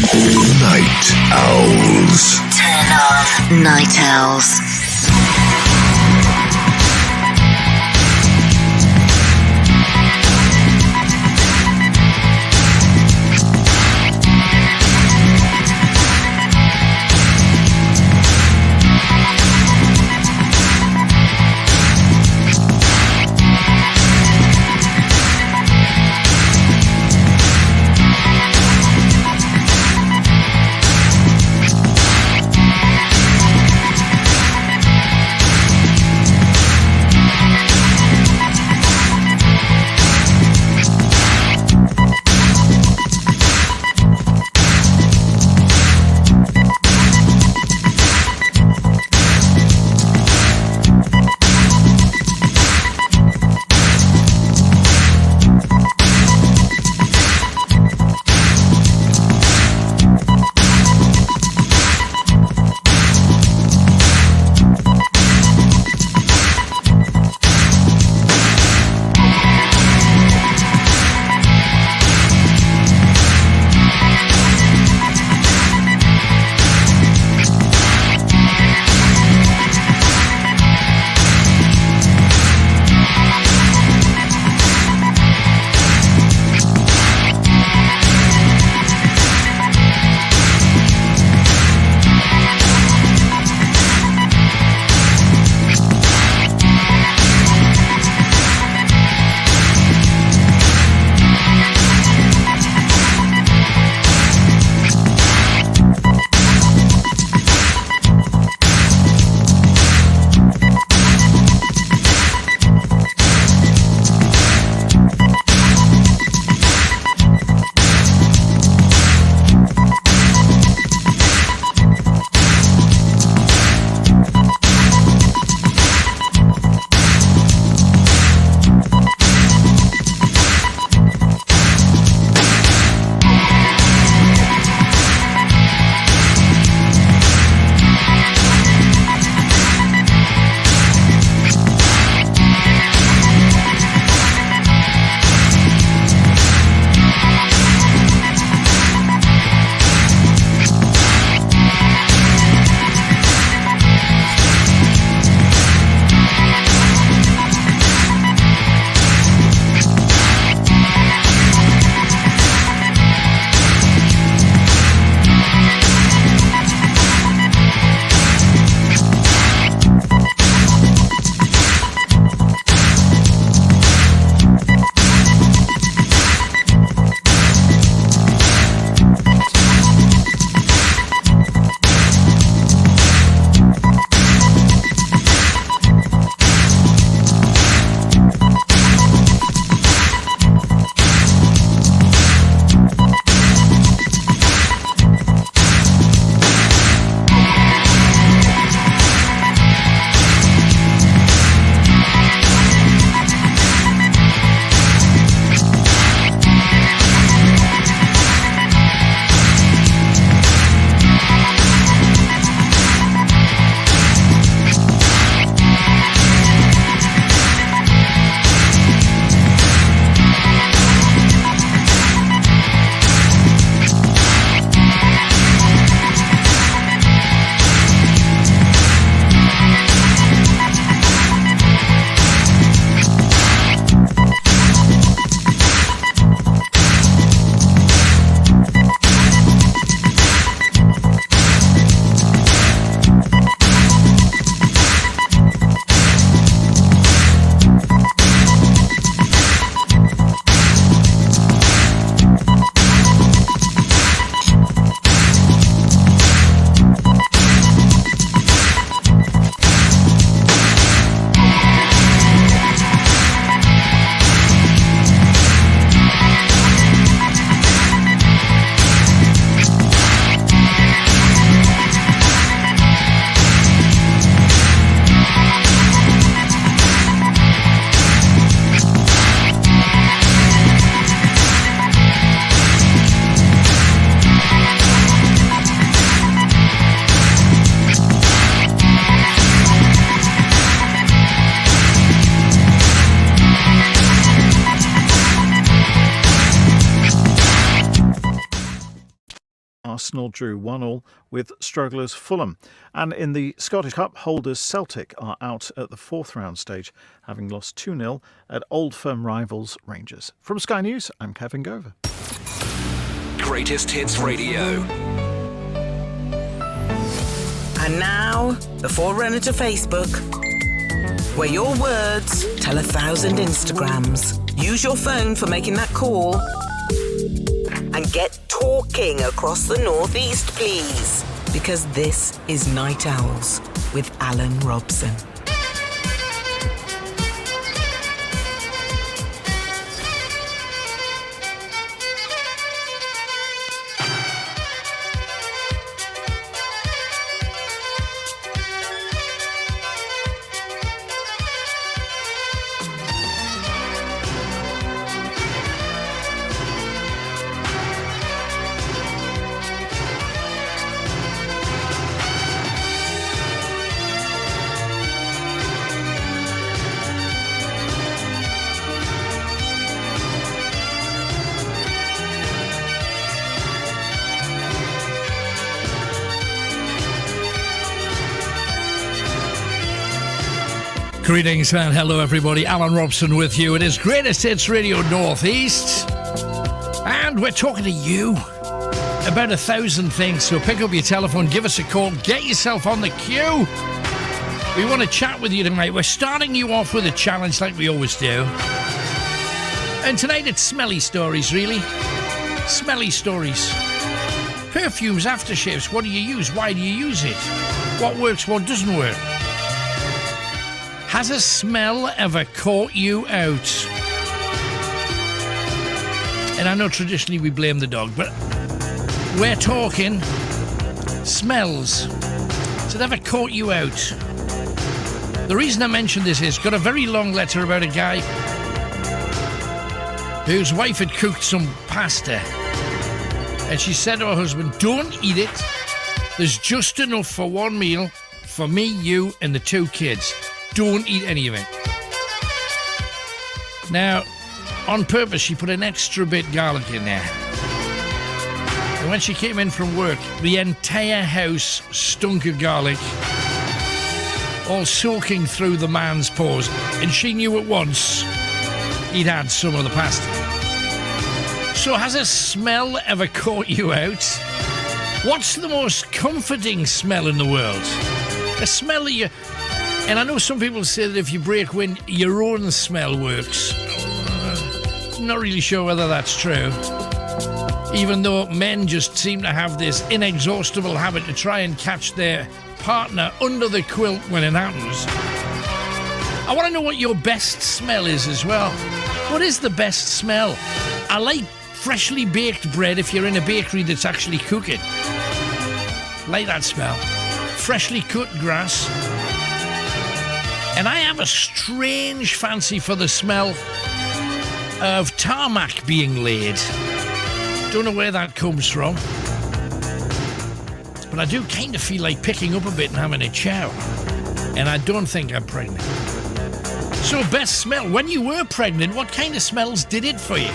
Night Owls. Turn on Night Owls. Arsenal drew 1-1 with strugglers Fulham. And in the Scottish Cup, holders Celtic are out at the fourth round stage, having lost 2-0 at old firm rivals Rangers. From Sky News, I'm Kevin Gover. Greatest Hits Radio. And now, the forerunner to Facebook, where your words tell 1,000 Instagrams. Use your phone for making that call. And get talking across the northeast, please. Because this is Night Owls with Alan Robson. Greetings and hello everybody, Alan Robson with you. It is Greatest Hits Radio Northeast, and we're talking to you about 1,000 things. So pick up your telephone, give us a call, get yourself on the queue. We want to chat with you tonight. We're starting you off with a challenge like we always do, and tonight it's smelly stories, really. Smelly stories. Perfumes, aftershaves, what do you use? Why do you use it? What works, what doesn't work? Has a smell ever caught you out? And I know traditionally we blame the dog, but we're talking smells. Has it ever caught you out? The reason I mention this is got a very long letter about a guy whose wife had cooked some pasta, and she said to her husband, "Don't eat it. There's just enough for one meal for me, you, and the 2 kids. Don't eat any of it." Now, on purpose, she put an extra bit garlic in there. And when she came in from work, the entire house stunk of garlic, all soaking through the man's pores. And she knew at once he'd had some of the pasta. So has a smell ever caught you out? What's the most comforting smell in the world? A smell that you... And I know some people say that if you break wind, your own smell works. Not really sure whether that's true. Even though men just seem to have this inexhaustible habit to try and catch their partner under the quilt when it happens. I want to know what your best smell is as well. What is the best smell? I like freshly baked bread if you're in a bakery that's actually cooking. Like that smell. Freshly cut grass. And I have a strange fancy for the smell of tarmac being laid. Don't know where that comes from. But I do kind of feel like picking up a bit and having a chow. And I don't think I'm pregnant. So best smell. When you were pregnant, what kind of smells did it for you?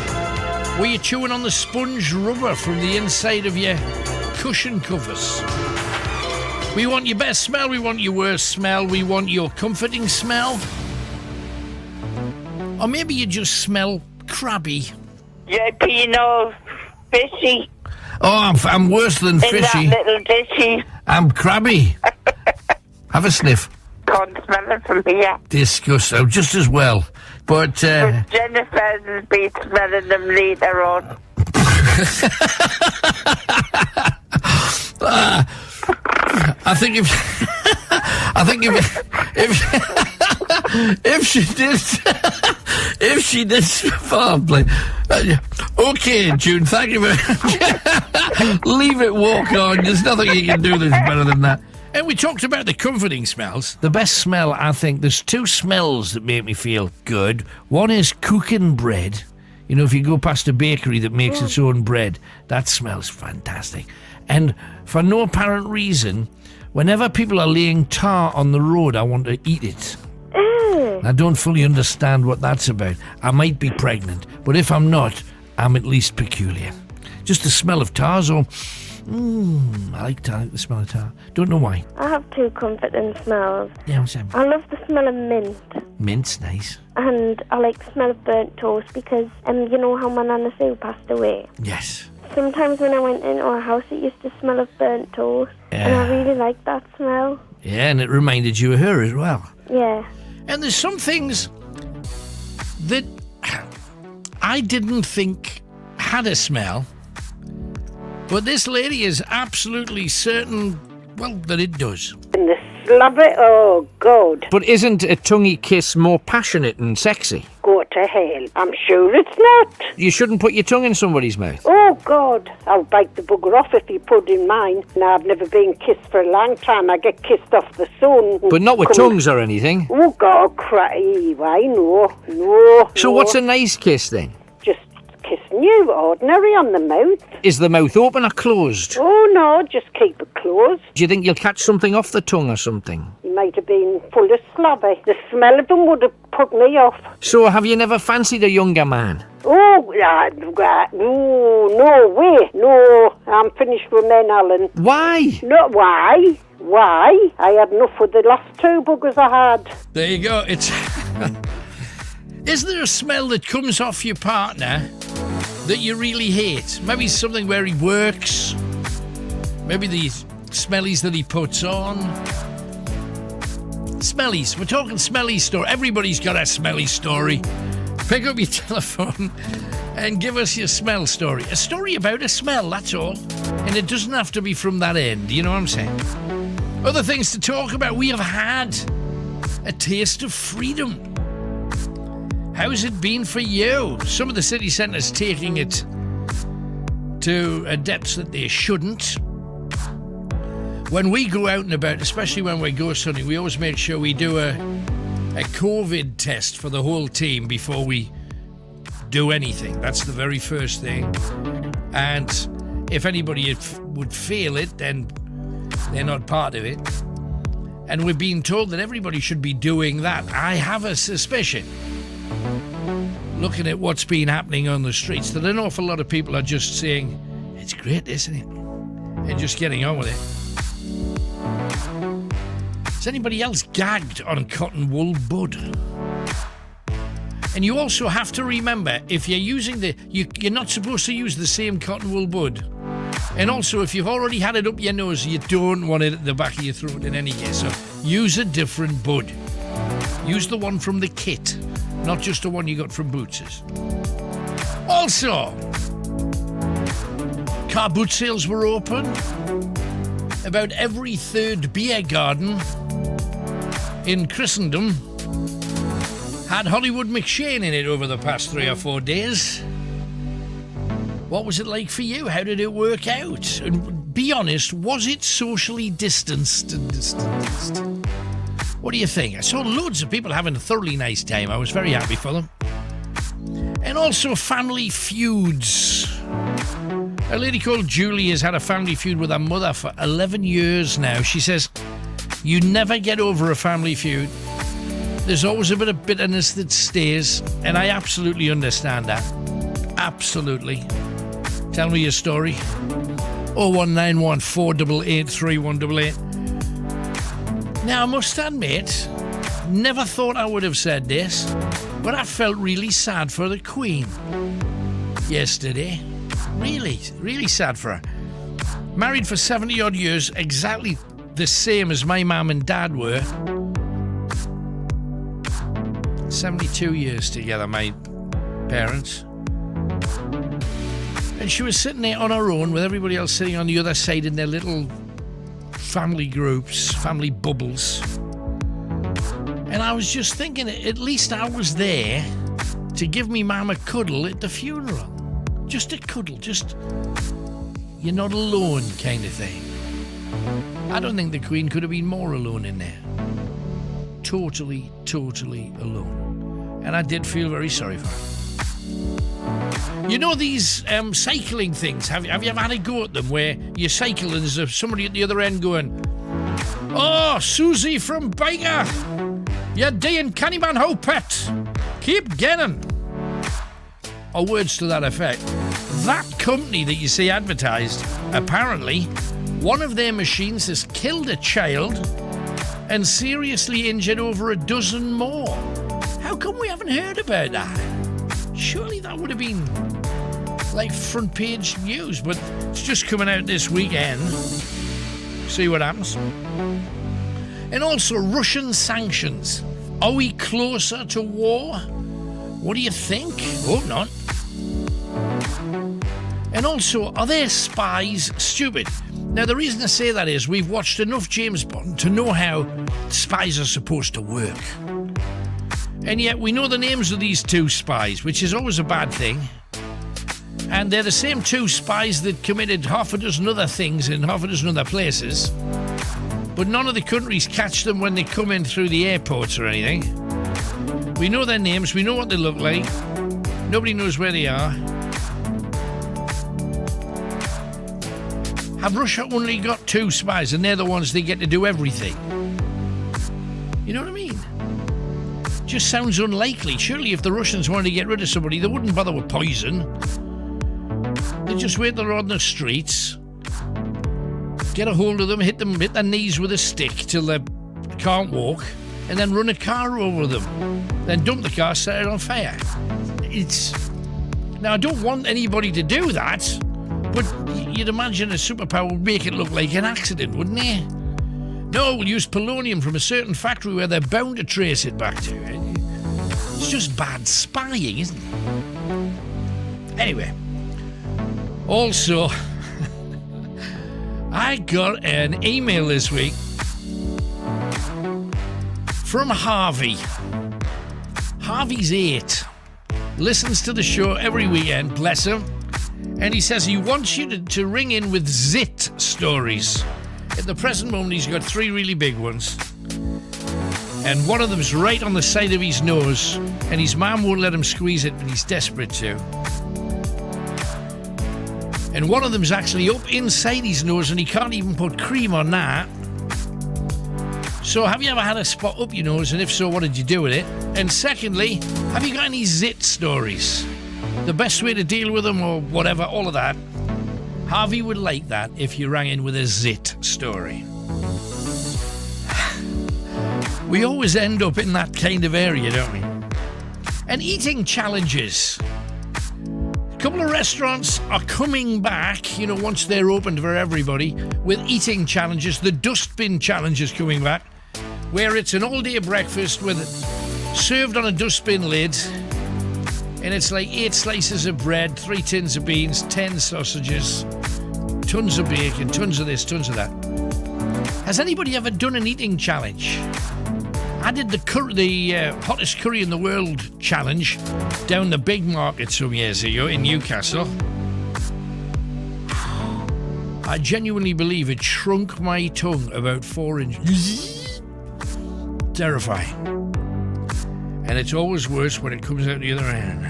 Were you chewing on the sponge rubber from the inside of your cushion covers? We want your best smell, we want your worst smell, we want your comforting smell. Or maybe you just smell crabby. Yeah, Pino, fishy. Oh, I'm worse than fishy. In that little dishy. I'm crabby. Have a sniff. Can't smell it from here. Disgusting. Just as well. But Jennifer's has been smelling them later on. I think if she did probably. Okay, June, thank you very much. Leave it, walk on. There's nothing you can do that's better than that. And we talked about the comforting smells. The best smell, I think, there's 2 smells that make me feel good. One is cooking bread. You know, if you go past a bakery that makes its own bread, that smells fantastic. And for no apparent reason, whenever people are laying tar on the road, I want to eat it. I don't fully understand what that's about. I might be pregnant, but if I'm not, I'm at least peculiar. Just the smell of tar, so I like the smell of tar. Don't know why. I have two comforting smells. Yeah, what's that? I love the smell of mint. Mint's nice. And I like the smell of burnt toast because, you know how my Nana Sue passed away? Yes. Sometimes when I went into her house, it used to smell of burnt toast. Yeah. And I really liked that smell. Yeah, and it reminded you of her as well. Yeah. And there's some things that I didn't think had a smell, but this lady is absolutely certain, well, that it does. And the slobber, oh, God. But isn't a tonguey kiss more passionate and sexy? Go to hell. I'm sure it's not. You shouldn't put your tongue in somebody's mouth. Oh, God. I'll bite the bugger off if you put in mine. Now, I've never been kissed for a long time. I get kissed off the sun. But not with tongues or anything. Oh, God, cry. Why, no. So what's a nice kiss then? Just kissing you, ordinary, on the mouth. Is the mouth open or closed? Oh, no, just keep it closed. Do you think you'll catch something off the tongue or something? You might have been full of slobber. The smell of them would have put me off. So have you never fancied a younger man? Oh, no way. No, I'm finished with men, Alan. Why? No, why? Why? I had enough with the last two buggers I had. There you go. It's. Is there a smell that comes off your partner that you really hate? Maybe something where he works. Maybe the smellies that he puts on. Smellies. We're talking smelly story. Everybody's got a smelly story. Pick up your telephone and give us your smell story. A story about a smell, that's all. And it doesn't have to be from that end, you know what I'm saying? Other things to talk about. We have had a taste of freedom. How's it been for you? Some of the city centres taking it to a depth that they shouldn't. When we go out and about, especially when we go hunting, we always make sure we do a COVID test for the whole team before we do anything. That's the very first thing. And if anybody would fail it, then they're not part of it. And we're being told that everybody should be doing that. I have a suspicion, looking at what's been happening on the streets, that an awful lot of people are just saying, it's great, isn't it? And just getting on with it. Is anybody else gagged on cotton wool bud? And you also have to remember, if you're using you're not supposed to use the same cotton wool bud. And also, if you've already had it up your nose, you don't want it at the back of your throat in any case. So use a different bud. Use the one from the kit, not just the one you got from Boots's. Also, car boot sales were open. About every third beer garden in Christendom had Hollywood McShane in it over the past 3 or 4 days. What was it like for you? How did it work out? And be honest, was it socially distanced? What do you think? I saw loads of people having a thoroughly nice time. I was very happy for them. And also family feuds. A lady called Julie has had a family feud with her mother for 11 years now. She says, you never get over a family feud. There's always a bit of bitterness that stays, and I absolutely understand that. Absolutely. Tell me your story. 0191 488 3188. Now, I must admit, never thought I would have said this, but I felt really sad for the Queen yesterday. Really, really sad for her. Married for 70-odd years, exactly the same as my mum and dad were. 72 years together, my parents. And she was sitting there on her own with everybody else sitting on the other side in their little family groups, family bubbles. And I was just thinking, at least I was there to give me mum a cuddle at the funeral. Just a cuddle, just you're not alone kind of thing. I don't think the Queen could have been more alone in there. Totally, totally alone. And I did feel very sorry for her. You know these cycling things, have you ever had a go at them where you cycle and there's somebody at the other end going, oh, Susie from Biker, you're doing Cannyman Hopet, keep getting. or words to that effect. That company that you see advertised, apparently, one of their machines has killed a child and seriously injured over a dozen more. How come we haven't heard about that? Surely that would have been like front page news, but it's just coming out this weekend. See what happens. And also Russian sanctions. Are we closer to war? What do you think? Hope not. And also, are their spies stupid? Now, the reason I say that is we've watched enough James Bond to know how spies are supposed to work. And yet we know the names of these two spies, which is always a bad thing. And they're the same two spies that committed half a dozen other things in half a dozen other places. But none of the countries catch them when they come in through the airports or anything. We know their names, we know what they look like. Nobody knows where they are. Have Russia only got two spies and they're the ones they get to do everything? You know what I mean? Just sounds unlikely. Surely if the Russians wanted to get rid of somebody, they wouldn't bother with poison. They'd just wait till they're on the streets, get a hold of them, hit their knees with a stick till they can't walk, and then run a car over them. Then dump the car, set it on fire. Now, I don't want anybody to do that, but you'd imagine a superpower would make it look like an accident, wouldn't it? No, we'll use polonium from a certain factory where they're bound to trace it back to. It's just bad spying, isn't it? Anyway, also, I got an email this week from Harvey. Harvey's 8. Listens to the show every weekend, bless him. And he says he wants you to ring in with zit stories. At the present moment, he's got 3 really big ones. And one of them's right on the side of his nose. And his mum won't let him squeeze it, but he's desperate to. And one of them's actually up inside his nose, and he can't even put cream on that. So have you ever had a spot up your nose, and if so, what did you do with it? And secondly, have you got any zit stories? The best way to deal with them or whatever, all of that. Harvey would like that if you rang in with a zit story. We always end up in that kind of area, don't we? And eating challenges. A couple of restaurants are coming back, once they're opened for everybody, with eating challenges. The dustbin challenge is coming back, where it's an all-day breakfast served on a dustbin lid. And it's like 8 slices of bread, 3 tins of beans, 10 sausages, tons of bacon, tons of this, tons of that. Has anybody ever done an eating challenge? I did the hottest curry in the world challenge down the big market some years ago in Newcastle. I genuinely believe it shrunk my tongue about 4 inches. Terrifying. And it's always worse when it comes out the other end.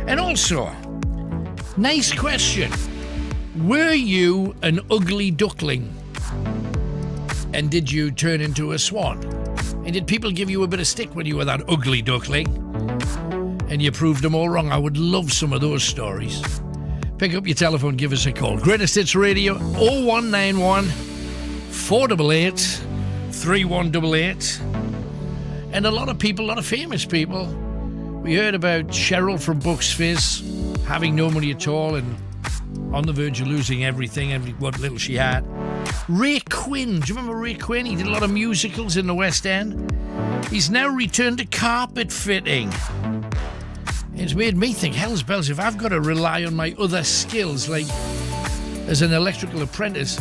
And also, nice question. Were you an ugly duckling? And did you turn into a swan? And did people give you a bit of stick when you were that ugly duckling? And you proved them all wrong? I would love some of those stories. Pick up your telephone, give us a call. Greatest Hits Radio, 0191 488 3188. And a lot of famous people. We heard about Cheryl from Bucks Fizz having no money at all and on the verge of losing everything, what little she had. Ray Quinn, do you remember Ray Quinn? He did a lot of musicals in the West End. He's now returned to carpet fitting. It's made me think, hell's bells, if I've got to rely on my other skills, like as an electrical apprentice,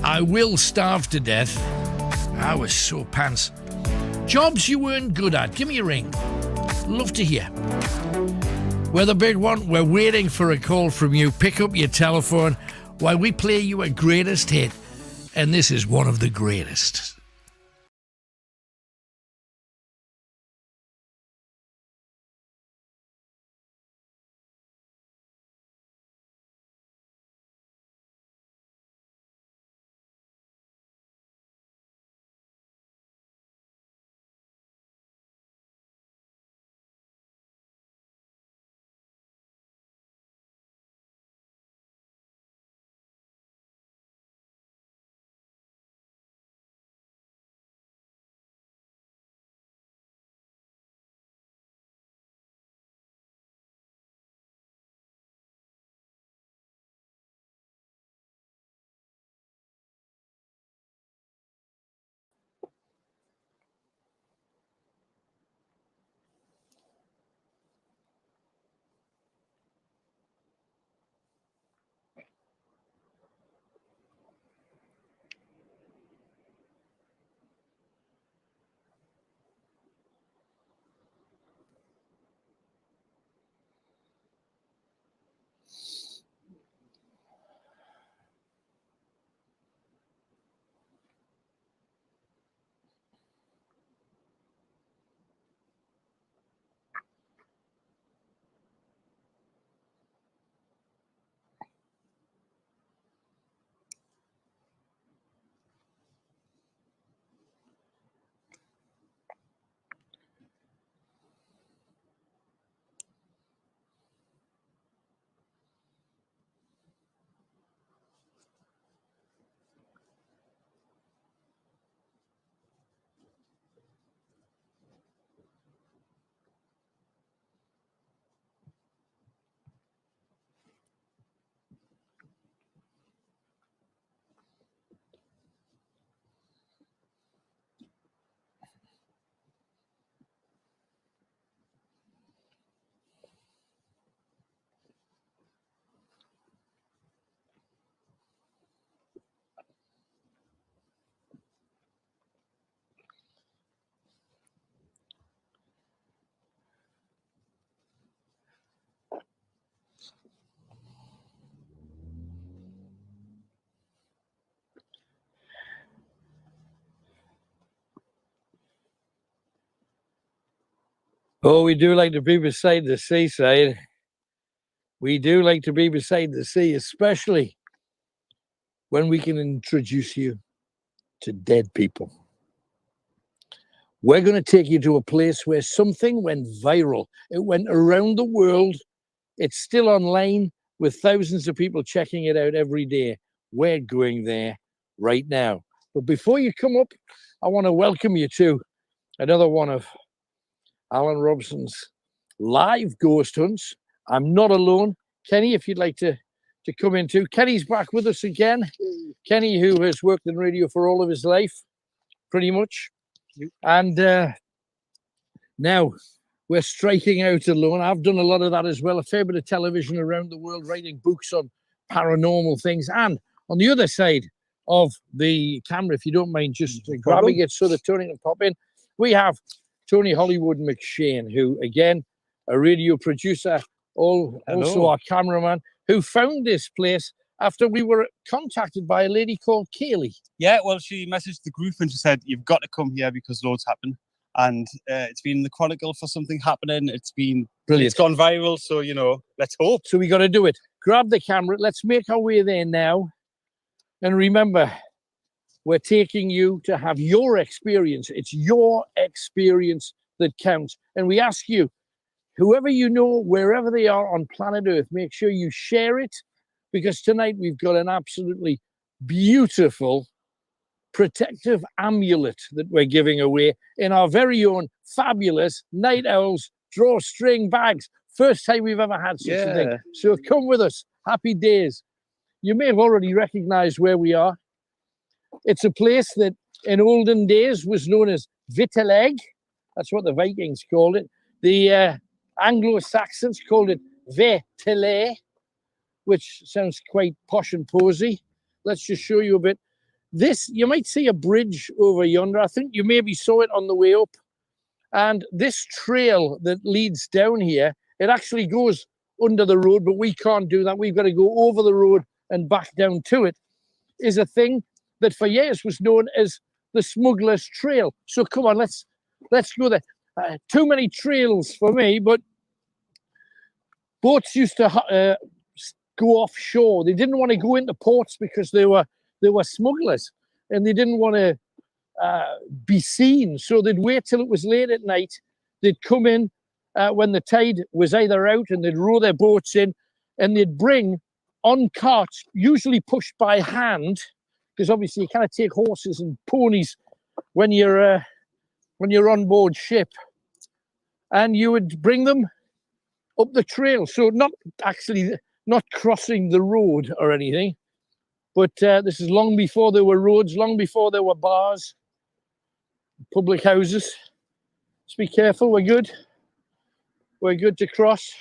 I will starve to death. I was so pants. Jobs you weren't good at, give me a ring. Love to hear. We're the big one. We're waiting for a call from you. Pick up your telephone while we play you a greatest hit. And this is one of the greatest. Oh, we do like to be beside the seaside. We do like to be beside the sea, especially when we can introduce you to dead people. We're going to take you to a place where something went viral. It went around the world. It's still online with thousands of people checking it out every day. We're going there right now. But before you come up, I want to welcome you to another one of Alan Robson's live ghost hunts. I'm not alone. Kenny, if you'd like to come in too. Kenny's back with us again. Kenny, who has worked in radio for all of his life, pretty much. And now we're striking out alone. I've done a lot of that as well, a fair bit of television around the world, writing books on paranormal things. And on the other side of the camera, if you don't mind just grabbing it so that Tony can pop in, we have Tony Hollywood McShane, who, again, a radio producer, also our cameraman, who found this place after we were contacted by a lady called Kaylee. Yeah, well, she messaged the group and she said, you've got to come here because loads happen. And it's been in the Chronicle for something happening. It's been brilliant. It's gone viral. So, you know, let's hope. So we got to do it. Grab the camera. Let's make our way there now. And remember, we're taking you to have your experience. It's your experience that counts. And we ask you, whoever you know, wherever they are on planet Earth, make sure you share it, because tonight we've got an absolutely beautiful protective amulet that we're giving away in our very own fabulous Night Owls drawstring bags. First time we've ever had such a thing. So come with us. Happy days. You may have already recognized where we are. It's a place that in olden days was known as Viteleg. That's what the Vikings called it. The Anglo-Saxons called it Vetele, which sounds quite posh and posy. Let's just show you a bit. This, you might see a bridge over yonder. I think you maybe saw it on the way up. And this trail that leads down here, it actually goes under the road, but we can't do that. We've got to go over the road and back down to it, is a thing that for years was known as the Smuggler's Trail. So come on, let's go there. Too many trails for me, but boats used to go offshore. They didn't want to go into ports because they were smugglers and they didn't want to be seen. So they'd wait till it was late at night. They'd come in when the tide was either out, and they'd row their boats in, and they'd bring on carts, usually pushed by hand, because obviously you cannot take horses and ponies when you're on board ship. And you would bring them up the trail. So not crossing the road or anything, but this is long before there were roads, long before there were bars, public houses. Just be careful. We're good. We're good to cross.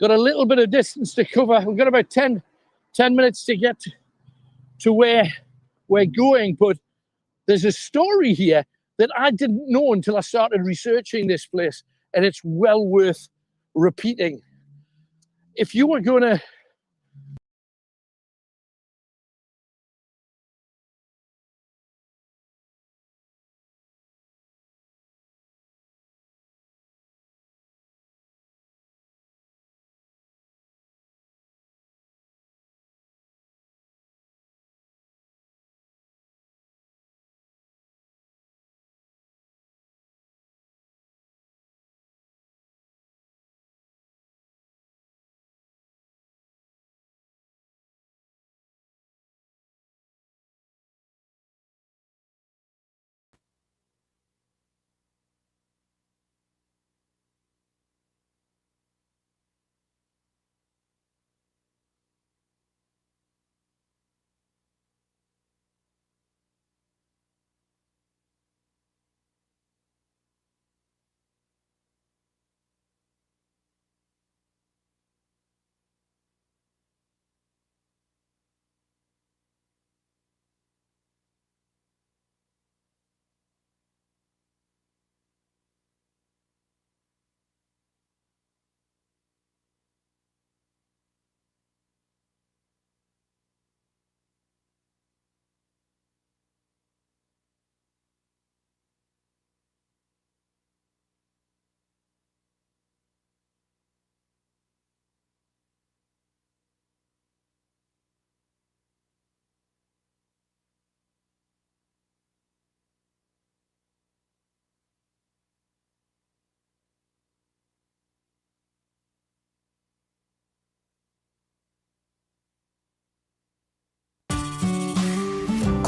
Got a little bit of distance to cover. We've got about 10 minutes to get to where we're going, but there's a story here that I didn't know until I started researching this place, and it's well worth repeating. If you were going to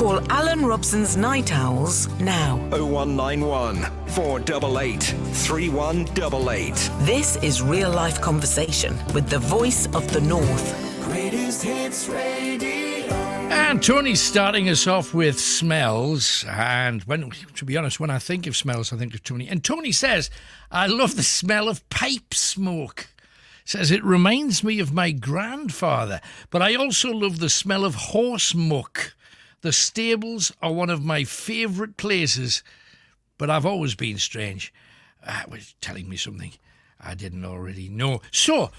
Call Alan Robson's Night Owls now. 0191 488 3188. This is real life conversation with the voice of the North. Greatest Hits Radio. And Tony's starting us off with smells. And to be honest, when I think of smells, I think of Tony. And Tony says, I love the smell of pipe smoke. Says it reminds me of my grandfather. But I also love the smell of horse muck. The stables are one of my favourite places. But I've always been strange. Was telling me something I didn't already know. So,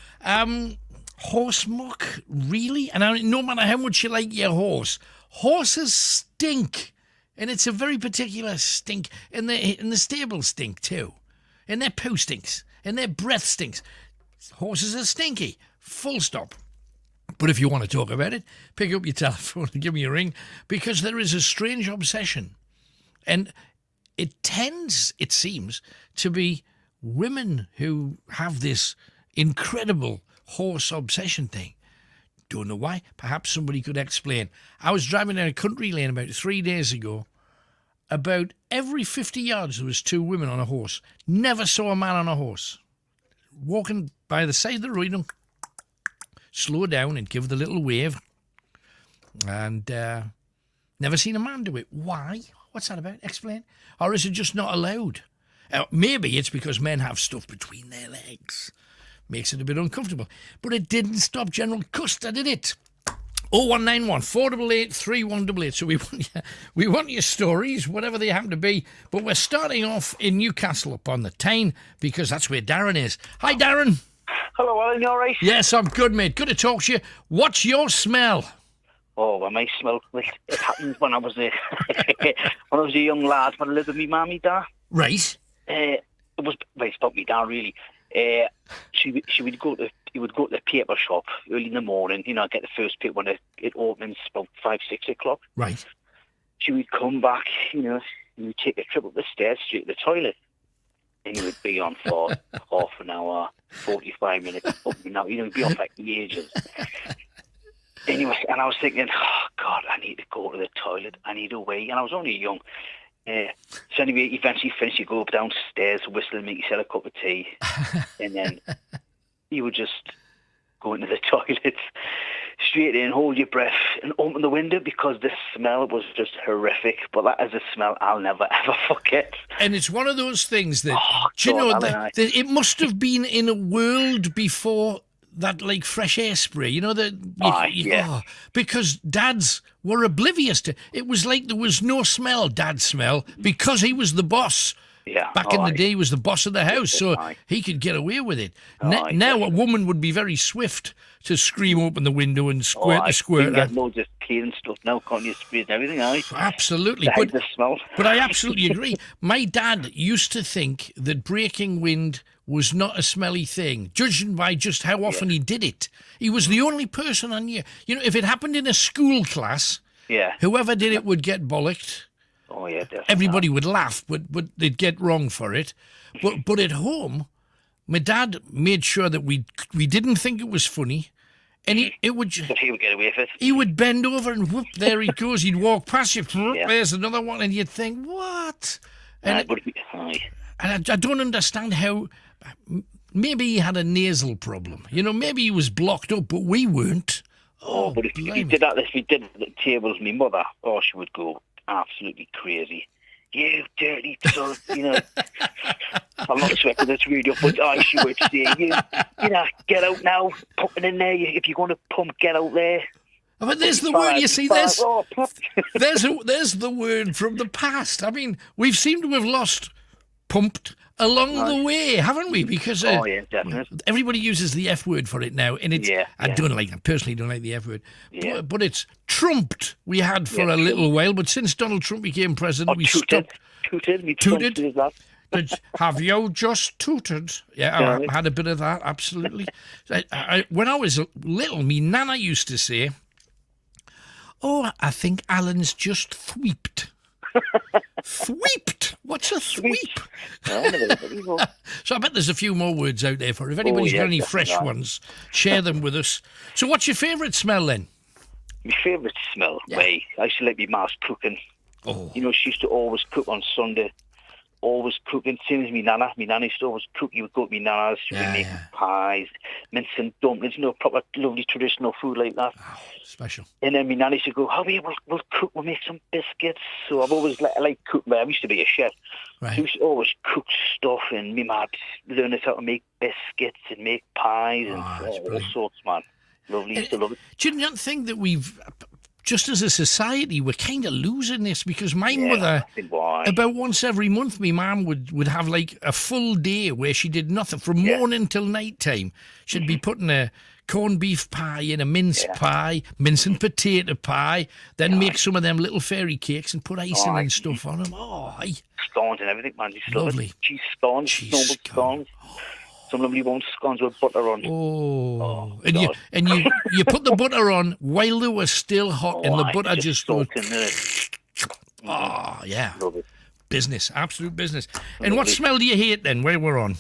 horse muck, really? And no matter how much you like your horse, horses stink. And it's a very particular stink. And the stables stink too. And their poo stinks. And their breath stinks. Horses are stinky. Full stop. But if you want to talk about it, pick up your telephone and give me a ring, because there is a strange obsession. And it tends, it seems, to be women who have this incredible horse obsession thing. Don't know why. Perhaps somebody could explain. I was driving down a country lane about 3 days ago. About every 50 yards there was 2 women on a horse. Never saw a man on a horse. Walking by the side of the road, slow down and give the little wave. And never seen a man do it. Why? What's that about? Explain. Or is it just not allowed? Maybe it's because men have stuff between their legs. Makes it a bit uncomfortable. But it didn't stop General Custer, did it? 0191 488 3188. So we want your stories, whatever they happen to be. But we're starting off in Newcastle upon the Tyne, because that's where Darren is. Hi, Darren. Hello, Alan. You all right? Yes, I'm good, mate. Good to talk to you. What's your smell? Oh, well, my smell, it happened when I was a young lad, when I lived with my mum and dad. Right. It's not me dad, really. He would go to the paper shop early in the morning, get the first paper when it opens about 5, 6 o'clock. Right. She would come back, he would take a trip up the stairs straight to the toilet. And he would be on for half an hour, 45 minutes, he'd be on for ages. Anyway, and I was thinking, oh, God, I need to go to the toilet. I need a wee. And I was only young. So anyway, eventually finished. You go up downstairs, whistle and make yourself a cup of tea. And then you would just go into the toilet, straight in, hold your breath, and open the window, because the smell was just horrific. But that is a smell I'll never, ever forget. And it's one of those things that, it must have been in a world before that, like, fresh air spray, because dads were oblivious to it. Was like there was no smell, dad smell, because he was the boss. Yeah. Back in the day, he was the boss of the house, so he could get away with it. Now a woman would be very swift to scream open the window and squirt the squirt. You get loads of clean stuff now, can't you? Spray and everything, Absolutely. But the smell. But I absolutely agree. My dad used to think that breaking wind was not a smelly thing, judging by just how often he did it. He was the only person I knew. If it happened in a school class, whoever did it would get bollocked. Oh, yeah, definitely. Everybody would laugh, but they'd get wrong for it. But at home, my dad made sure that we didn't think it was funny. And he would get away with it. He would bend over and whoop, there he goes. He'd walk past you, there's another one, and you'd think, what? And I don't understand how. Maybe he had a nasal problem. Maybe he was blocked up, but we weren't. Oh, but if he did that, if he did at the tables, my mother, she would go absolutely crazy. You dirty son, I'm not sweating this radio, but she would say, get out now, pump it in there. If you're going to pump, get out there. But there's the word, you see, there's the word from the past. I mean, we've seemed to have lost pumped along the way, haven't we? Because everybody uses the F word for it now, and it's I personally don't like the F word, but it's trumped. We had for a little while, but since Donald Trump became president, we stopped. Tooted. Have you just tooted? Yeah, I had a bit of that, absolutely. When I was little, me nana used to say, "Oh, I think Alan's just thweeped." Thweeped? What's a thweep? So I bet there's a few more words out there for it. If anybody's got any fresh ones, share them with us. So what's your favourite smell then? My favourite smell, right? I used to like my ma's cooking. Oh. You know, she used to always cook on Sunday. Always cooking. Same as me nana. Me nana used to always cook. You would go to me nana's. She would make pies, mince and dumplings. You know, proper lovely traditional food like that. Oh, special. And then me nana used to go, "Oh, yeah, we'll cook. We'll make some biscuits." So I've always liked cooking. I used to be a chef. Right. So we used to always cook stuff, and me mad learn us how to make biscuits and make pies and all sorts, man. Lovely. Used to love it. Do you not think that we've, just as a society, we're kind of losing this? Because my mother, about once every month, my mum would have like a full day where she did nothing from morning till night time. She'd be putting a corned beef pie in, a mince pie, mince and potato pie, then make some of them little fairy cakes and put icing and stuff on them. Oh, scones and everything, man. Just lovely. Cheese scones, normal scones. Some lovely warm scones with butter on. Oh, and you put the butter on while they were still hot, and the butter just goes. Oh, yeah. Love it. Business, absolute business. And what smell do you hate then? Where we're on?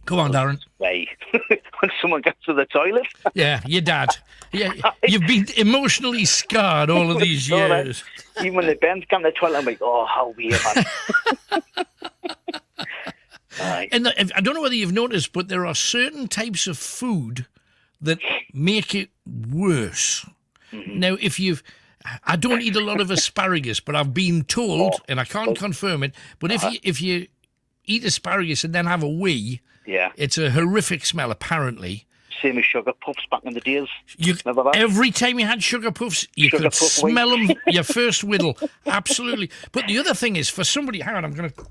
Come on, Darren. Right. When someone gets to the toilet. Yeah, your dad. Yeah, you've been emotionally scarred all of these years. Even when the bands come to the toilet, I'm like, oh, how weird, man. And I don't know whether you've noticed, but there are certain types of food that make it worse. Mm-hmm. Now, I don't eat a lot of asparagus, but I've been told, and I can't confirm it, but if you eat asparagus and then have a wee, it's a horrific smell, apparently. Same as sugar puffs back in the days. Every time you had sugar puffs, you could smell them, your first whittle. Absolutely. But the other thing is, for somebody, hang on, I'm going to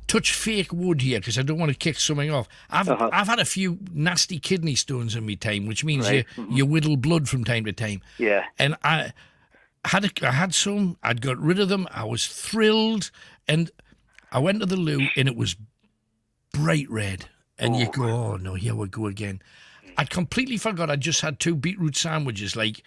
touch fake wood here because I don't want to kick something off. I've had a few nasty kidney stones in my time, which means you whittle blood from time to time. Yeah. And I had some, I'd got rid of them, I was thrilled, and I went to the loo and it was bright red. And you go, oh no, here we go again. I'd completely forgot I'd just had 2 beetroot sandwiches like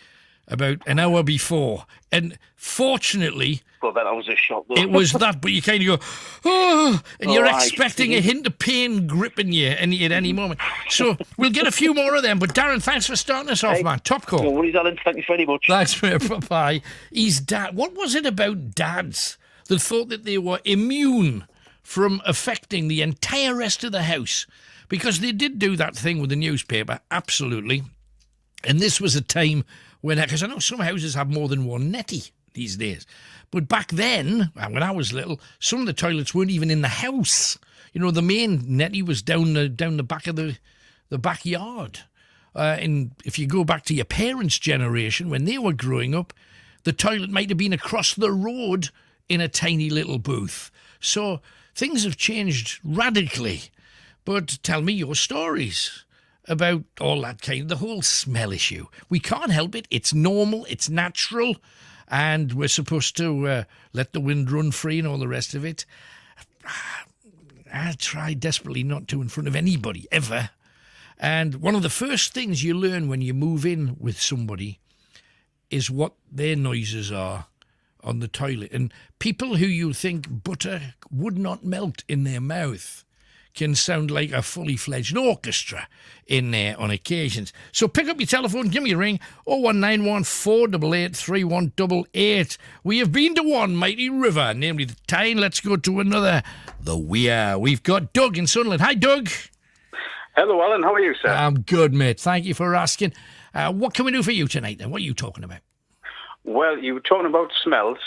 about an hour before. And fortunately, well, that was a shock, though. It was that, but you kind of go, oh, and you're expecting a hint of pain gripping you at any moment. So we'll get a few more of them. But Darren, thanks for starting us off, man. Top call. No worries, Alan. Thank you very much. Thanks, bye. His dad. What was it about dads that thought that they were immune from affecting the entire rest of the house? Because they did do that thing with the newspaper, absolutely. And this was a time when, because I know some houses have more than one netty these days. But back then, when I was little, some of the toilets weren't even in the house. You know, the main netty was down the back of the backyard. And if you go back to your parents' generation, when they were growing up, the toilet might have been across the road in a tiny little booth. So things have changed radically. But tell me your stories about all that the whole smell issue. We can't help it. It's normal. It's natural. And we're supposed to let the wind run free and all the rest of it. I try desperately not to in front of anybody, ever. And one of the first things you learn when you move in with somebody is what their noises are on the toilet. And people who you think butter would not melt in their mouth can sound like a fully fledged orchestra in there on occasions. So pick up your telephone, give me a ring, 0191 488 3188. We have been to one mighty river, namely the Tyne. Let's go to another, the Weir. We've got Doug in Sunderland. Hi, Doug. Hello, Alan. How are you, sir? I'm good, mate. Thank you for asking. What can we do for you tonight, then? What are you talking about? Well, you were talking about smells.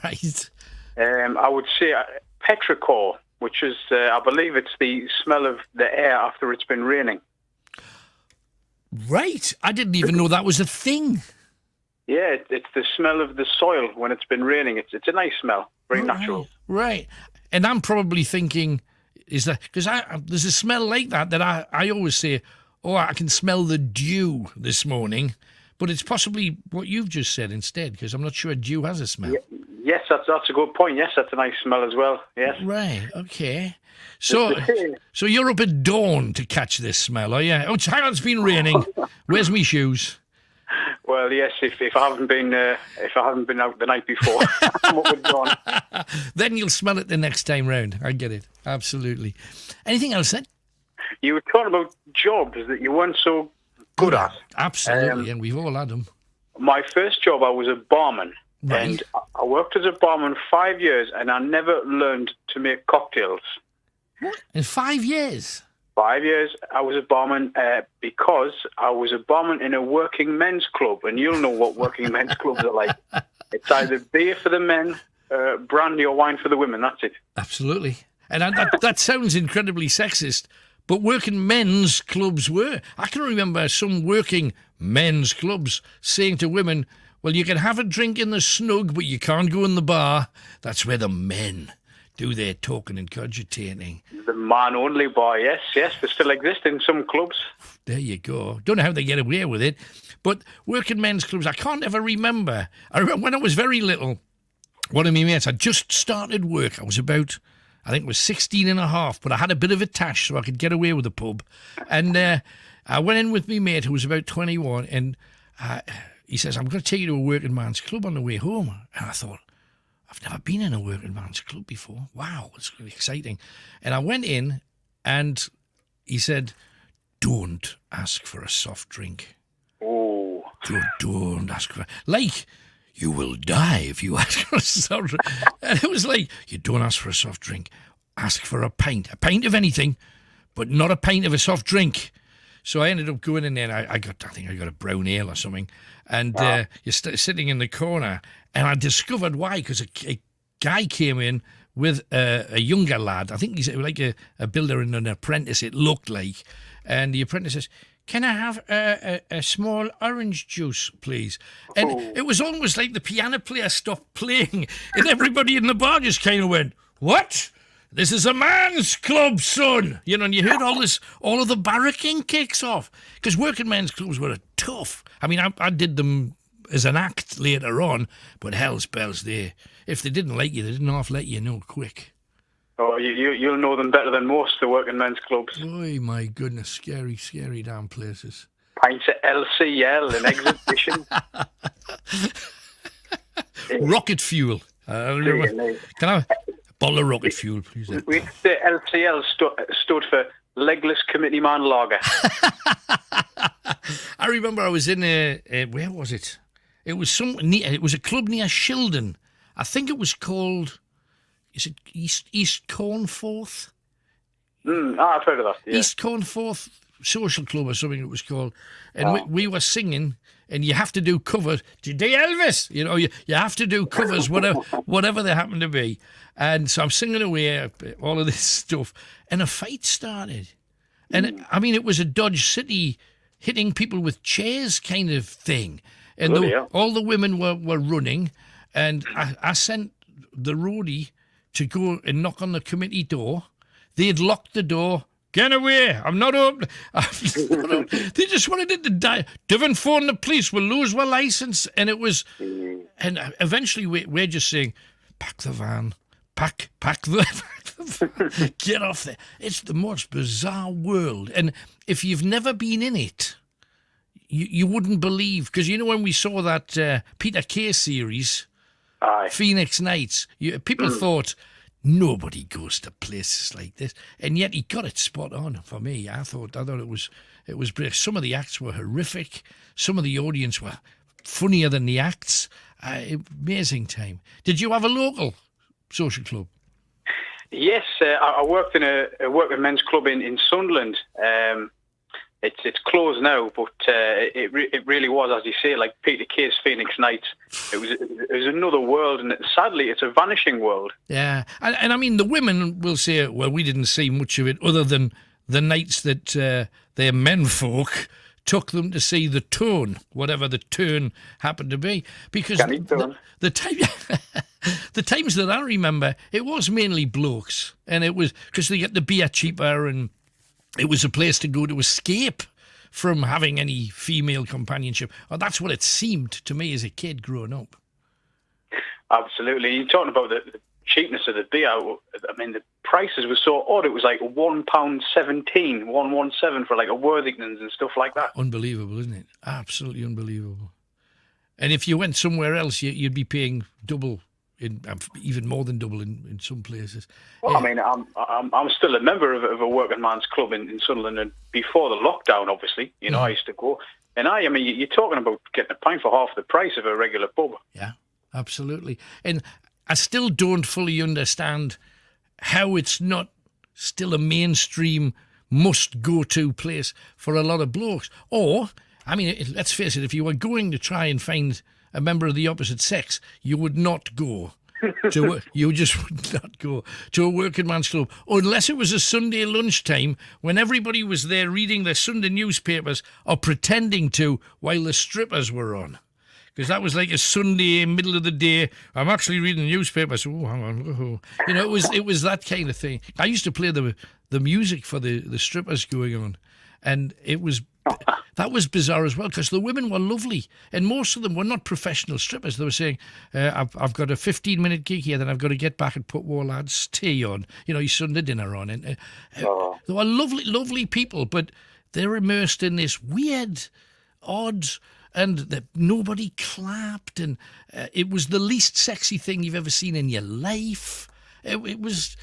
Right. I would say petrichor, which is, I believe it's the smell of the air after it's been raining. Right. I didn't even know that was a thing. Yeah, it's the smell of the soil when it's been raining. It's a nice smell, very natural. Right. And I'm probably thinking, is that, because there's a smell like that I always say, oh, I can smell the dew this morning. But it's possibly what you've just said instead, because I'm not sure dew has a smell. Yes, that's a good point. Yes, that's a nice smell as well. Yes. Right. Okay. So you're up at dawn to catch this smell, are you? Oh, hang on, it's been raining. Where's me shoes? Well, yes. If I haven't been out the night before, I'm up at dawn. Then you'll smell it the next time round. I get it. Absolutely. Anything else then? You were talking about jobs that you weren't so good at. Absolutely, and we've all had them. my first job, I was a barman. Right. And I worked as a barman 5 years, and I never learned to make cocktails. What? In 5 years? 5 years I was a barman because I was a barman in a working men's club, and you'll know what working men's clubs are like. It's either beer for the men, brandy or wine for the women, that's it. Absolutely. And that sounds incredibly sexist, but working men's clubs were. I can remember some working men's clubs saying to women, well, you can have a drink in the snug, but you can't go in the bar. That's where the men do their talking and cogitating. The man-only bar, yes, they still exist in some clubs. There you go. Don't know how they get away with it, but working men's clubs, I can't ever remember. I remember when I was very little, one of my mates, I just started work. I was about, I think it was 16 and a half, but I had a bit of a tash so I could get away with the pub. And I went in with my mate who was about 21, and he says, I'm going to take you to a working man's club on the way home. And I thought, I've never been in a working man's club before. Wow, it's really exciting. And I went in, and he said, don't ask for a soft drink. Oh. Don't ask for... Like, you will die if you ask for a soft drink. And it was like, you don't ask for a soft drink. Ask for a pint of anything, but not a pint of a soft drink. So I ended up going in there, and I think I got a brown ale or something, and you're sitting in the corner, and I discovered why, because a guy came in with a younger lad. I think he's like a builder and an apprentice, it looked like, and the apprentice says, can I have a small orange juice, please? And it was almost like the piano player stopped playing, and everybody in the bar just kind of went, what? This is a man's club, son. You know, and you heard all of the barracking kicks off. Because working men's clubs were tough. I mean, I did them as an act later on, but hell's bells, if they didn't like you, they didn't half let you know quick. Oh, you'll know them better than most, the working men's clubs. Oh, my goodness, scary, scary damn places. Pints of LCL and exhibition. Rocket fuel. Can I have a bottle of rocket fuel, please? The LCL stood for Legless Committee Man Lager. I remember I was in where was it? It was it was a club near Shildon. I think it was called, is it East Cornforth? I've heard of that. Yeah. East Cornforth Social Club or something it was called. And we were singing, and you have to do covers. Do Elvis? You know, you have to do covers, whatever they happen to be. And so I'm singing away all of this stuff, and a fight started. And I mean, it was a Dodge City hitting people with chairs kind of thing. And all the women were running, and I sent the roadie to go and knock on the committee door. They'd locked the door. Get away! I'm not open. They just wanted it to die. Don't phone the police. We'll lose our license. And it was, and eventually we're just saying, pack the van, pack the van. Get off there. It's the most bizarre world. And if you've never been in it, you wouldn't believe, because you know when we saw that Peter Kay series, Phoenix Nights, people thought, nobody goes to places like this, and yet he got it spot on for me. I thought it was brilliant. Some of the acts were horrific. Some of the audience were funnier than the acts. Amazing time. Did you have a local social club? Yes, I worked in a working men's club in Sunderland. It's closed now, but it really was, as you say, like Peter Kay's Phoenix Nights. It was another world, and sadly, it's a vanishing world. Yeah, and I mean, the women will say, well, we didn't see much of it other than the nights that their menfolk took them to see the turn, whatever the turn happened to be. Because the times that I remember, it was mainly blokes, and it was because they get the beer cheaper, and it was a place to go to escape from having any female companionship. Or that's what it seemed to me as a kid growing up. Absolutely. You're talking about the cheapness of the beer. I mean, the prices were so odd. It was like £1.17, £1.17 for like a Worthingtons and stuff like that. Unbelievable, isn't it? Absolutely unbelievable. And if you went somewhere else, you'd be paying double. Even more than double in some places. Well, I mean, I'm still a member of a working man's club in Sunderland, and before the lockdown, obviously, I used to go. And I mean, you're talking about getting a pint for half the price of a regular pub. Yeah, absolutely. And I still don't fully understand how it's not still a mainstream must-go-to place for a lot of blokes. Or, I mean, let's face it, if you were going to try and find a member of the opposite sex, you would not go you just would not go to a working man's club unless it was a Sunday lunchtime when everybody was there reading their Sunday newspapers or pretending to while the strippers were on. Because that was like a Sunday middle of the day. I'm actually reading the newspaper. So, oh, hang on. Oh. You know, it was that kind of thing. I used to play the music for the strippers going on, and that was bizarre as well because the women were lovely, and most of them were not professional strippers. They were saying, "I've got a 15-minute gig here, then I've got to get back and put more lads' tea on. You know, your Sunday dinner on." And they were lovely, lovely people, but they're immersed in this weird, odd. And nobody clapped, and it was the least sexy thing you've ever seen in your life. It was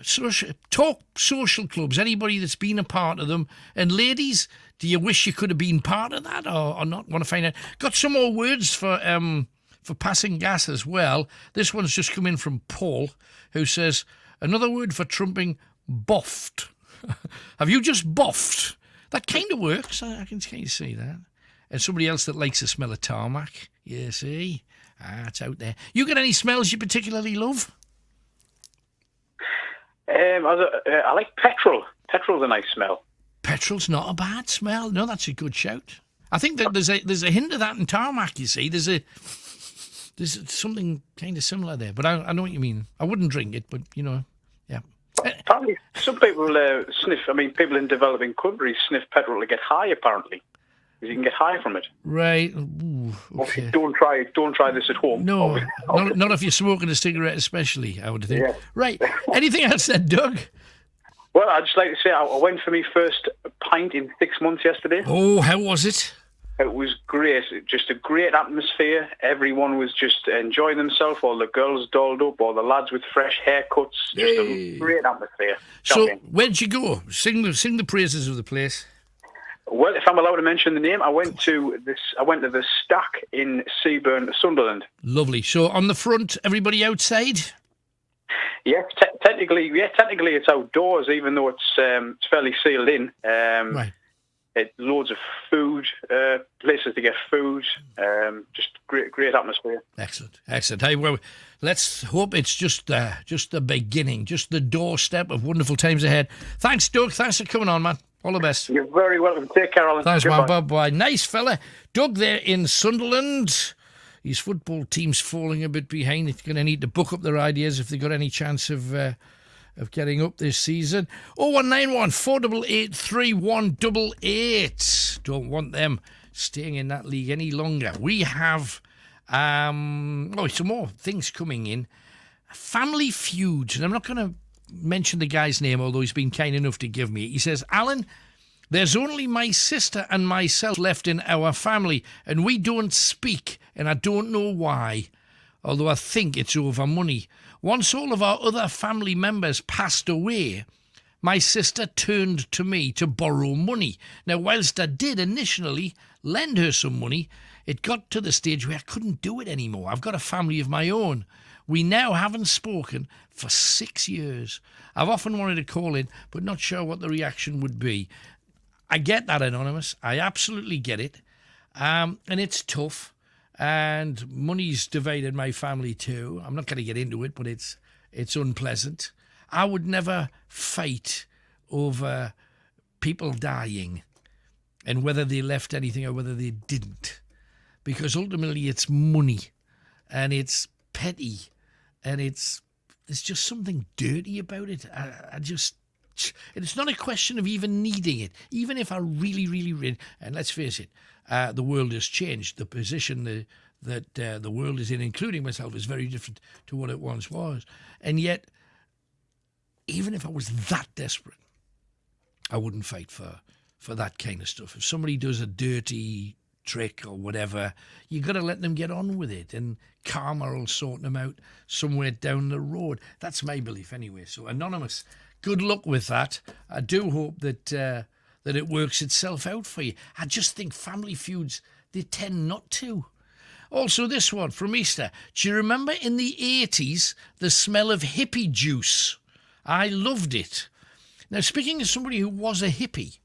social clubs, anybody that's been a part of them. And ladies, do you wish you could have been part of that or not? Want to find out? Got some more words for passing gas as well. This one's just come in from Paul, who says, another word for trumping, boffed. Have you just boffed? That kind of works. I can kind of see that. And somebody else that likes the smell of tarmac. You see? It's out there. You got any smells you particularly love? I like petrol. Petrol's a nice smell. Petrol's not a bad smell. No, that's a good shout. I think that there's a hint of that in tarmac, you see. There's something kind of similar there. But I know what you mean. I wouldn't drink it, but, you know, yeah. Apparently, some people sniff, people in developing countries sniff petrol to get high, apparently. Because you can get high from it. Right. Ooh, okay. Don't try this at home. No, not if you're smoking a cigarette especially, I would think. Yeah. Right. Anything else then, Doug? Well, I'd just like to say I went for my first pint in 6 months yesterday. Oh, how was it? It was great. Just a great atmosphere. Everyone was just enjoying themselves. All the girls dolled up, all the lads with fresh haircuts. Just a great atmosphere. Shocking. So, where'd you go? Sing the praises of the place. Well, if I'm allowed to mention the name, I went to the Stack in Seaburn, Sunderland. Lovely. So on the front, everybody outside? Yeah, technically it's outdoors, even though it's fairly sealed in. Right. Loads of food, places to get food, just great atmosphere. Excellent. Hey, well, let's hope it's just the beginning, just the doorstep of wonderful times ahead. Thanks, Doug. Thanks for coming on, man. All the best. You're very welcome. Take care, Alan. Thanks, man. Bye-bye. Nice fella. Doug there in Sunderland. His football team's falling a bit behind. He's going to need to book up their ideas if they've got any chance of getting up this season. 0191 488 3188. Don't want them staying in that league any longer. We have some more things coming in. Family feuds, and I'm not going to mention the guy's name, although he's been kind enough to give me it. He says, Alan, there's only my sister and myself left in our family, and we don't speak, and I don't know why, although I think it's over money. Once all of our other family members passed away, my sister turned to me to borrow money. Now, whilst I did initially lend her some money, it got to the stage where I couldn't do it anymore. I've got a family of my own. We now haven't spoken for 6 years. I've often wanted to call in, but not sure what the reaction would be. I get that, Anonymous. I absolutely get it. And it's tough. And money's divided my family too. I'm not going to get into it, but it's unpleasant. I would never fight over people dying and whether they left anything or whether they didn't. Because ultimately it's money and it's petty. And it's just something dirty about it. It's not a question of even needing it. Even if I really, and let's face it, the world has changed. The position that the world is in, including myself, is very different to what it once was. And yet, even if I was that desperate, I wouldn't fight for that kind of stuff. If somebody does a dirty trick or whatever, you got to let them get on with it, and karma will sort them out somewhere down the road. That's my belief anyway. So, Anonymous, good luck with that. I do hope that that it works itself out for you. I just think family feuds, they tend not to. Also, this one from Easter. Do you remember in the 80s the smell of hippie juice? I loved it. Now, speaking as somebody who was a hippie,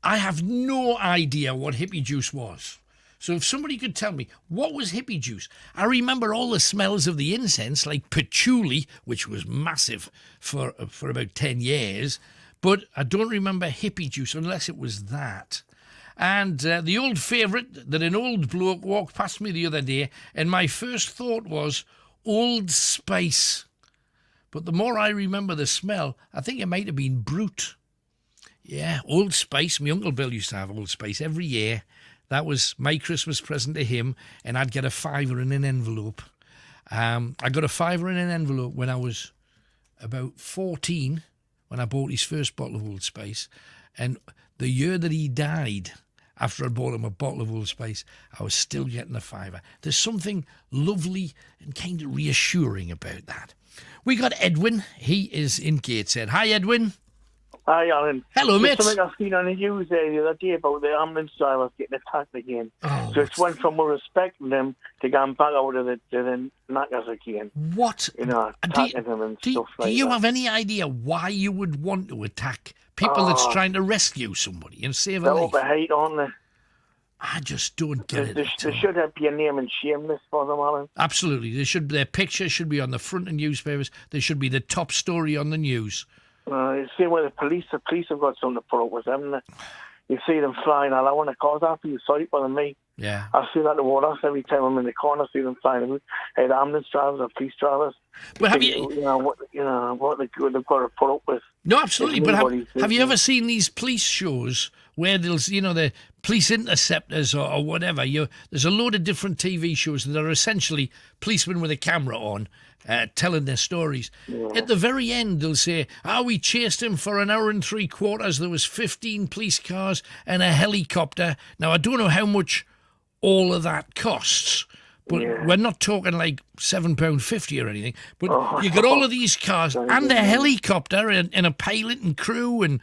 I have no idea what hippie juice was. So if somebody could tell me, what was hippie juice? I remember all the smells of the incense, like patchouli, which was massive for about 10 years, but I don't remember hippie juice unless it was that. And the old favourite that an old bloke walked past me the other day, and my first thought was Old Spice. But the more I remember the smell, I think it might have been Brute. Yeah, Old Spice. My Uncle Bill used to have Old Spice every year. That was my Christmas present to him, and I'd get a £5 in an envelope. I got a £5 in an envelope when I was about 14, when I bought his first bottle of Old Spice. And the year that he died, after I bought him a bottle of Old Spice, I was still getting a £5. There's something lovely and kind of reassuring about that. We got Edwin. He is in Gateshead. Hi, Edwin. Hi, Alan. Hello, mate. Something I've seen on the news there the other day about the ambulance drivers getting attacked again. Oh, so it's went from respecting them to going back out of the knackers again. What? You know, attacking them and stuff like that. Do you have any idea why you would want to attack people that's trying to rescue somebody and save a life? They're overhate, aren't they? I just don't get it. There should be a name and shame list for them, Alan. Absolutely. Their picture should be on the front of newspapers. They should be the top story on the news. Same way the police have got something to put up with them. You see them flying all over the cars. I feel sorry for them, mate. Yeah. I see that the water every time I'm in the corner. I see them flying out. Hey, the ambulance drivers or police drivers. Well, have you know what they've got to put up with? No, absolutely. But have you ever seen these police shows where there's, the police interceptors or whatever? There's a load of different TV shows that are essentially policemen with a camera on. Telling their stories. Yeah. At the very end, they'll say, we chased him for an hour and 3/4. There was 15 police cars and a helicopter. Now, I don't know how much all of that costs, but we're not talking like £7.50 or anything. But you got all of these cars and a helicopter and a pilot and crew and,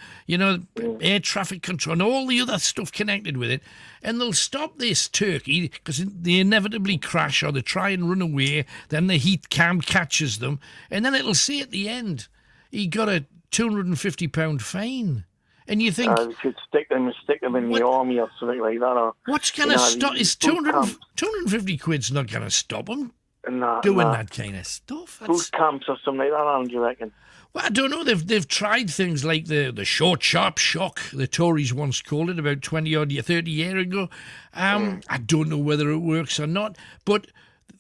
air traffic control and all the other stuff connected with it. And they'll stop this turkey because they inevitably crash or they try and run away. Then the heat cam catches them. And then it'll say at the end, he got a £250 fine. And you think... you should stick them in the army or something like that. Or, what's going to stop... Is 250 quid's not going to stop them doing that kind of stuff? Boot camps or something like that, Alan, do you reckon? Well, I don't know. They've tried things like the short, sharp shock, the Tories once called it about 30 years ago. I don't know whether it works or not, but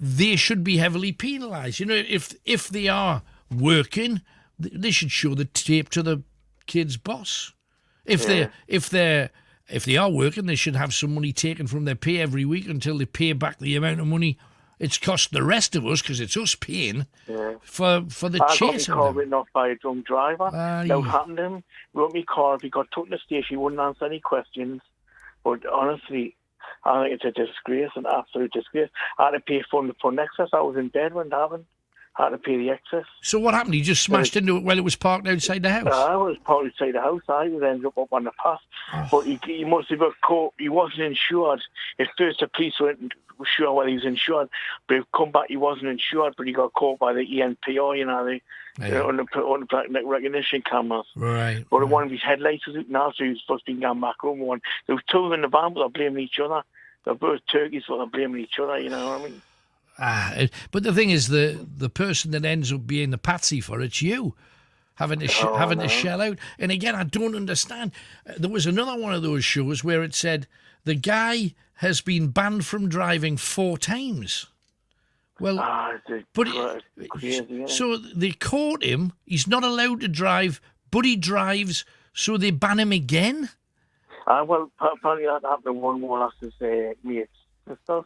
they should be heavily penalised. If they are working, they should show the tape to the kid's boss. If they are working, they should have some money taken from their pay every week until they pay back the amount of money it's cost the rest of us, because it's us paying for the chase. I got my car written off by a drunk driver. That happened to him. Wrote me car. If he got took to the station, he wouldn't answer any questions. But honestly, I think it's a disgrace, an absolute disgrace. I had to pay for excess. I was in bed when it happened. I had to pay the excess. So what happened? He just smashed into it while it was parked outside the house? I was parked outside the house. I was ended up on the path. But he must have got caught. He wasn't insured. At first, the police weren't sure whether he was insured. But he come back, he wasn't insured, but he got caught by the ENPO, on the recognition cameras. Right. But one of his headlights was out now, so he was supposed to be going back home. There was two in the van, but they're blaming each other. They're both turkeys, but they're blaming each other, you know what I mean? But the thing is, the person that ends up being the patsy for it's you, having to shell out. And again, I don't understand. There was another one of those shows where it said the guy has been banned from driving 4 times. Well, so they caught him. He's not allowed to drive, but he drives. So they ban him again. Well, apparently that happened to one more last mate's sister.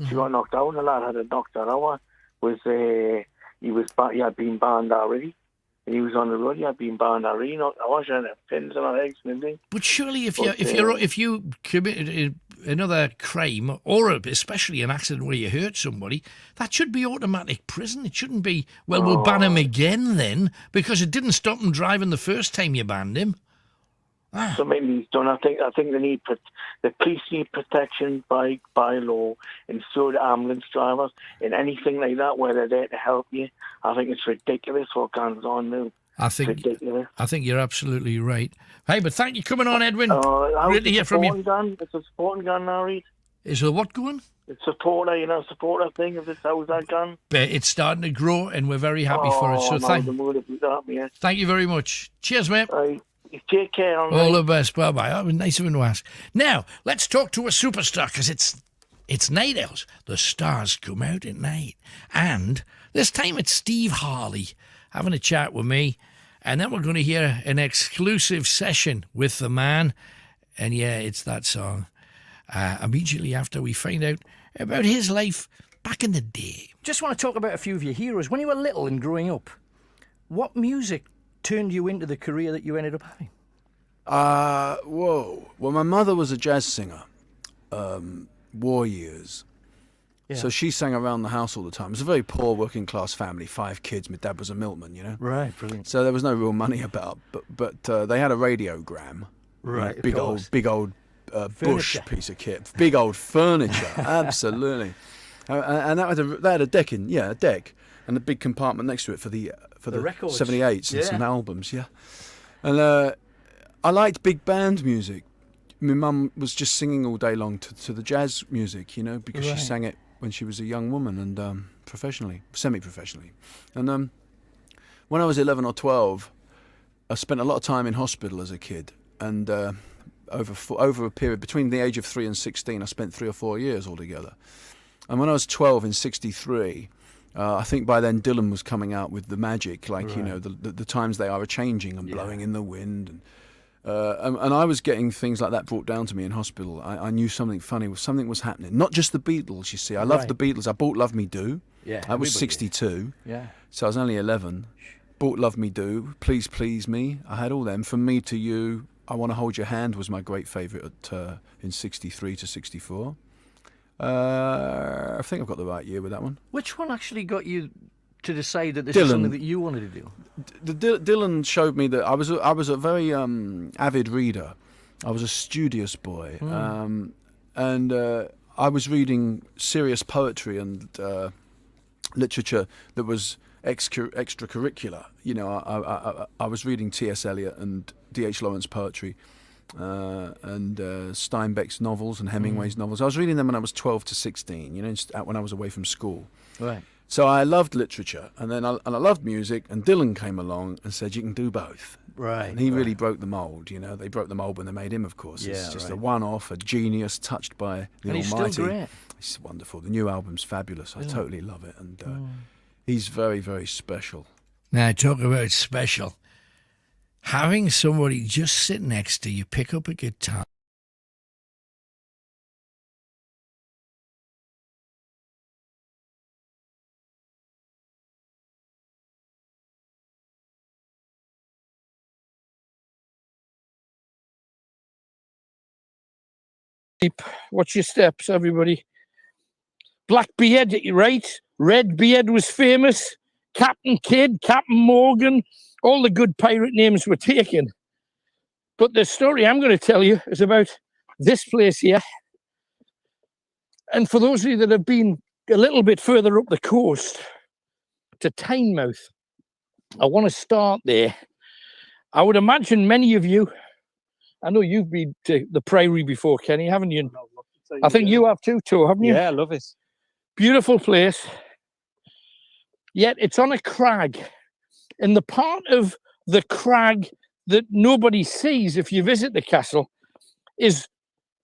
She got knocked out. The lad had a knocked her out. He had been banned already. And he was on the road. He had been banned already. I wasn't pins on her legs and everything. But surely, if you committed another crime, or especially an accident where you hurt somebody, that should be automatic prison. It shouldn't be. Well, we'll ban him again then, because it didn't stop him driving the first time you banned him. Something needs done. I think they need the police need protection by law, and so do ambulance drivers, and anything like that where they're there to help you. I think it's ridiculous what goes on now. It's ridiculous. I think you're absolutely right. Hey, but thank you for coming on, Edwin. Great to hear from you. It's a supporting gun now, Reed. Is there what going? It's supporter thing of this house I gun. But it's starting to grow, and we're very happy for it. So thank you very much. Cheers, mate. You take care. All the best. Bye-bye. That was nice of him to ask. Now, let's talk to a superstar, because it's night out. The stars come out at night. And this time it's Steve Harley having a chat with me. And then we're going to hear an exclusive session with the man. And yeah, it's that song. Immediately after we find out about his life back in the day. Just want to talk about a few of your heroes. When you were little and growing up, what music turned you into the career that you ended up having? Well, my mother was a jazz singer, war years. Yeah. So she sang around the house all the time. It was a very poor working class family, 5 kids. My dad was a milkman, you know. Right, brilliant. So there was no real money about, but they had a radiogram. Right, big old bush piece of kit, big old furniture, absolutely. And that had a deck a deck, and a big compartment next to it for the records. 78s and some albums, And I liked big band music. My mum was just singing all day long to the jazz music, you know, because she sang it when she was a young woman and semi-professionally. And when I was 11 or 12, I spent a lot of time in hospital as a kid, and over a period between the age of 3 and 16, I spent 3 or 4 years altogether. And when I was 12 in '63, I think by then Dylan was coming out with The Magic, you know, the times they are a-changing and blowing in the wind. And I was getting things like that brought down to me in hospital. I knew something was happening. Not just the Beatles, you see. I loved the Beatles. I bought Love Me Do. Yeah, I was 62. Yeah. So I was only 11. Bought Love Me Do, Please Please Me. I had all them. From Me to You, I Want to Hold Your Hand was my great favourite in 63 to 64. I think I've got the right year with that one. Which one actually got you to decide that this is something that you wanted to do? Dylan showed me that I was a very avid reader. I was a studious boy, and I was reading serious poetry and literature that was extracurricular. You know, I was reading T.S. Eliot and D.H. Lawrence poetry, and Steinbeck's novels and Hemingway's novels. I was reading them when I was 12 to 16. You know, when I was away from school. Right. So I loved literature, and then I loved music, and Dylan came along and said, you can do both. Right. And he really broke the mould, you know. They broke the mould when they made him, of course. It's just a one-off, a genius touched by the and Almighty. He's still great. It's wonderful. The new album's fabulous. I totally love it. And he's very, very special. Now, talk about special. Having somebody just sit next to you, pick up a guitar. Watch your steps, everybody. Blackbeard, right? Redbeard was famous. Captain Kidd, Captain Morgan, all the good pirate names were taken. But the story I'm going to tell you is about this place here. And for those of you that have been a little bit further up the coast to Tynemouth, I want to start there. I would imagine many of you, I know you've been to the Priory before, Kenny, haven't you? I think you have too, haven't you? Yeah, I love it. Beautiful place. Yet it's on a crag. And the part of the crag that nobody sees if you visit the castle is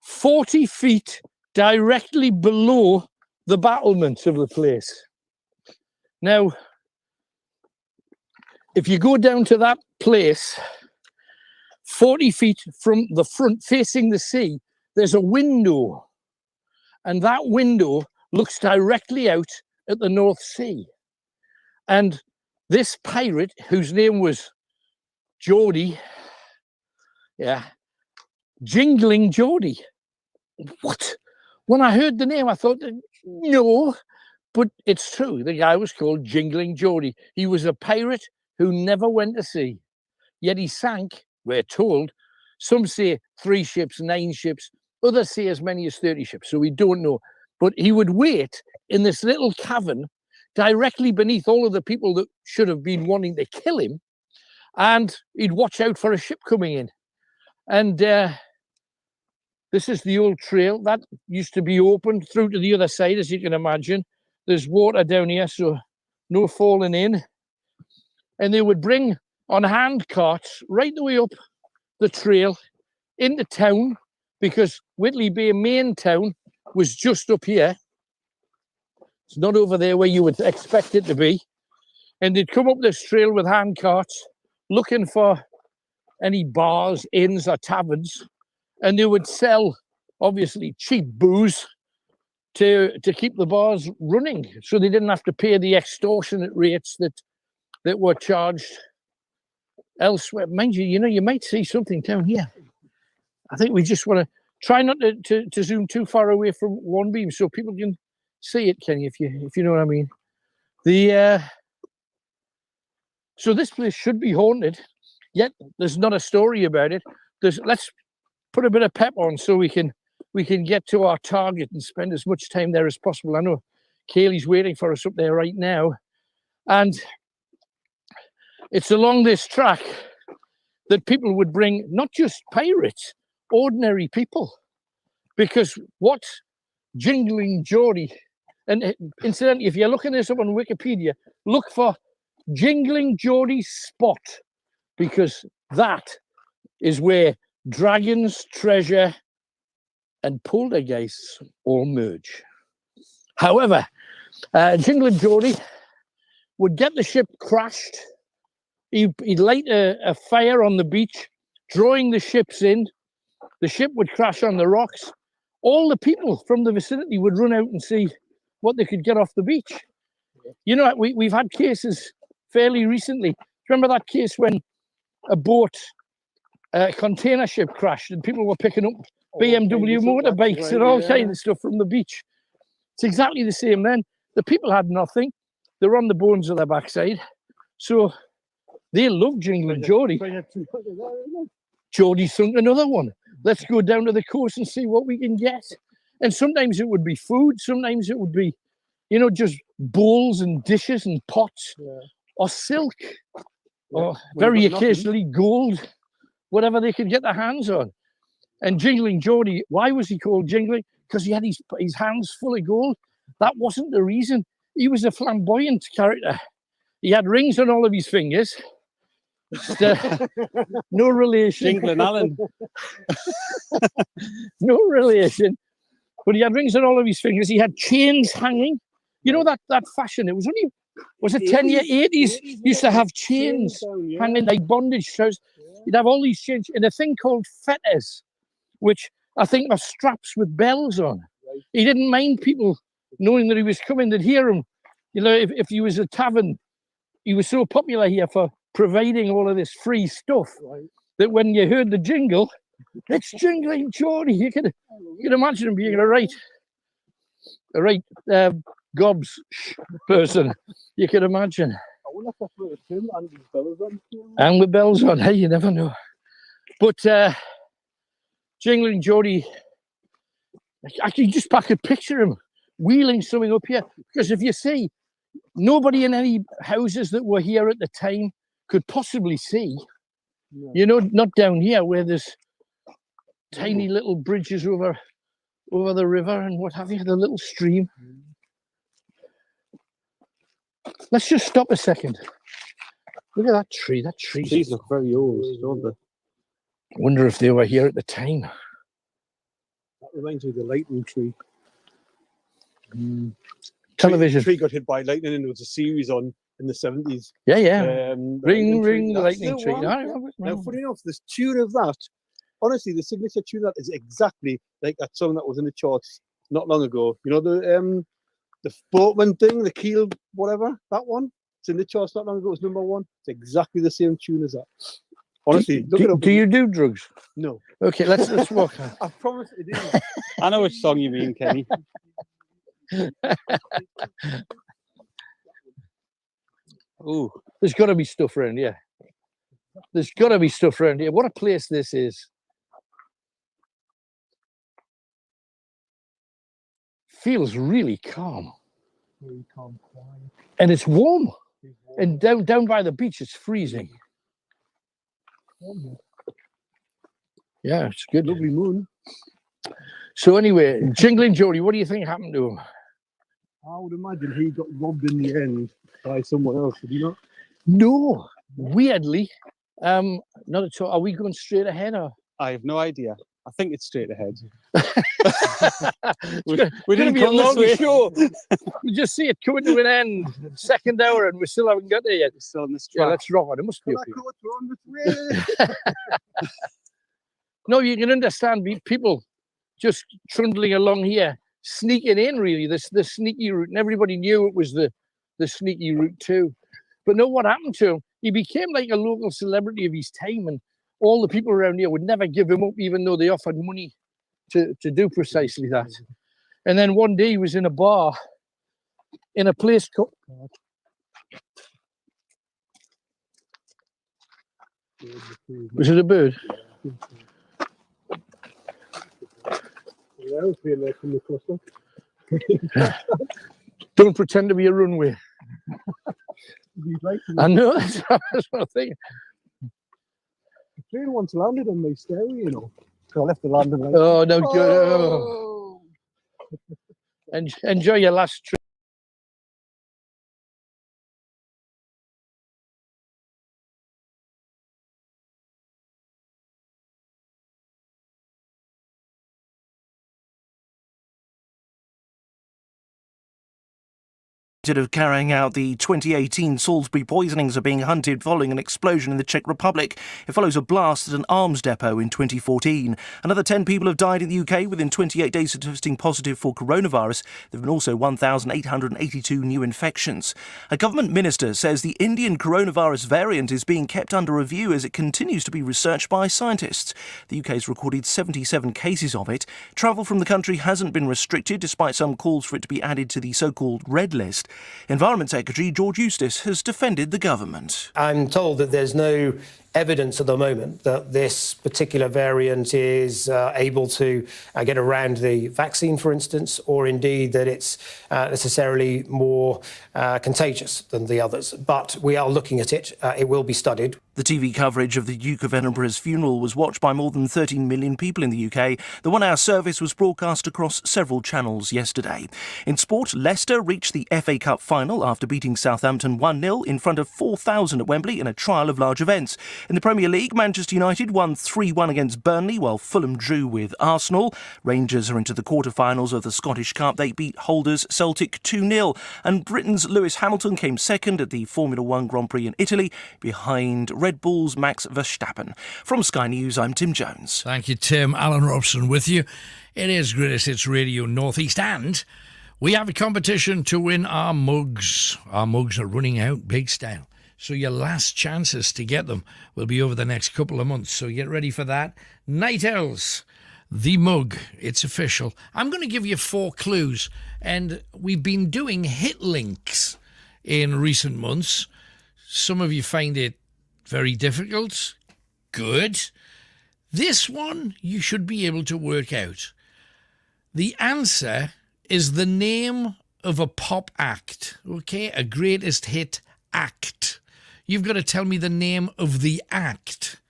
40 feet directly below the battlements of the place. Now, if you go down to that place, 40 feet from the front facing the sea, there's a window. And that window looks directly out at the North Sea. And this pirate, whose name was Geordie, Jingling Geordie. What? When I heard the name, I thought, no, but it's true. The guy was called Jingling Geordie. He was a pirate who never went to sea. Yet he sank, we're told, Some say 3 ships, 9 ships. Others say as many as 30 ships. So we don't know. But he would wait in this little cavern directly beneath all of the people that should have been wanting to kill him. And he'd watch out for a ship coming in. And this is the old trail. That used to be open through to the other side, as you can imagine. There's water down here, so no falling in. And they would bring on hand carts right the way up the trail into town, because Whitley Bay main town was just up here. It's not over there where you would expect it to be. And they'd come up this trail with hand carts looking for any bars, inns or taverns, and they would sell obviously cheap booze to keep the bars running, so they didn't have to pay the extortionate rates that were charged elsewhere. Mind you, you might see something down here. I think we just want to try not to zoom too far away from one beam so people can see it, Kenny, if you know what I mean. So this place should be haunted, yet there's not a story about it. Let's put a bit of pep on so we can get to our target and spend as much time there as possible. I know Kaylee's waiting for us up there right now. And it's along this track that people would bring not just pirates, ordinary people. Because what Jingling Geordie, and incidentally, if you're looking this up on Wikipedia, look for Jingling Geordie Spot, because that is where dragons, treasure, and poltergeists all merge. However, Jingling Geordie would get the ship crashed. He'd light a fire on the beach, drawing the ships in. The ship would crash on the rocks. All the people from the vicinity would run out and see what they could get off the beach. You know, we've had cases fairly recently. Remember that case when a boat, a container ship crashed and people were picking up BMW motorbikes and all kinds of stuff from the beach? It's exactly the same then. The people had nothing. They're on the bones of their backside. So they love Jingling Geordie. Geordie sunk another one. Let's go down to the coast and see what we can get. And sometimes it would be food. Sometimes it would be, just bowls and dishes and pots, or silk, or very occasionally gold, whatever they could get their hands on. And Jingling Geordie, why was he called Jingling? Because he had his hands full of gold. That wasn't the reason. He was a flamboyant character. He had rings on all of his fingers. No relation. Jingling Allen. No relation. But he had rings on all of his fingers. He had chains hanging. You know that fashion? It was it 80s? Used to have chains hanging like bondage trousers. You'd have all these chains and a thing called fetters, which I think are straps with bells on. He didn't mind people knowing that he was coming, they'd hear him. If he was a tavern, he was so popular here for providing all of this free stuff that when you heard the jingle, it's Jingling Geordie. You could imagine him being a right gobs person. You could imagine. And with bells on, hey, you never know. But Jingling Geordie, I can just back a picture him wheeling something up here, because if you see, nobody in any houses that were here at the time could possibly see. No. Not down here where there's tiny little bridges over the river and what have you, the little stream. Let's just stop a second. Look at that tree. That tree. Trees look very old, don't they? I wonder if they were here at the time. That reminds me of the lightning tree. Television. The tree got hit by lightning and there was a series on in the 70s. Yeah. Ring, the lightning tree. Now, funny enough, this tune of that, honestly, the signature tune of that is exactly like that song that was in the charts not long ago. You know, the boatman thing, the keel, whatever, that one? It's in the charts not long ago. It was #1. It's exactly the same tune as that. Honestly, look it up. Do you do drugs? No. Okay, let's walk. I promise it is. I know which song you mean, Kenny. Oh, there's got to be stuff around here. There's got to be stuff around here. What a place this is. feels really calm. Very calm, quiet. And it's warm. And down by the beach, it's freezing. Yeah, it's good. Lovely moon. So anyway, Jingling Jody, what do you think happened to him? I would imagine he got robbed in the end by someone else, did he not? No, weirdly, not at all. Are we going straight ahead or? I have no idea. I think it's straight ahead. we didn't be a long show. We just see it coming to an end. Second hour, and we still haven't got there yet. We're still on this track. Yeah, let's rock on. It must be. No, you can understand people just trundling along here, sneaking in. Really, the sneaky route, and everybody knew it was the sneaky route too. But know what happened to him? He became like a local celebrity of his time, and all the people around here would never give him up, even though they offered money to do precisely that. And then one day he was in a bar in a place called... Was it a bird? Don't pretend to be a runway. I know, that's what I think. The plane once landed on my stairway, you know. So I left the landing light. Oh, no, oh. Enjoy your last trip. Of carrying out the 2018 Salisbury poisonings are being hunted following an explosion in the Czech Republic. It follows a blast at an arms depot in 2014. Another 10 people have died in the UK within 28 days of testing positive for coronavirus. There have been also 1,882 new infections. A government minister says the Indian coronavirus variant is being kept under review as it continues to be researched by scientists. The UK has recorded 77 cases of it. Travel from the country hasn't been restricted, despite some calls for it to be added to the so-called red list. Environment Secretary George Eustice has defended the government. I'm told that there's no evidence at the moment that this particular variant is able to get around the vaccine, for instance, or indeed that it's necessarily more contagious than the others. But we are looking at it. It will be studied. The TV coverage of the Duke of Edinburgh's funeral was watched by more than 13 million people in the UK. The one-hour service was broadcast across several channels yesterday. In sport, Leicester reached the FA Cup final after beating Southampton 1-0 in front of 4,000 at Wembley in a trial of large events. In the Premier League, Manchester United won 3-1 against Burnley, while Fulham drew with Arsenal. Rangers are into the quarter-finals of the Scottish Cup. They beat holders Celtic 2-0. And Britain's Lewis Hamilton came second at the Formula One Grand Prix in Italy, behind Red Bull's Max Verstappen. From Sky News, I'm Tim Jones. Thank you, Tim. Alan Robson with you. It is Greatest Hits Radio Northeast, and we have a competition to win our mugs. Our mugs are running out big style, so your last chances to get them will be over the next couple of months, so get ready for that. Night Owls, the mug, it's official. I'm going to give you 4 clues, and we've been doing hit links in recent months. Some of you find it very difficult. Good. This one you should be able to work out. The answer is the name of a pop act, okay? A greatest hit act. You've got to tell me the name of the act.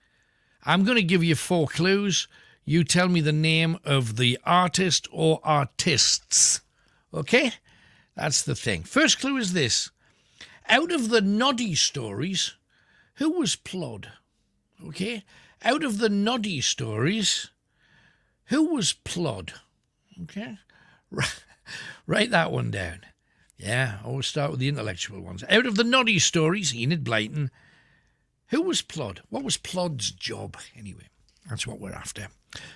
I'm going to give you 4 clues. You tell me the name of the artist or artists, okay? That's the thing. First clue is this. Out of the Noddy stories, who was Plod? Okay? Out of the Noddy stories, who was Plod? Okay? Write that one down. Yeah, always start with the intellectual ones. Out of the Noddy stories, Enid Blyton, who was Plod? What was Plod's job, anyway? That's what we're after.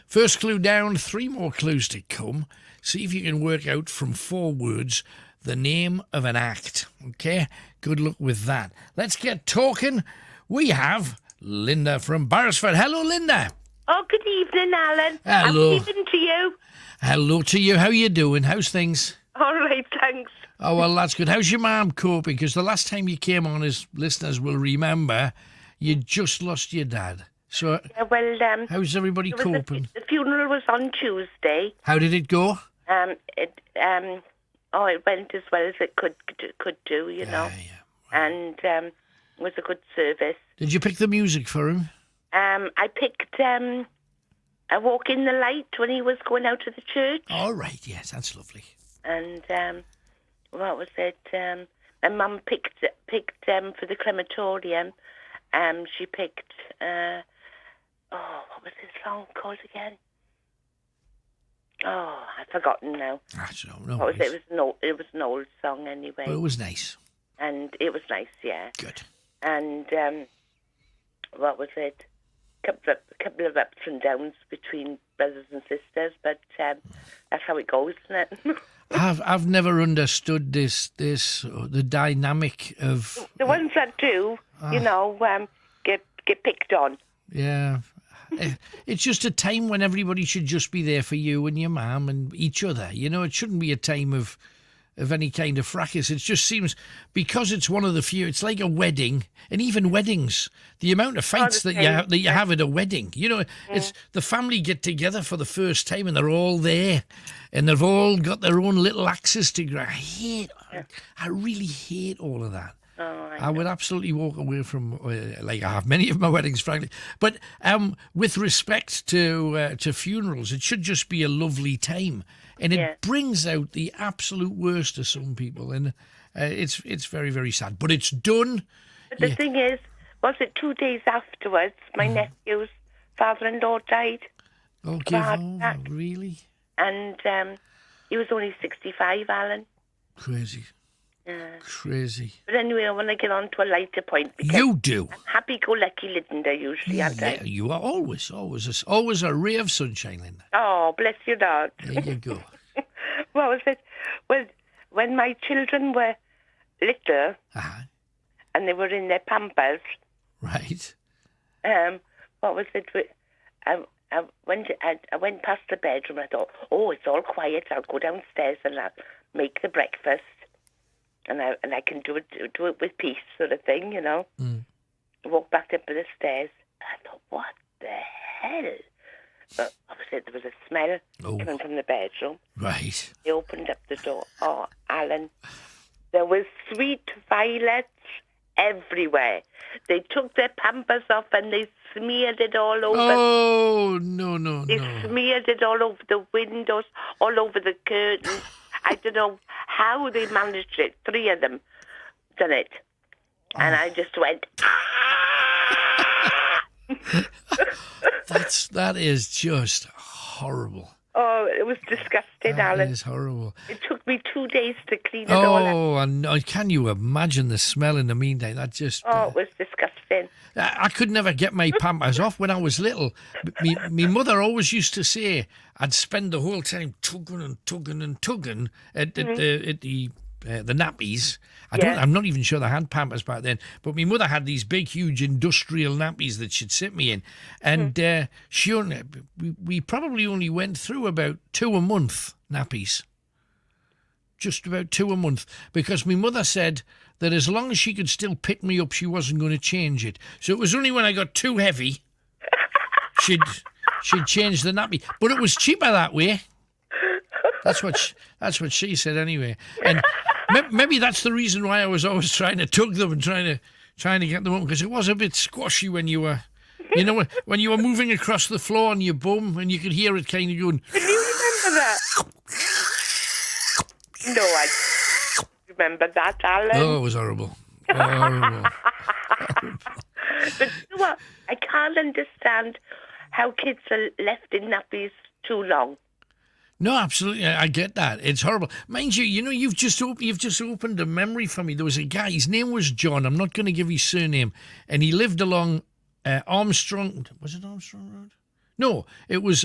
First clue down, 3 more clues to come. See if you can work out from 4 words the name of an act, okay? Good luck with that. Let's get talking. We have Linda from Barrisford. Hello, Linda. Oh, good evening, Alan. Hello. Good evening to you. Hello to you. How you doing? How's things? All right, thanks. Oh, well, that's good. How's your mum coping? Because the last time you came on, as listeners will remember, you just lost your dad. So, well, how's everybody coping? The funeral was on Tuesday. How did it go? It it went as well as it could do, you know. And it was a good service. Did you pick the music for him? I picked A Walk in the Light when he was going out to the church. All right, yes, that's lovely. And what was it? My mum picked for the crematorium. She picked what was this song called again? Oh, I've forgotten now. I don't know. What was it? It was an old song anyway. But it was nice. And it was nice, yeah. Good. And what was it? Couple of ups and downs between brothers and sisters, but that's how it goes, isn't it? I've never understood the dynamic of the ones that do, get picked on. Yeah. It's just a time when everybody should just be there for you and your mum and each other. You know, it shouldn't be a time of any kind of fracas. It just seems, because it's one of the few, it's like a wedding, and even weddings, the amount of fights that you have at a wedding, you know, it's the family get together for the first time and they're all there and they've all got their own little axes to grind. I really hate all of that. I would absolutely walk away from, like I have many of my weddings, frankly. But with respect to funerals, it should just be a lovely time. And it brings out the absolute worst of some people. And it's very, very sad. But it's done. But the thing is, was it 2 days afterwards, my nephew's father-in-law died? Oh, give over, really? And he was only 65, Alan. Crazy. Crazy. But anyway, I want to get on to a lighter point. You do. I'm happy-go-lucky Linda, usually, aren't I? Yeah, you are always a ray of sunshine, Linda. Oh, bless your dog. There you go. What was it? Well, when my children were little and they were in their pampers. Right. What was it? I went past the bedroom and I thought, oh, it's all quiet. I'll go downstairs and I'll make the breakfast. And I can do it with peace, sort of thing, you know. I walked back up the stairs. I thought, what the hell? But obviously there was a smell coming from the bedroom. Right. They opened up the door. Oh, Alan, there was sweet violets everywhere. They took their pampers off and they smeared it all over. Oh, no. They smeared it all over the windows, all over the curtains. I don't know how they managed it. 3 of them done it. And I just went, That is just horrible. Oh, it was disgusting, Alan. It is horrible. It took me 2 days to clean it all up. Oh, and can you imagine the smell in the meantime? That just... Oh, it was disgusting. I could never get my pampers off when I was little. Me mother always used to say I'd spend the whole time tugging at the nappies. I'm not even sure they had pampers back then, but my mother had these big, huge industrial nappies that she'd sit me in, and we probably only went through about 2 a month nappies. Just about 2 a month, because my mother said that as long as she could still pick me up, she wasn't going to change it. So it was only when I got too heavy she'd change the nappy. But it was cheaper that way. That's what she said anyway. And maybe that's the reason why I was always trying to tug them and trying to get them up, because it was a bit squashy when you were, when you were moving across the floor on your bum, and you could hear it kind of going. Can you remember that? No, I remember that, Alan. Oh, it was horrible. Horrible. But you know what? I can't understand how kids are left in nappies too long. No, absolutely, I get that. It's horrible. Mind you, you've just opened a memory for me. There was a guy. His name was John. I'm not going to give his surname, and he lived along Armstrong. Was it Armstrong Road? No, it was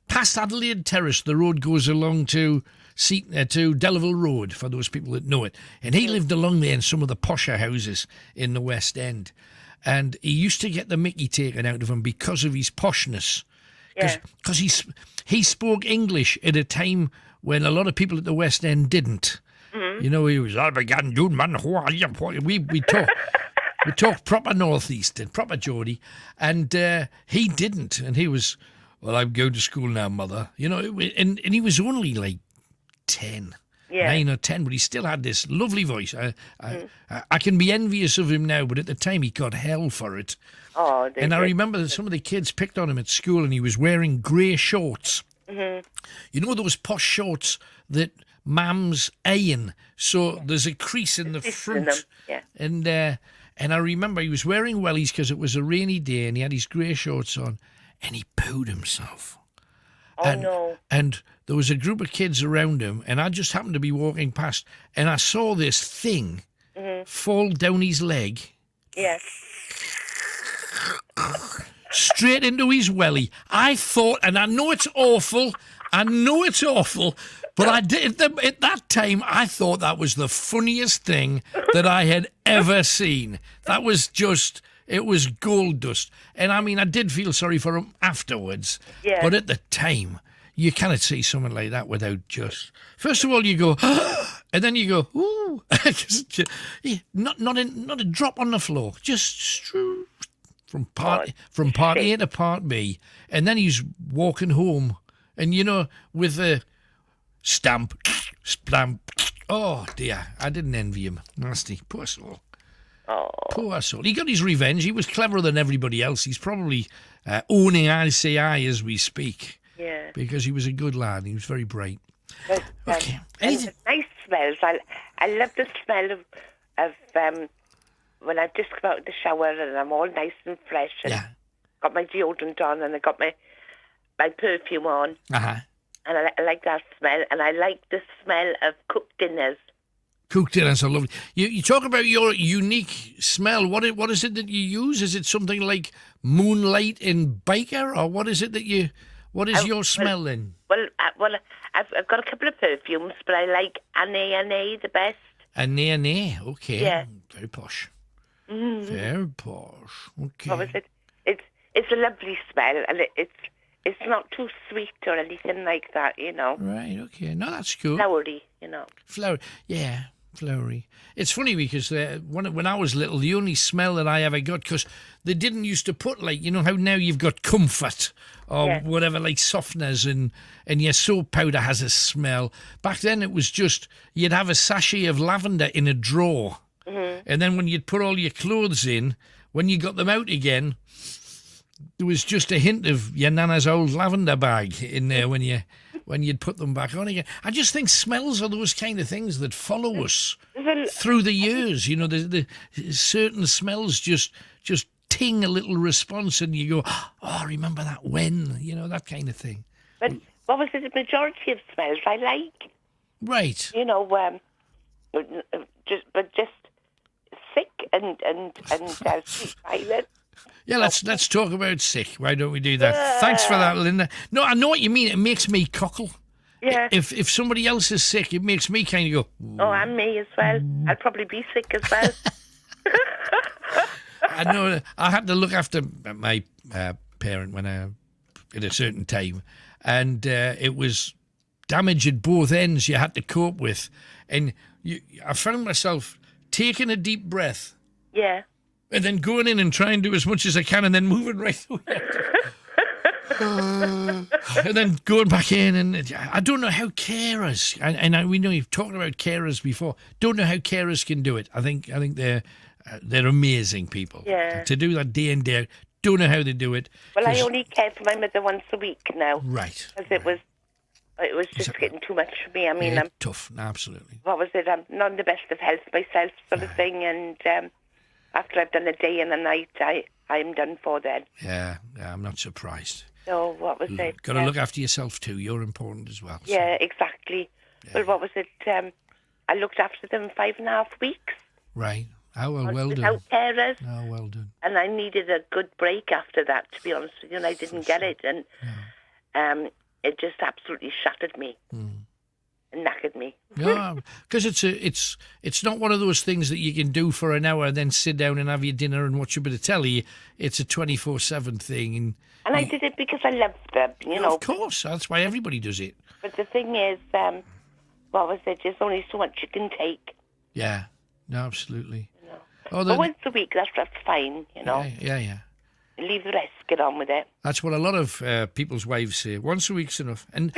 past Adelaide Terrace. The road goes along to Delaval Road, for those people that know it. And he lived along there in some of the posher houses in the West End. And he used to get the mickey taken out of him because of his poshness. Because he spoke English at a time when a lot of people at the West End didn't. Mm-hmm. He was, I began doing, man, we talk. We talked proper northeastern, proper Geordie, and he didn't. And he was, well, I'm going to school now, mother. And he was only like 10. Yeah. 9 or 10, but he still had this lovely voice. I can be envious of him now, but at the time he got hell for it. Oh, and I remember that some of the kids picked on him at school, and he was wearing grey shorts. Mm-hmm. You know those posh shorts that mams iron, so there's a crease in the front. Yeah. And I remember he was wearing wellies because it was a rainy day, and he had his grey shorts on, and he pooed himself. Oh, no. And there was a group of kids around him, and I just happened to be walking past, and I saw this thing fall down his leg. Yes. Straight into his welly. I thought, and I know it's awful, but I did at that time, I thought that was the funniest thing that I had ever seen. That was just, it was gold dust. And I mean, I did feel sorry for him afterwards. Yeah. But at the time, you cannot see someone like that without just... First of all, you go, and then you go, ooh. not a drop on the floor. Just from part A to part B. And then he's walking home. And, you know, with a stamp. Oh, dear. I didn't envy him. Nasty. Poor soul. Oh. Poor soul. He got his revenge. He was cleverer than everybody else. He's probably owning ICI as we speak. Yeah. Because he was a good lad. He was very bright. But, Okay. And the nice smells. I love the smell of when I just come out of the shower and I'm all nice and fresh and got my deodorant on and I got my perfume on. Uh-huh. And I like that smell. And I like the smell of cooked dinners. Cooked dinners are lovely. You talk about your unique smell. What is it that you use? Is it something like Moonlight in Baker, or what is it that you? What is your smell then? Well, I've got a couple of perfumes, but I like Anne the best. Anne, okay. Yeah. Very posh. Mm. Very posh. Okay. What was it? It's a lovely smell, and it's not too sweet or anything like that, you know. Right. Okay. No, that's good. Flowery, you know. Yeah. Flowery. It's funny because when I was little, the only smell that I ever got, because they didn't used to put, like, you know how now you've got comfort or whatever, like softeners, and your soap powder has a smell. Back then it was just, you'd have a sachet of lavender in a drawer. Mm-hmm. And then when you'd put all your clothes in, when you got them out again, there was just a hint of your nana's old lavender bag in there when you'd put them back on again. I just think smells are those kind of things that follow us through the years. You know, the certain smells just ting a little response, and you go, oh, I remember that when, you know, that kind of thing. But what was it? The majority of smells I like. Right. You know, just sick and sweet violet. Yeah, let's talk about sick. Why don't we do that? Thanks for that, Linda. No, I know what you mean. It makes me cockle. Yeah. If somebody else is sick, it makes me kind of go. Oh, and me as well. I'd probably be sick as well. I know. I had to look after my parent at a certain time, and it was damage at both ends you had to cope with, and I found myself taking a deep breath. Yeah. And then going in and trying to do as much as I can, and then moving right away. And then going back in, and I don't know how carers, and we know you've talked about carers before. Don't know how carers can do it. I think they're amazing people. Yeah. To do that day in day out. Don't know how they do it. Well, I only care for my mother once a week now. Right. Because it was just getting too much for me. I mean, I'm tough. Absolutely. What was it? I'm not in the best of health myself, sort of thing, and. After I've done a day and a night, I'm done for then. Yeah, I'm not surprised. So what was it? Got to look after yourself too. You're important as well. So. Yeah, exactly. Yeah. Well, what was it? I looked after them 5.5 weeks. Right. Oh, well done. Without carers. Oh, well done. And I needed a good break after that, to be honest with you, and I didn't get it. And it just absolutely shattered me. And knackered me. Yeah, because it's not one of those things that you can do for an hour and then sit down and have your dinner and watch a bit of telly. It's a 24/7 thing. And I did it because I loved them, you know. Of course, that's why everybody does it. But the thing is, what was it? There's only so much you can take. Yeah, no, absolutely. You know. Oh, but once a week, that's fine, you know. Yeah. Leave the rest, get on with it. That's what a lot of people's wives say. Once a week's enough. And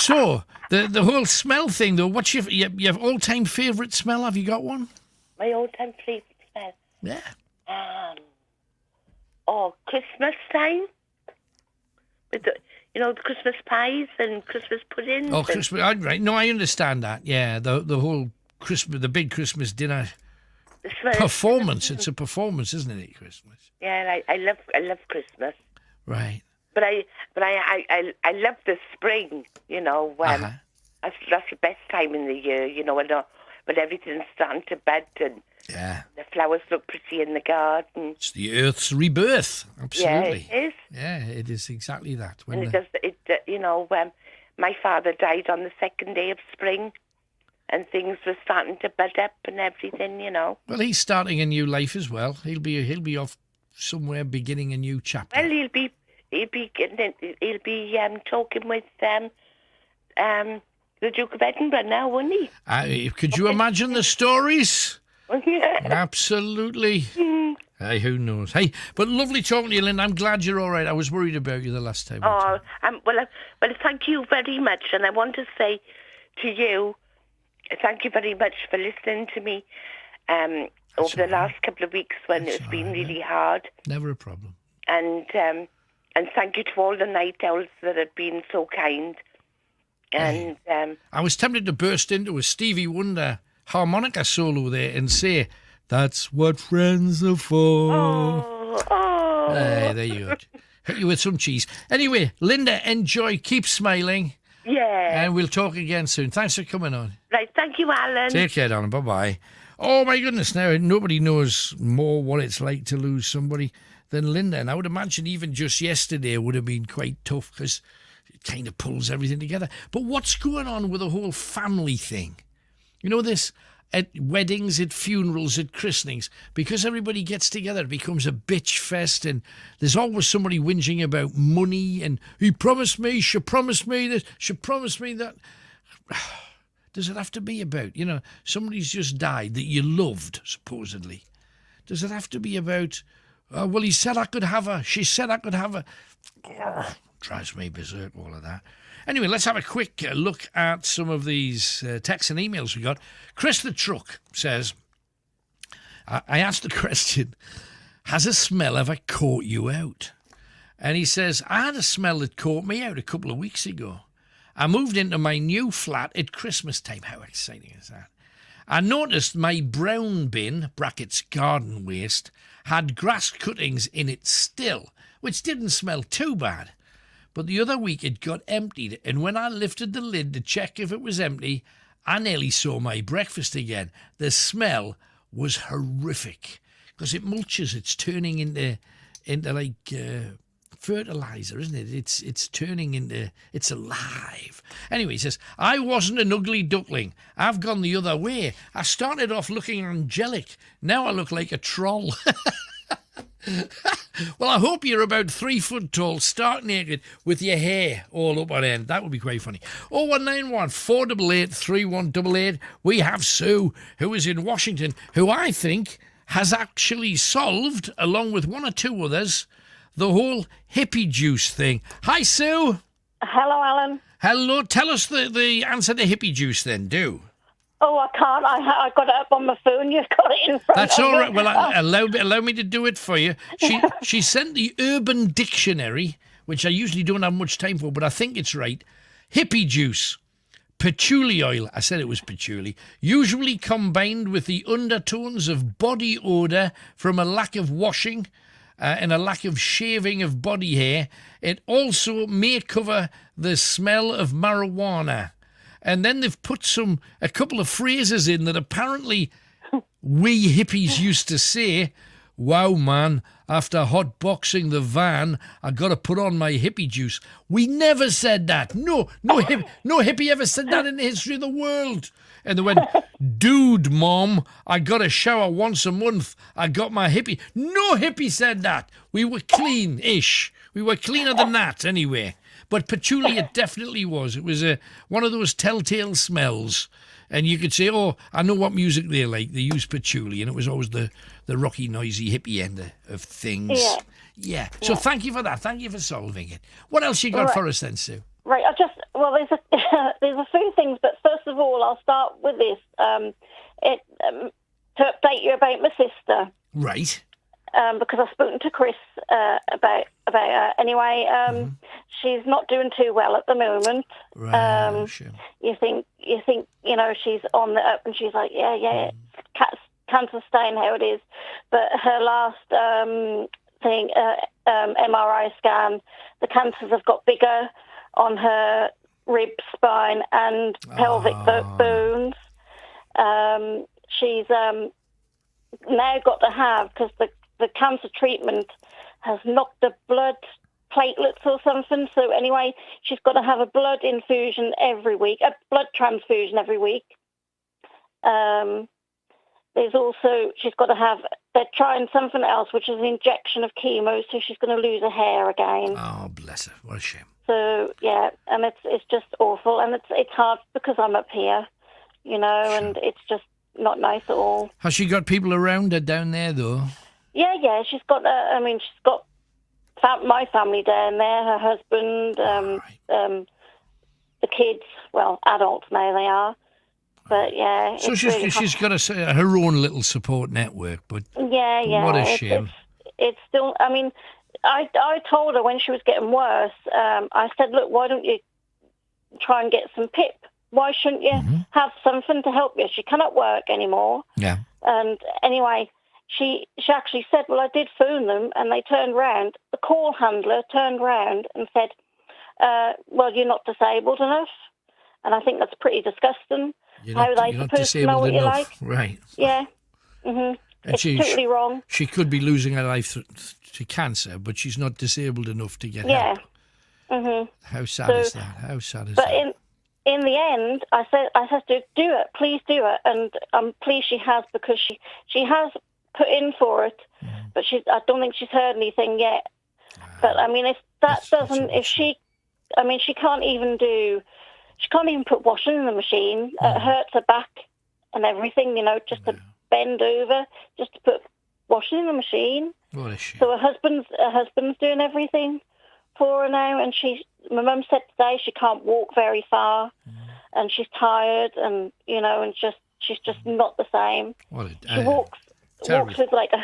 So, the whole smell thing, though, what's your all-time favourite smell? Have you got one? My all-time favourite smell? Yeah. Christmas time. With the Christmas pies and Christmas puddings. Oh, Christmas, right. No, I understand that. Yeah, the whole Christmas, the big Christmas dinner performance. It's a performance, isn't it, Christmas? Yeah, I love Christmas. Right. But I love the spring. That's the best time in the year. When everything's starting to bud and the flowers look pretty in the garden. It's the Earth's rebirth. Absolutely. Yeah, it is. Yeah, it is exactly that. When my father died on the second day of spring, and things were starting to bud up and everything. Well, he's starting a new life as well. He'll be off somewhere beginning a new chapter. Well, he'll be talking with the Duke of Edinburgh now, won't he? Could you imagine the stories? Absolutely. Hey, who knows? Hey, but lovely talking to you, Linda. I'm glad you're all right. I was worried about you the last time. Well, thank you very much. And I want to say to you, thank you very much for listening to me over the last couple of weeks when it's been really hard. Never a problem. And thank you to all the night owls that have been so kind. And I was tempted to burst into a Stevie Wonder harmonica solo there and say, "That's what friends are for." Hey, there you go. Hit you with some cheese. Anyway, Linda, enjoy. Keep smiling. Yeah. And we'll talk again soon. Thanks for coming on. Right, thank you, Alan. Take care, darling. Bye-bye. Oh, my goodness. Now, nobody knows more what it's like to lose somebody than Linda. And I would imagine even just yesterday would have been quite tough because it kind of pulls everything together. But what's going on with the whole family thing? You know this? At weddings, at funerals, at christenings, because everybody gets together, it becomes a bitch fest, and there's always somebody whinging about money, and he promised me, she promised me this, she promised me that. Does it have to be about, somebody's just died that you loved, supposedly? Does it have to be about, well, he said I could have her, she said I could have her? Oh, drives me berserk, all of that. Anyway, let's have a quick look at some of these texts and emails we got. Chris the Truck says, I asked the question, has a smell ever caught you out? And he says, I had a smell that caught me out a couple of weeks ago. I moved into my new flat at Christmas time. How exciting is that? I noticed my brown bin, brackets garden waste, had grass cuttings in it still, which didn't smell too bad. But the other week it got emptied, and when I lifted the lid to check if it was empty, I nearly saw my breakfast again. The smell was horrific because it mulches. It's turning into like fertilizer, isn't it? It's turning into, it's alive. Anyway, he says, I wasn't an ugly duckling. I've gone the other way. I started off looking angelic. Now I look like a troll. Well, I hope you're about 3 foot tall, stark naked, with your hair all up on end. That would be quite funny. 0191 488 3188. We have Sue, who is in Washington, who I think has actually solved, along with one or two others, the whole hippie juice thing. Hi, Sue. Hello, Alan. Hello. Tell us the answer to hippie juice then, do. Oh, I can't. I got it up on my phone. You've got it in front That's of all right. me. Well, allow me to do it for you. She sent the Urban Dictionary, which I usually don't have much time for, but I think it's right. Hippie juice, patchouli oil. I said it was patchouli. Usually combined with the undertones of body odour from a lack of washing and a lack of shaving of body hair. It also may cover the smell of marijuana. And then they've put a couple of phrases in that apparently we hippies used to say. Wow, man, after hotboxing the van, I got to put on my hippie juice. We never said that. No hippie ever said that in the history of the world. And they went, dude, Mom, I got to shower once a month. I got my hippie. No hippie said that. We were clean-ish. We were cleaner than that, anyway. But patchouli, it definitely was. It was one of those telltale smells. And you could say, oh, I know what music they like. They use patchouli. And it was always the rocky, noisy, hippie end of things. Yeah. So thank you for that. Thank you for solving it. What else you got for us then, Sue? Right, there's a there's a few things, but first of all, I'll start with this. To update you about my sister. Right. Because I've spoken to Chris about her. Anyway, she's not doing too well at the moment. Right. Sure. You think she's on the up, and she's like, cancer's staying how it is. But her last MRI scan, the cancers have got bigger on her rib, spine, and pelvic bones. She's now got to have, because the cancer treatment has knocked the blood platelets or something. So anyway, she's got to have a blood infusion every week, a blood transfusion every week. There's also, she's got to have, they're trying something else, which is an injection of chemo, so she's going to lose her hair again. Oh, bless her. What a shame. So, yeah, and it's just awful. And it's hard because I'm up here, and it's just not nice at all. Has she got people around her down there, though? Yeah, she's got, she's got my family down there, her husband, the kids, well, adults now they are. But yeah, so she's got her own little support network, but yeah, what a shame. It's still. I mean, I told her when she was getting worse. I said, look, why don't you try and get some PIP? Why shouldn't you have something to help you? She cannot work anymore. Yeah. And anyway, she actually said, well, I did phone them, and they turned round. The call handler turned round and said, well, you're not disabled enough. And I think that's pretty disgusting. How they supposed to know what you like? Right. Yeah. It's totally wrong. She could be losing her life to cancer, but she's not disabled enough to get help. Yeah. How sad is that? How sad is but that? In the end, I said to do it, please do it, and I'm pleased she has, because she has put in for it, but I don't think she's heard anything yet. But I mean, if that doesn't, if she, I mean, she can't even put washing in the machine. It hurts her back and everything, just to bend over, just to put washing in the machine. What a shame. So her husband's doing everything for her now, and my mum said today she can't walk very far, and she's tired, and and she's just not the same. She walks with like a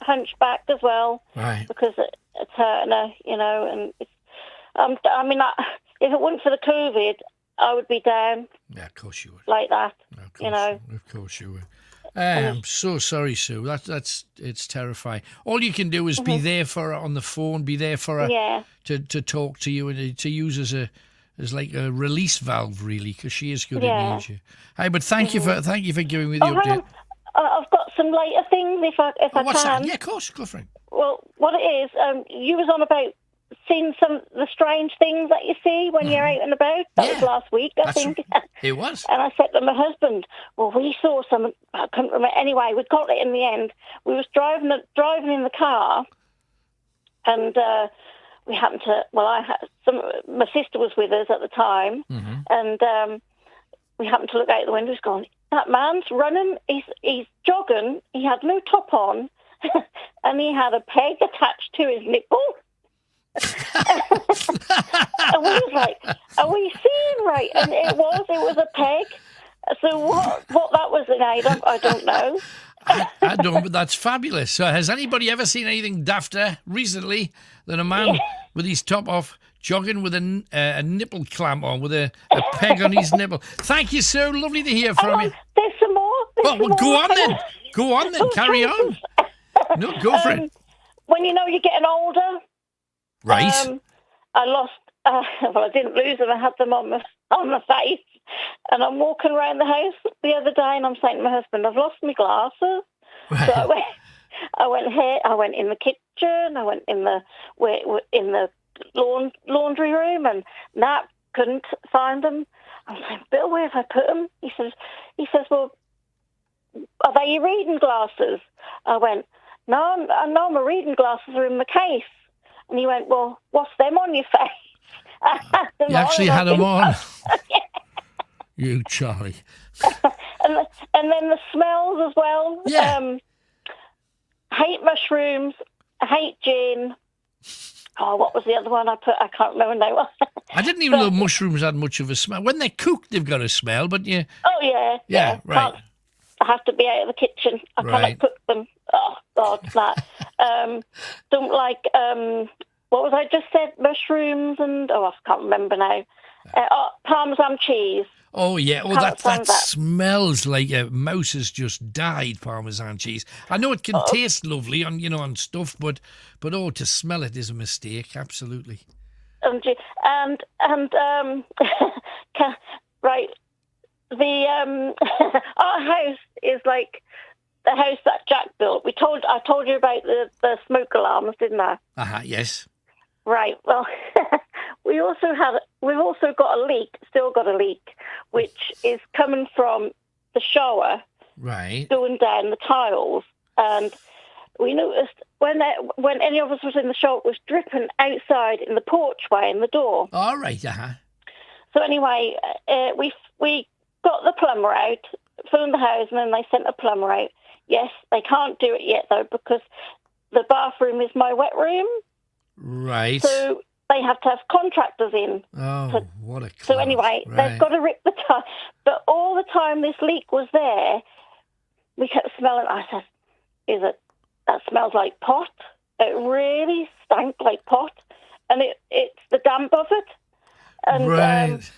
hunchback as well, right? Because it's hurting her, and it's. I mean, if it wasn't for the COVID, I would be down. Yeah, of course you would. Like that, Of course you would. I'm so sorry, Sue. It's terrifying. All you can do is be there for her on the phone, be there for her to talk to you, and to use as like a release valve, really, because she is good at needs you. Hey, but thank you for giving me the update. I've got some later things if I what's can. That? Yeah, of course, go for it. Well, what it is, you was on about seeing some of the strange things that you see when you're out and about. That was last week, I think. It was. And I said to my husband, well, we saw some, I couldn't remember. Anyway, we got it in the end. We was driving in the car, and we happened to, my sister was with us at the time, and we happened to look out the window, going, that man's running, he's jogging, he had no top on, and he had a peg attached to his nipple. And we was like, are we seeing right? And it was a peg. So what that was in I don't know. I don't, but that's fabulous. So has anybody ever seen anything dafter recently than a man with his top off jogging with a nipple clamp on, with a peg on his nipple? Thank you, Sue. Lovely to hear from you. There's some more. Well, go on then. Go on then. Carry on. No, go for it. When you're getting older. Right. I lost. I didn't lose them. I had them on my face, and I'm walking around the house the other day, and I'm saying to my husband, "I've lost my glasses." Right. So I went here. I went in the kitchen. I went in the laundry room, and couldn't find them. I'm saying, "Bill, where have I put them?" He says, "Well, are they your reading glasses?" I went, "No, my reading glasses are in my case." And he went, well, what's them on your face? You actually had them on. You, Charlie. and then the smells as well. Yeah. Hate mushrooms. Hate gin. Oh, what was the other one I put? I can't remember now. I didn't even know mushrooms had much of a smell. When they're cooked, they've got a smell, but yeah. Oh, yeah. Yeah, right. I have to be out of the kitchen. I cannot cook them. Oh, God, that. Don't like, what was I just said? Mushrooms and, I can't remember now. Parmesan cheese. Oh, yeah. Oh, Can't stand that smells like a mouse has just died, Parmesan cheese. I know it can taste lovely on stuff, but to smell it is a mistake, absolutely. And right, the our house is like the house that Jack built. I told you about the smoke alarms, didn't I? Yes. Right. Well, we've also got a leak. Still got a leak, which is coming from the shower. Right. Going down the tiles, and we noticed when any of us was in the shower, it was dripping outside in the porchway in the door. All right. So anyway, we got the plumber out, phoned the house, and then they sent a plumber out. Yes, they can't do it yet though because the bathroom is my wet room. Right. So they have to have contractors in. Oh, what a So anyway, they've got to rip the tile. But all the time this leak was there, we kept smelling. I said, that smells like pot. It really stank like pot. And it's the damp of it. And, right.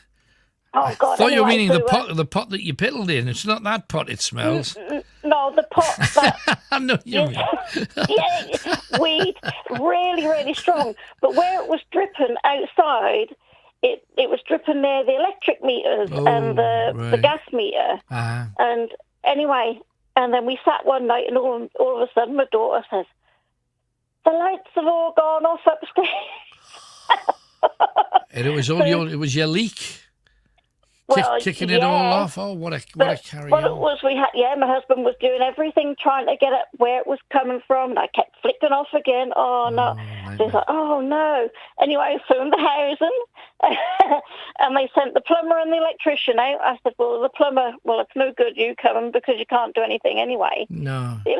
Oh, God. I thought you were meaning so, the pot that you piddled in. It's not that pot it smells. No, the pot that... I know you mean. Yeah, weed, really, really strong. But where it was dripping outside, it was dripping near the electric meters and the gas meter. And anyway, and then we sat one night and all of a sudden my daughter says, the lights have all gone off upstairs. And it was it was your leak. Kicking it all off. Oh, what a carry on. It was my husband was doing everything trying to get at where it was coming from, and I kept flicking off again. Oh no! So he's like, oh no. Anyway, I phoned the housing, and they sent the plumber and the electrician out. I said, well, the plumber, it's no good you coming because you can't do anything anyway. No. The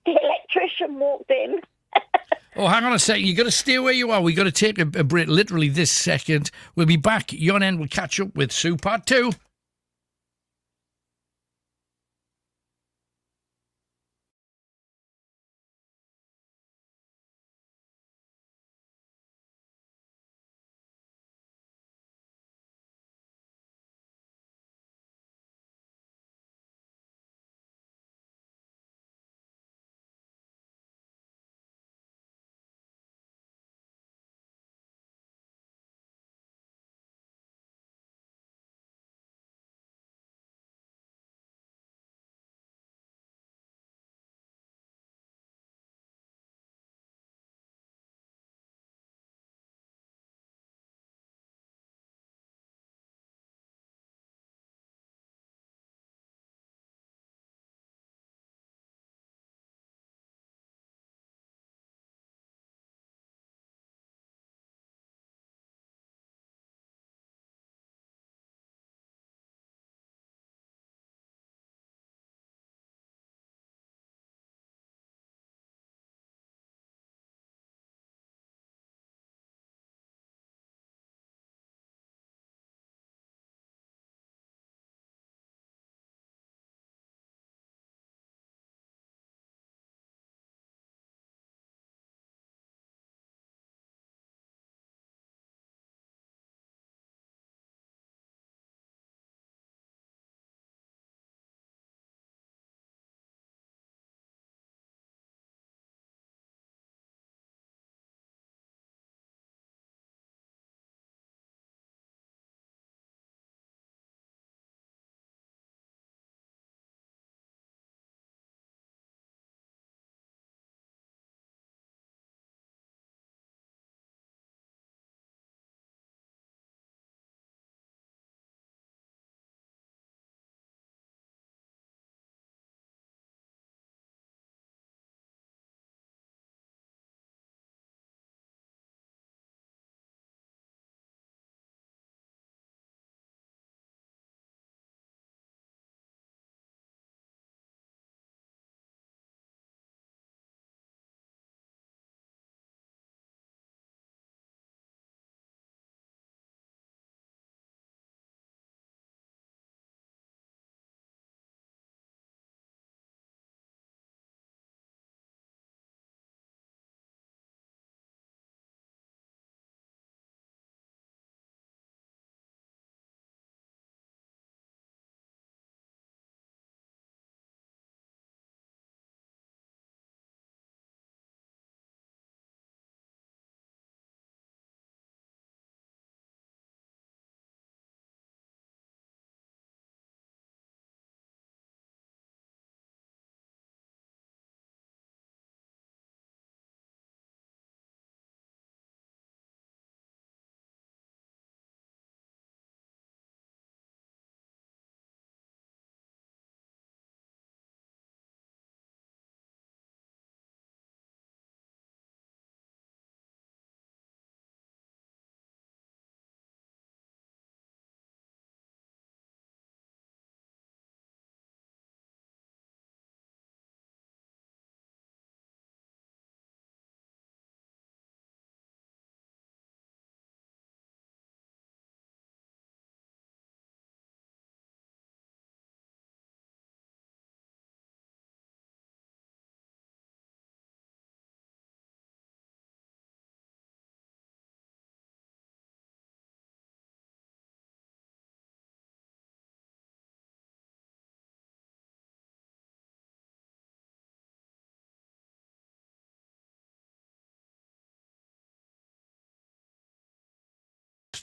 electrician walked in. Oh, hang on a second. You've got to stay where you are. We've got to take a break literally this second. We'll be back. Yon End will catch up with Sue Part 2.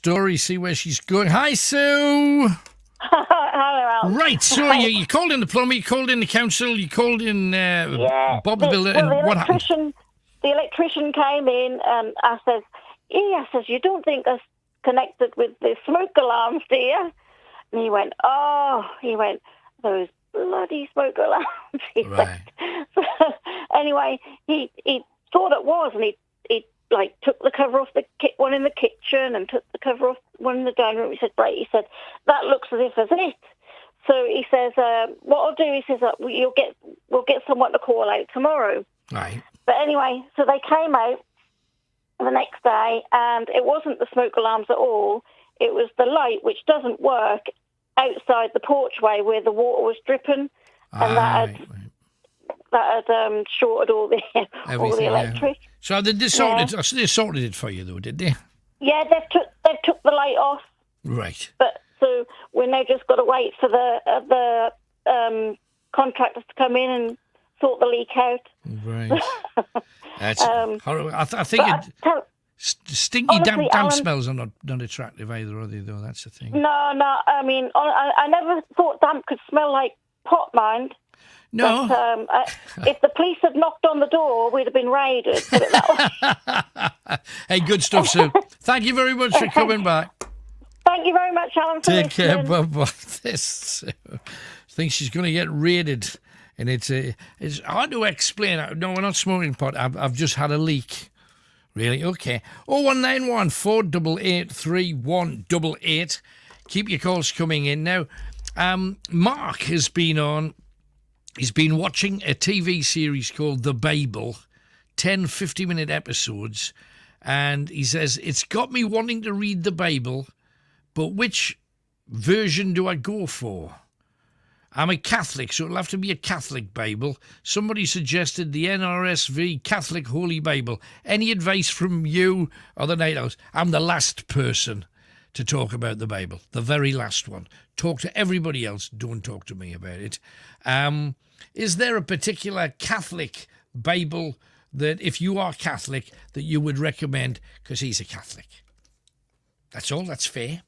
story, see where she's going. Hi, Sue. Hello, Al. Right, so you called in the plumber, you called in the council, you called in Bob the builder, and what happened? The electrician came in, and I says, you don't think us connected with the smoke alarms, do you? And he went, those bloody smoke alarms. Right. So, anyway, he thought it was, and he like took the cover off the one in the kitchen and took the cover off one in the dining room. He said, right, he said, that looks as if it's it. So he says, what I'll do, he says, we'll get someone to call out tomorrow. Right. But anyway, so they came out the next day, and it wasn't the smoke alarms at all. It was the light, which doesn't work, outside the porchway where the water was dripping, and that had shorted all the electric. Yeah. So they sorted it for you, though, did they? Yeah, they've took the light off. Right. But so we're now just got to wait for the contractors to come in and sort the leak out. Right. That's horrible. I think stinky honestly, damp Alan, smells are not attractive either, are they? Though that's the thing. No. I mean, I never thought damp could smell like pot, mind. No. But, if the police had knocked on the door, we'd have been raided. Put it that way. Hey, good stuff, Sue. Thank you very much for coming back. Thank you very much, Alan, for Take care. listening. Bye-bye. This thinks she's going to get raided. And it's hard to explain. No, we're not smoking pot. I've just had a leak. Really? Okay. 0191 488 3188. Keep your calls coming in. Now, Mark has been on. He's been watching a TV series called The Babel, 10 50-minute episodes. And he says, it's got me wanting to read The Babel, but which version do I go for? I'm a Catholic, so it'll have to be a Catholic Bible. Somebody suggested the NRSV Catholic Holy Bible. Any advice from you or the Night House? I'm the last person to talk about the Bible, the very last one. Talk to everybody else. Don't talk to me about it. Is there a particular Catholic Bible that, if you are Catholic, that you would recommend? Because he's a Catholic. That's all. That's fair.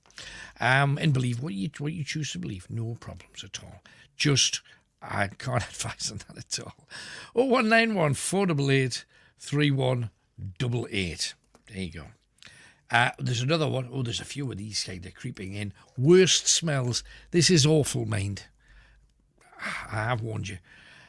And believe what you choose to believe. No problems at all. Just, I can't advise on that at all. 0191 488 3188. There you go. There's another one. Oh, there's a few of these kind of creeping in. Worst smells. This is awful, mind. I have warned you.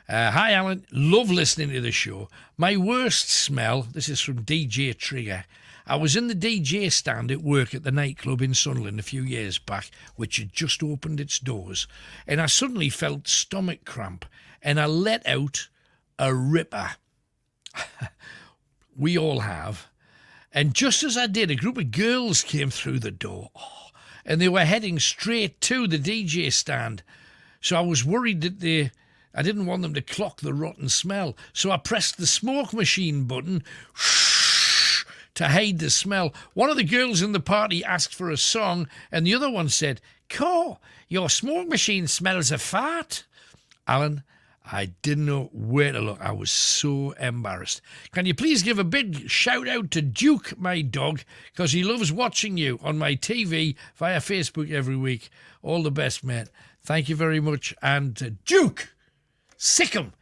Hi, Alan. Love listening to the show. My worst smell, this is from DJ Trigger. I was in the DJ stand at work at the nightclub in Sunderland a few years back, which had just opened its doors, and I suddenly felt stomach cramp, and I let out a ripper. We all have. And just as I did, a group of girls came through the door, and they were heading straight to the DJ stand. So I was worried that I didn't want them to clock the rotten smell. So I pressed the smoke machine button to hide the smell. One of the girls in the party asked for a song, and the other one said, "Caw, your smoke machine smells of fart." Alan, I didn't know where to look. I was so embarrassed. Can you please give a big shout out to Duke, my dog, because he loves watching you on my TV via Facebook every week. All the best, mate. Thank you very much. And Duke, sick 'em.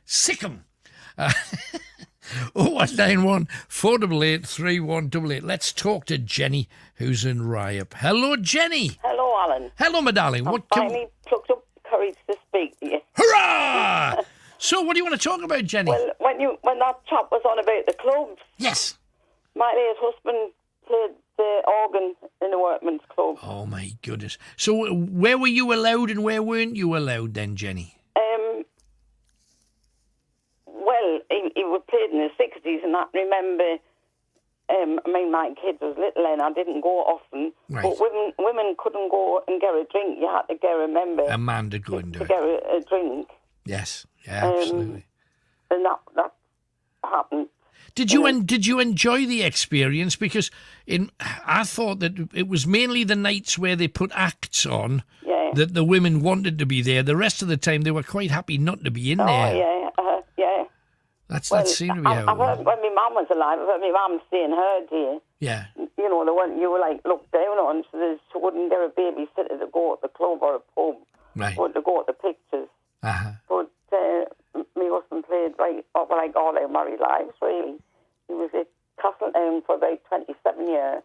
0191 488 3188. Let's talk to Jenny, who's in Ryop. Hello, Jenny. Hello, Alan. Hello, my darling. I finally plucked up courage to speak to you. Hurrah! So, what do you want to talk about, Jenny? Well, when that chap was on about the clubs, yes, my late husband played the organ in the workman's club. Oh my goodness! So, where were you allowed and where weren't you allowed then, Jenny? Well, he was played in the 60s, and I remember. My kids was little, and I didn't go often. Right. But women couldn't go and get a drink. You had to get a member. A man to go and do to it. get a drink. Yes, yeah, absolutely. And that happened. Did you enjoy the experience? Because I thought that it was mainly the nights where they put acts on that the women wanted to be there. The rest of the time they were quite happy not to be in there. Yeah. That seemed to be how. I've heard when my mum was alive. I've heard my mum saying her dear. Yeah. You know, the one you were like looked down on. So wouldn't get a babysitter to go to the club or a pub, Right. or to go to the pictures. Uh-huh. But my husband played like all our married lives, really. He was at Castletown for about 27 years.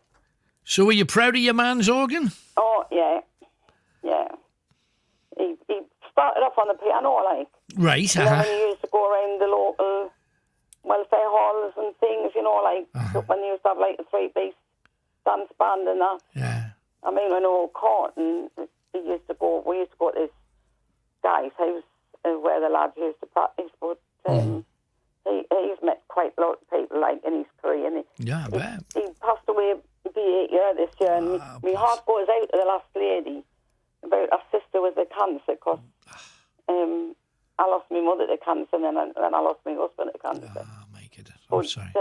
So were you proud of your man's organ? Oh, yeah. Yeah. He started off on the piano, like. Right, And then he used to go around the local welfare halls and things, when they used to have like a three-piece dance band and that. Yeah. I mean, when we were caught, and we used to go to this guy's house where the lads used to practice, but he's met quite a lot of people, like, in his career. And Yeah, I bet. he passed away at the 8 year this year, and my heart goes out to the last lady about her sister with the cancer, because I lost my mother to cancer, and then I lost my husband to cancer. Oh, my goodness. I'm sorry.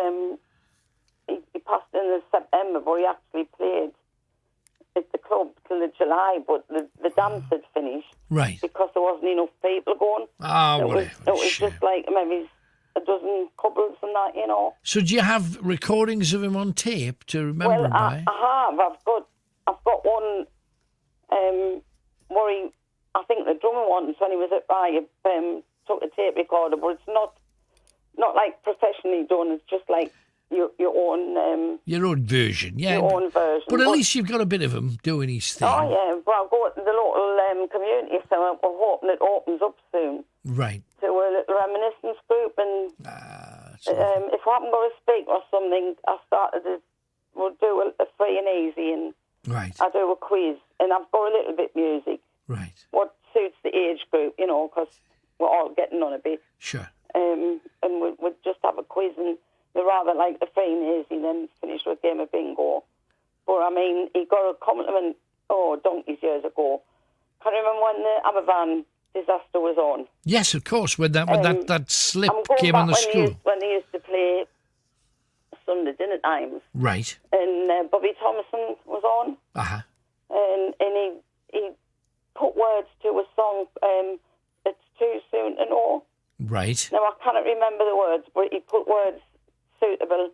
He passed in September, but he actually played at the club till the July, but the dance had finished. Right. Because there wasn't enough people going. Oh, it was just like maybe a dozen couples and that, So do you have recordings of him on tape to remember him by? I have. I've got one where I think the drummer once, when he was at Rye, took a tape recorder, but it's not like professionally done. It's just like your own... your own version, yeah. Your own version. But at least you've got a bit of him doing his thing. Oh, yeah. Well, I'll go to the local community, so we're hoping it opens up soon. Right. To a little reminiscence group, and if I haven't got a speaker or something, we'll do a free and easy, and right. I do a quiz, and I've got a little bit music. Right. What suits the age group, because we're all getting on a bit. Sure. And we'll just have a quiz, and they're rather like the free and easy, then finish with a game of bingo. But I mean, he got a compliment, donkeys years ago. Can you remember when the Aberfan disaster was on? Yes, of course, when that slip came on the school. When they used to play Sunday dinner times. Right. And Bobby Thomason was on. Uh-huh. And he put words to a song, It's Too Soon to Know. Right. Now, I cannot remember the words, but he put words suitable,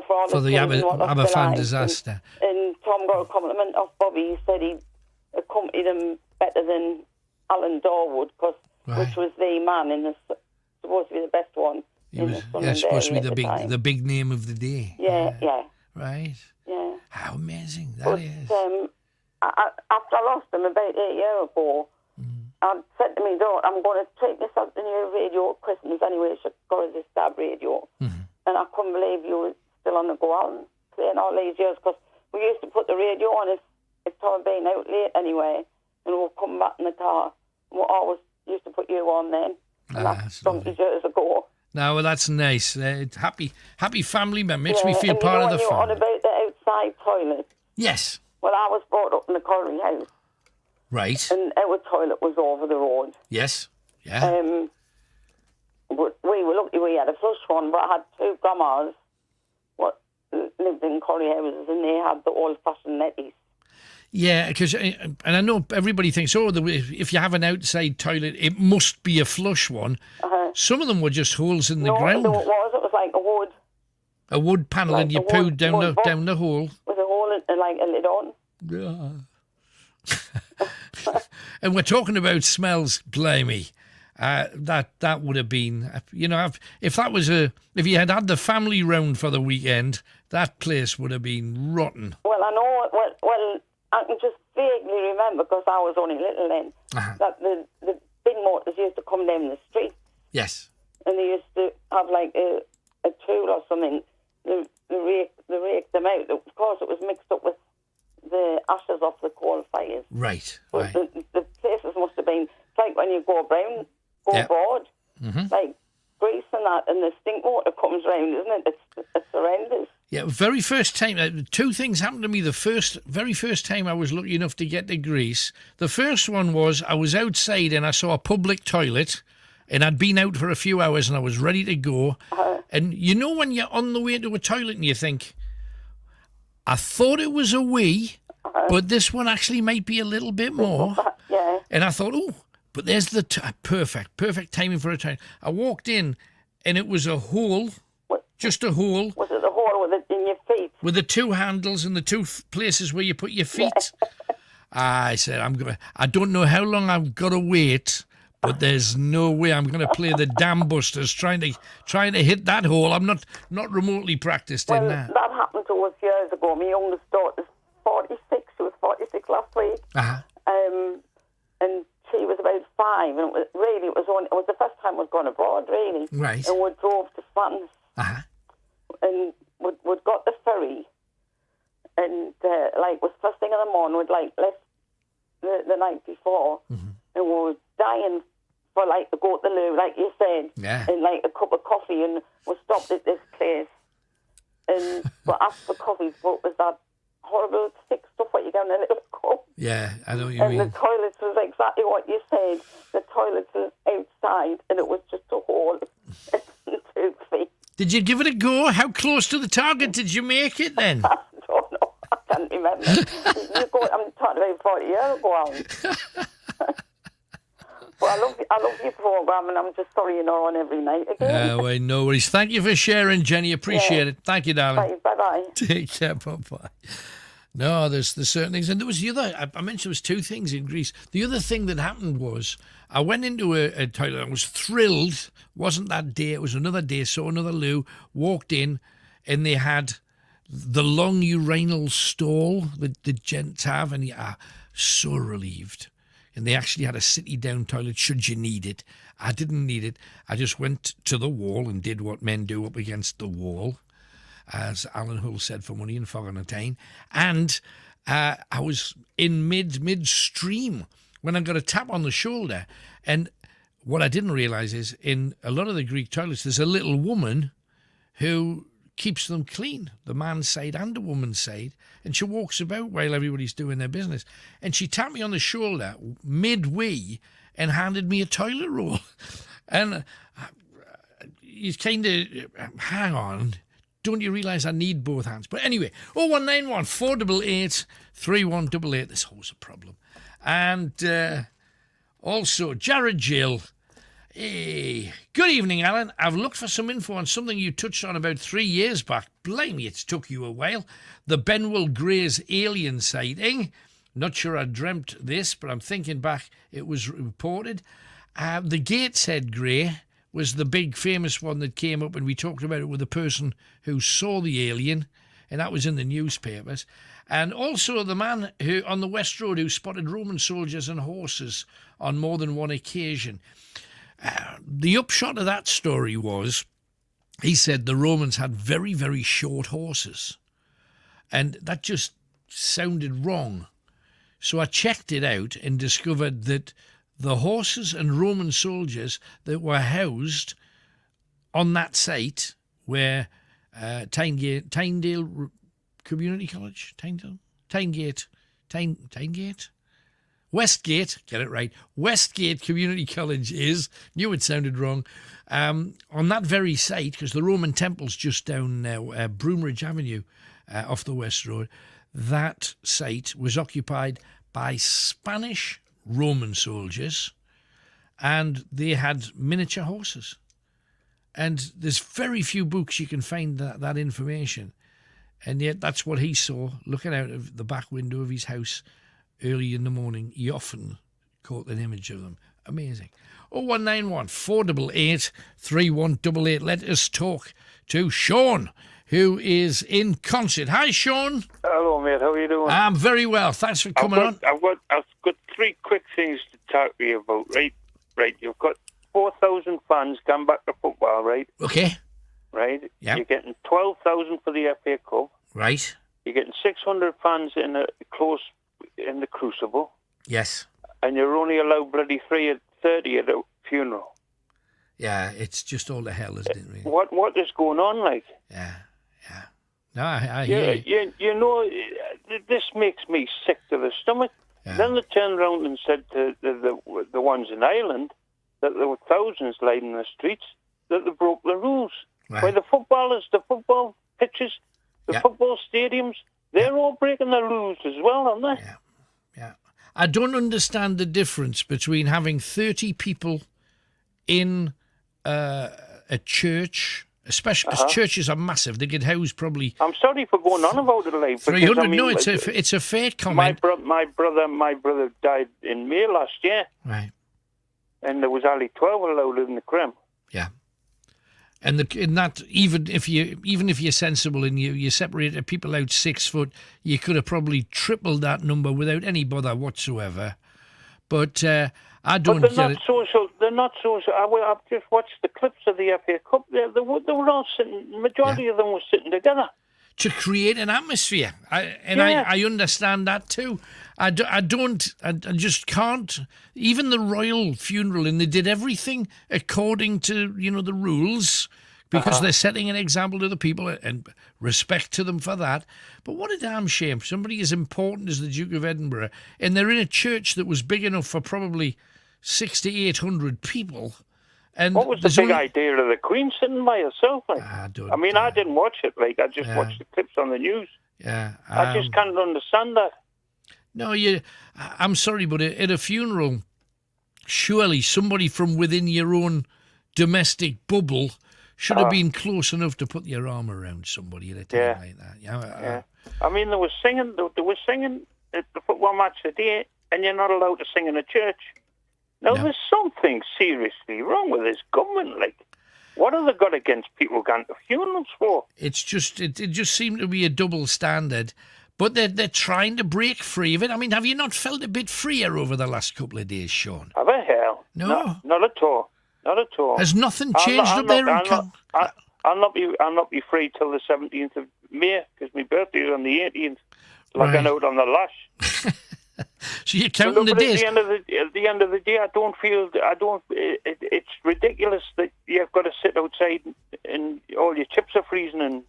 for all for the Aberfan disaster. And Tom got a compliment off Bobby. He said he accompanied him better than Alan Dawood, which was the man supposed to be the best one. He was supposed to be the big name of the day. Yeah. Right. Yeah. How amazing that is. After I lost him about 8 years ago, I said to me, daughter, I'm going to take myself the new radio at Christmas anyway. She's got this Stab radio. And I couldn't believe you were still on the go on playing all these years, because we used to put the radio on if Tom had been out late anyway, and we'll come back in the car. And we always used to put you on then. And that's donkey years ago. No, well, that's nice. Happy family member. Makes me feel part of the family. family. On about the outside toilet. Yes. Well, I was brought up in the Corrie house. Right. And our toilet was over the road. Yes. Yeah. But we were lucky we had a flush one, but I had two grandmas what lived in Corrie houses, and they had the old-fashioned netties. Yeah, and I know everybody thinks, if you have an outside toilet, it must be a flush one. Some of them were just holes in the ground. No, it was like a wood. A wood panel, and you pooed down the hole. With a hole and like a lid on. Yeah. And we're talking about smells, blimey. That would have been, if you had the family round for the weekend, that place would have been rotten. Well, I know. Well, I can just vaguely remember, because I was only little then, that the bin motors used to come down the street. Yes. And they used to have like a tool or something. They raked them out. Of course, it was mixed up with the ashes off the coal fires. Right. But the places must have been, it's like when you go broad, like grease and that, and the stink water comes round, isn't it? It's horrendous. Yeah, very first time, two things happened to me the very first time I was lucky enough to get to Greece. The first one was I was outside and I saw a public toilet, and I'd been out for a few hours and I was ready to go. And you know when you're on the way to a toilet and you think, I thought it was a wee, but this one actually might be a little bit more. Yeah. And I thought, but there's the perfect timing for a toilet. I walked in and it was a hole Just a hole? Was it the hole in your feet? With the two handles and the two places where you put your feet? I said, I don't know how long I've got to wait, but there's no way I'm going to play the Dam Busters trying to hit that hole. I'm not remotely practiced in that. That happened to us years ago. My youngest daughter's 46. She was 46 last week. Uh-huh. And she was about 5, and it was the first time we'd gone abroad, really. Right. And we drove to France. Uh-huh. And we'd got the ferry, and it was first thing in the morning. We'd left the night before, and we were dying for to go to the loo, like you said, and a cup of coffee, and we stopped at this place, and we asked for coffee, but it was that horrible thick stuff what you get in a little cup. Yeah, I know what you mean. And the toilets was exactly what you said. The toilets was outside, and it was just a hole in 2 feet. Did you give it a go? How close to the target did you make it then? I don't know. I can't remember. I'm talking about 40 years ago. But I love your programme, and I'm just sorry you're not on every night again. Well, no worries. Thank you for sharing, Jenny. Appreciate it. Thank you, darling. Bye-bye. Take care. Bye-bye. No, there's certain things. And there was the other, I mentioned there was 2 things in Greece. The other thing that happened was I went into a toilet. I was thrilled. Wasn't that day. It was another day. Saw another loo. Walked in, and they had the long urinal stall that the gents have. And so relieved. And they actually had a sit-down toilet should you need it. I didn't need it. I just went to the wall and did what men do up against the wall, as Alan Hull said for Money and Fogarnatine. And I was in midstream when I got a tap on the shoulder. And what I didn't realise is in a lot of the Greek toilets, there's a little woman who keeps them clean, the man's side and the woman's side, and she walks about while everybody's doing their business. And she tapped me on the shoulder midway and handed me a toilet roll. And you kind of, hang on, don't you realise I need both hands? But anyway, 0191 488 3188. This hole's a problem. And also, Jared Gill. Hey, good evening, Alan. I've looked for some info on something you touched on about 3 years back. Blimey, it's took you a while. The Benwell Greys alien sighting. Not sure I dreamt this, but I'm thinking back it was reported. The Gateshead Grey was the big famous one that came up, and we talked about it with the person who saw the alien, and that was in the newspapers. And also the man who on the West Road who spotted Roman soldiers and horses on more than one occasion. The upshot of that story was, he said the Romans had very, very short horses. And that just sounded wrong. So I checked it out and discovered that the horses and Roman soldiers that were housed on that site where Tynedale Community College, Westgate, get it right, Westgate Community College is, knew it sounded wrong, on that very site, because the Roman temple's just down Broomridge Avenue off the West Road, that site was occupied by Spanish Roman soldiers, and they had miniature horses. And there's very few books you can find that information. And yet that's what he saw, looking out of the back window of his house early in the morning. He often caught an image of them. Amazing. 0191 488 3188. Let us talk to Sean, who is in Concert. Hi, Sean. Hello, mate. How are you doing? I'm very well. Thanks for coming on. I've got 3 quick things to talk to you about, right? Right. You've got 4,000 fans come back to football, right? Okay. Right? Yeah. You're getting 12,000 for the FA Cup. Right. You're getting 600 fans in the Crucible. Yes. And you're only allowed bloody 30 at a funeral. Yeah, it's just all the hell, isn't it, really? What is going on, like? Yeah. No, I hear you. You know, this makes me sick to the stomach. Yeah. Then they turned around and said to the ones in Ireland that there were thousands lying in the streets, that they broke the rules. Right. By the footballers, the football pitches, the football stadiums, they're all breaking the rules as well, aren't they? Yeah. I don't understand the difference between having 30 people in a church, especially because churches are massive. They could house probably. I'm sorry for going on about it, like 300. I mean, No, it's a fair comment. My brother died in May last year. Right. And there was only 12 allowed in the crib. Yeah. And in that, even if you're sensible and you separated people out 6 foot, you could have probably tripled that number without any bother whatsoever. But I don't But get they're it. not social. They're not social. I've just watched the clips of the FA Cup. They were all sitting. The majority of them were sitting together. To create an atmosphere. I understand that too. I just can't. Even the royal funeral, and they did everything according to, the rules, because they're setting an example to the people, and respect to them for that. But what a damn shame. Somebody as important as the Duke of Edinburgh, and they're in a church that was big enough for probably 600 to 800 people. And what was the big idea of the Queen sitting by herself? Like? I didn't watch it. Like, I just watched the clips on the news. Yeah, I just can't understand that. No, I'm sorry, but at a funeral, surely somebody from within your own domestic bubble should have been close enough to put your arm around somebody at a time like that. Yeah. I mean, they were singing at the football match today, and you're not allowed to sing in a church. Now, there's something seriously wrong with this government. Like, what have they got against people going to funerals for? It's just, it just seemed to be a double standard. But they're trying to break free of it. I mean, have you not felt a bit freer over the last couple of days, Sean? Have I? Hell, no, not at all. Not at all. Has nothing changed up there? I'll not be free till the 17th of May because my birthday is on the 18th. Like I know it on the lash. So you're counting the days. At the end of the day, it's ridiculous that you've got to sit outside and all your chips are freezing and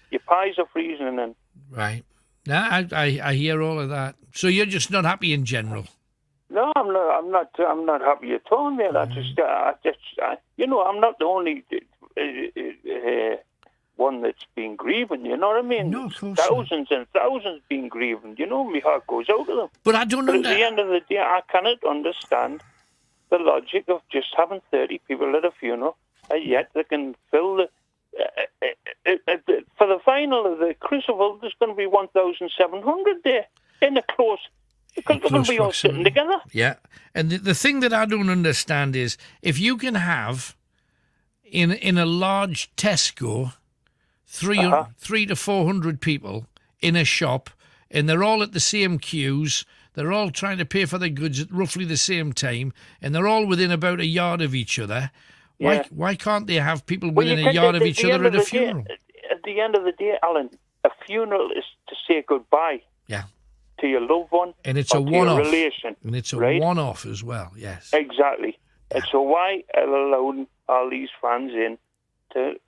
your pies are freezing and. Right. No, I hear all of that. So you're just not happy in general. No, I'm not happy at all, man. I'm not the only one that's been grieving. You know what I mean? No, of course. Thousands and thousands been grieving. You know, my heart goes out to them. But I don't know. At the end of the day, I cannot understand the logic of just having 30 people at a funeral, and yet they can fill the. For the final of the Crucible, there's going to be 1,700 there in a close. Because they're going to be all sitting together. Yeah, and the thing that I don't understand is if you can have in a large Tesco 300 to 400 people in a shop, and they're all at the same queues. They're all trying to pay for their goods at roughly the same time, and they're all within about a yard of each other. Why can't they have people within a yard of each other at a funeral? At the end of the day, Alan, a funeral is to say goodbye. Yeah. To your loved one. And it's a one-off. Relation. And it's a one-off as well, yes. Exactly. Yeah. And so why allowing all these fans in to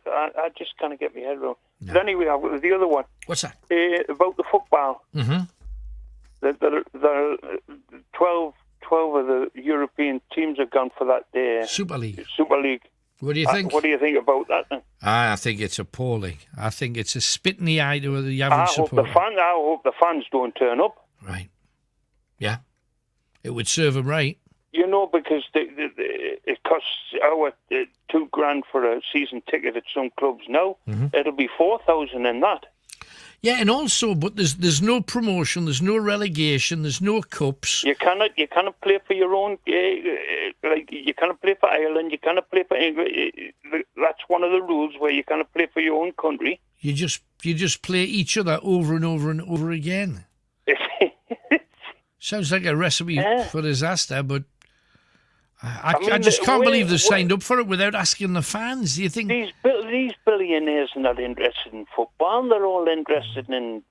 I just can't get my head around. No. But anyway, the other one. What's that? About the football. Mm-hmm. The 12 of the European teams have gone for that Super League. What do you think? What do you think about that then? I think it's appalling. I think it's a spit in the eye to the average supporter. I hope the fans don't turn up. Right. Yeah. It would serve them right. You know, because it costs our $2,000 for a season ticket at some clubs now. Mm-hmm. It'll be 4,000 in that. Yeah, and also, but there's no promotion, there's no relegation, there's no cups. You cannot play for your own. Like you cannot play for Ireland, you cannot play for England. That's one of the rules where you cannot play for your own country. You just play each other over and over and over again. Sounds like a recipe for disaster, but I just can't believe they signed up for it without asking the fans. Do you think these billionaires are not interested in football? They're all interested in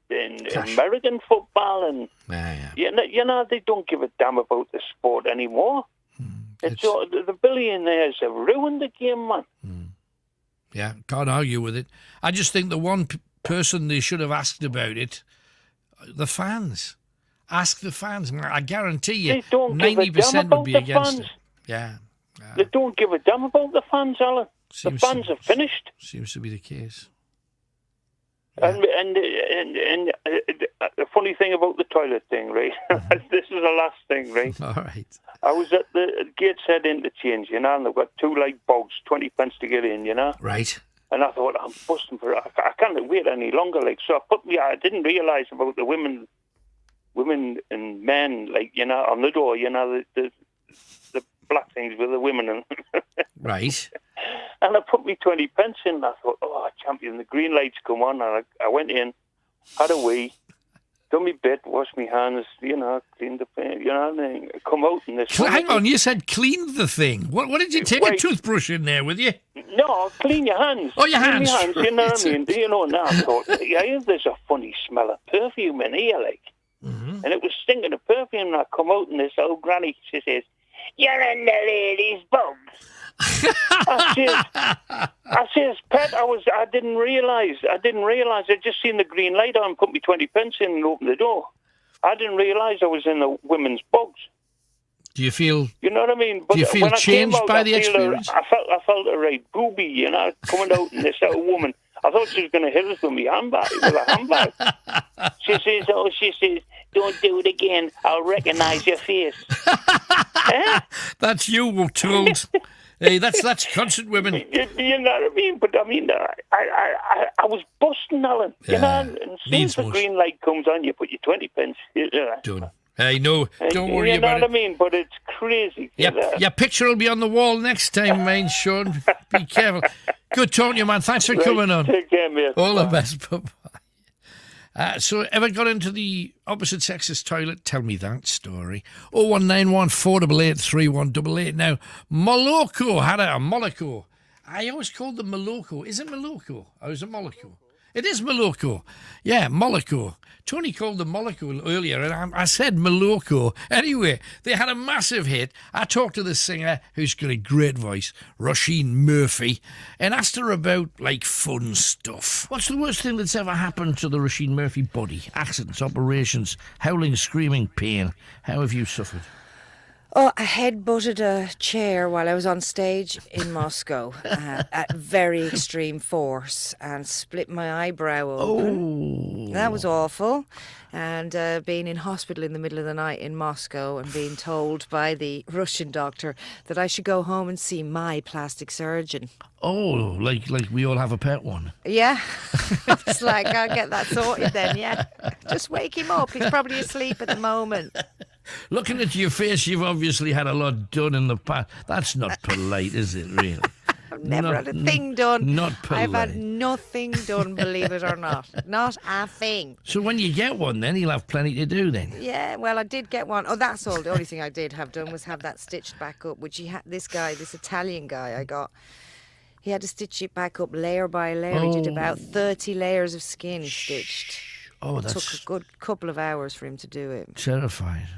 American football, and you know they don't give a damn about the sport anymore. It's all, the billionaires have ruined the game, man. Yeah, can't argue with it. I just think the one person they should have asked about it, the fans. Ask the fans. I guarantee you, 90% would be against it. Yeah. They don't give a damn about the fans, Alan. The fans are finished. Seems to be the case. And the funny thing about the toilet thing, right? This is the last thing, right? All right. I was at the Gateshead interchange, you know, and they've got two light bogs, 20 pence to get in, you know. Right. And I thought, I'm busting for it. I can't wait any longer, like. So I didn't realise about the women and men, like, you know, on the door, you know, the black things with the women and Right. And I put me 20 pence in, and I thought, oh, champion, the green lights come on, and I went in, had a wee, done my bit, washed my hands, you know, cleaned the thing, you know, and then come out in this. Hang on, you said cleaned the thing. What did you take a toothbrush in there with you? No, clean your hands. Oh, your hands. You know what I mean? You know, now I thought, yeah, there's a funny smell of perfume in here, like. Mm-hmm. And it was stinking of perfume, and I come out, and this old granny, she says, you're in the ladies' bugs. I says, Pet, I didn't realise. I just seen the green light on, put me 20 pence in and opened the door. I didn't realise I was in the women's bugs. Do you feel? You know what I mean? But do you feel when changed I came out, by the experience? I felt a right booby, you know, coming out in this little woman. I thought she was going to hit us with me handbag, with a handbag. She says, don't do it again. I'll recognise your face. That's you, told. Hey, that's constant women. You know what I mean? But I mean, I was busting, Alan. You know, and as soon as the green light comes on, you put your 20 pence. Done. Hey, no, don't worry about it. You know what I mean? But it's crazy. Your picture will be on the wall next time, mate, Sean. Be careful. Good talking to you, man. Thanks for coming on. Take care, mate. All the best. Bye-bye. So, ever got into the opposite sex's toilet? Tell me that story. 01914 488 3188. Now, Moloko had a Moloko. I always called them Moloko. Is it Moloko or is it Moloko? It is Moloko. Yeah, Moloko. Tony called them Moloko earlier, and I said Moloko. Anyway, they had a massive hit. I talked to the singer, who's got a great voice, Róisín Murphy, and asked her about, like, fun stuff. What's the worst thing that's ever happened to the Róisín Murphy body? Accidents, operations, howling, screaming, pain. How have you suffered? Oh, I head-butted a chair while I was on stage in Moscow at very extreme force and split my eyebrow open. Oh. That was awful. And being in hospital in the middle of the night in Moscow and being told by the Russian doctor that I should go home and see my plastic surgeon. Oh, like we all have a pet one. Yeah. It's like, I'll get that sorted then, yeah. Just wake him up. He's probably asleep at the moment. Looking at your face, you've obviously had a lot done in the past. That's not polite, is it, really? I've never had a thing done. Not polite. I've had nothing done, believe it or not. Not a thing. So when you get one, then you'll have plenty to do then. Yeah, well, I did get one. Oh, that's all. The only thing I did have done was have that stitched back up, which he had. This Italian guy I got, he had to stitch it back up layer by layer. He did about 30 layers of skin stitched. Oh, it took a good couple of hours for him to do it. Terrified.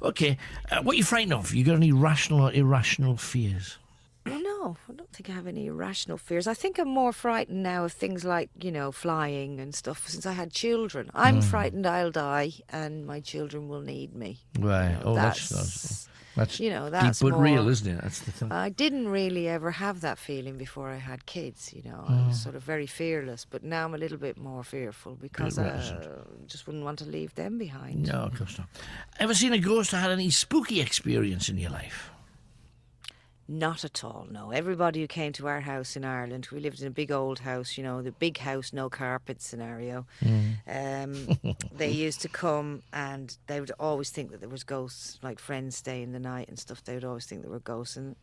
Okay, what are you frightened of? You got any rational or irrational fears? No, I don't think I have any irrational fears. I think I'm more frightened now of things like, flying and stuff since I had children. I'm frightened I'll die and my children will need me. Right. That's that's deep but more real, isn't it? That's the thing. I didn't really ever have that feeling before I had kids, I was sort of very fearless, but now I'm a little bit more fearful because I just wouldn't want to leave them behind. No, of course not. Ever seen a ghost or had any spooky experience in your life? Not at all, no. Everybody who came to our house in Ireland, we lived in a big old house, the big house, no carpet scenario. They used to come and they would always think that there was ghosts, like friends staying the night and stuff. They would always think there were ghosts. And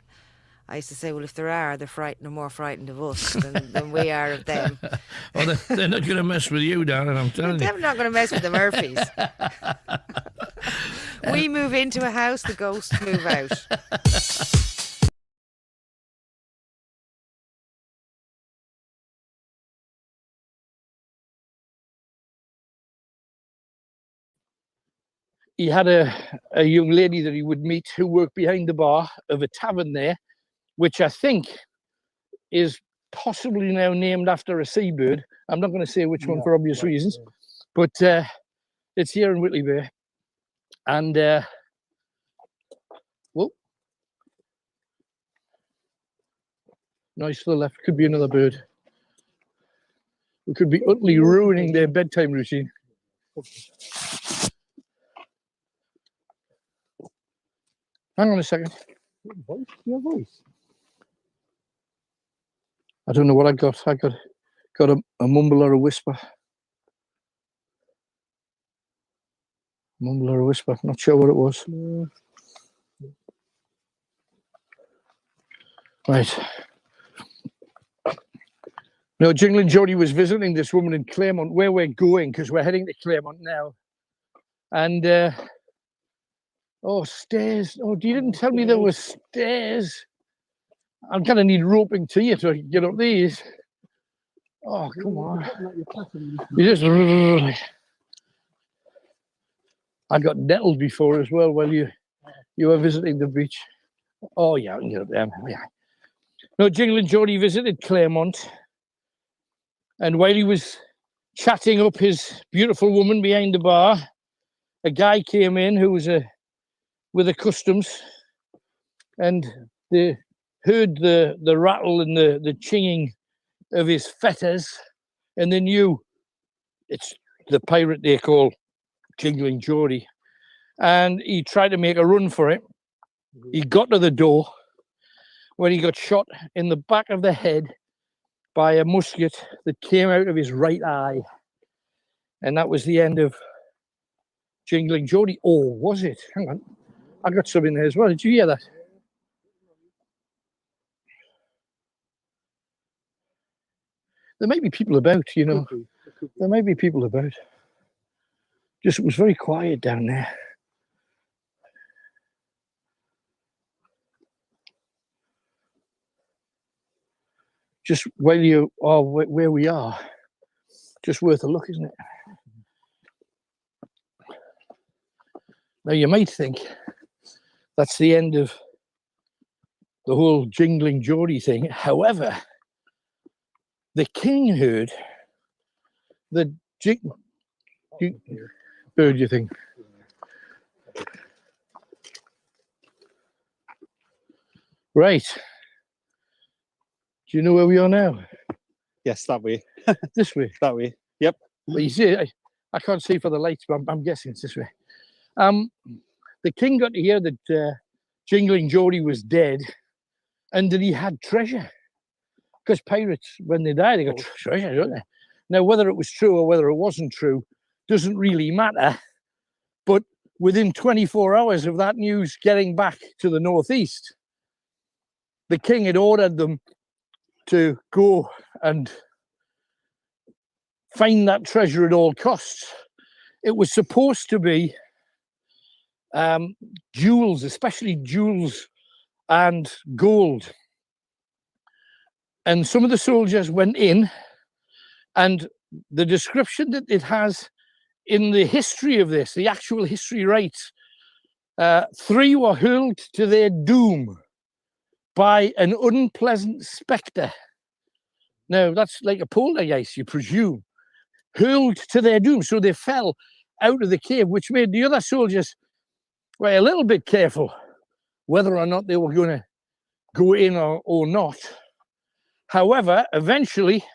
I used to say, well, if there are, they're more frightened of us than we are of them. Well, they're not going to mess with you, darling, I'm telling you. They're not going to mess with the Murphys. We move into a house, the ghosts move out. He had a young lady that he would meet who worked behind the bar of a tavern there, which I think is possibly now named after a seabird. I'm not going to say which one for obvious reasons, but it's here in Whitley Bay. And, nice to the left, could be another bird. We could be utterly ruining their bedtime routine. Hang on a second. Your voice. I don't know what I got. I got a mumble or a whisper. Mumble or a whisper. Not sure what it was. Right. No, Jingling Jody was visiting this woman in Claremont, where we're going, because we're heading to Claremont now. And, oh, stairs. Oh, you didn't tell me there were stairs. I'm going to need roping to you to get up these. Oh, come on. You just... I got nettled before as well while you were visiting the beach. Oh, yeah, I can get up there. Yeah. No, Jingling Jody visited Claremont. And while he was chatting up his beautiful woman behind the bar, a guy came in who was with the customs, and they heard the rattle and the chinging of his fetters, and they knew it's the pirate they call Jingling Jody. And he tried to make a run for it. He got to the door when he got shot in the back of the head by a musket that came out of his right eye. And that was the end of Jingling Jody. Oh, was it? Hang on. I got some in there as well. Did you hear that? There may be people about, you know. There may be people about. Just, it was very quiet down there. Just while you are where we are, just worth a look, isn't it? Now, you might think that's the end of the whole Jingling Jody thing. However, the king heard the bird, you think? Right. Do you know where we are now? Yes, that way. This way? That way. Yep. Well, you see, I can't see for the lights, but I'm guessing it's this way. The king got to hear that Jingling Jody was dead and that he had treasure. Because pirates, when they die, they got treasure, don't they? Now, whether it was true or whether it wasn't true doesn't really matter. But within 24 hours of that news getting back to the northeast, the king had ordered them to go and find that treasure at all costs. It was supposed to be jewels, especially jewels and gold. And some of the soldiers went in, and the description that it has in the history of this, the actual history writes, 3 were hurled to their doom by an unpleasant spectre. Now, that's like a poltergeist, you presume. Hurled to their doom. So they fell out of the cave, which made the other soldiers a little bit careful whether or not they were going to go in or not. However, eventually,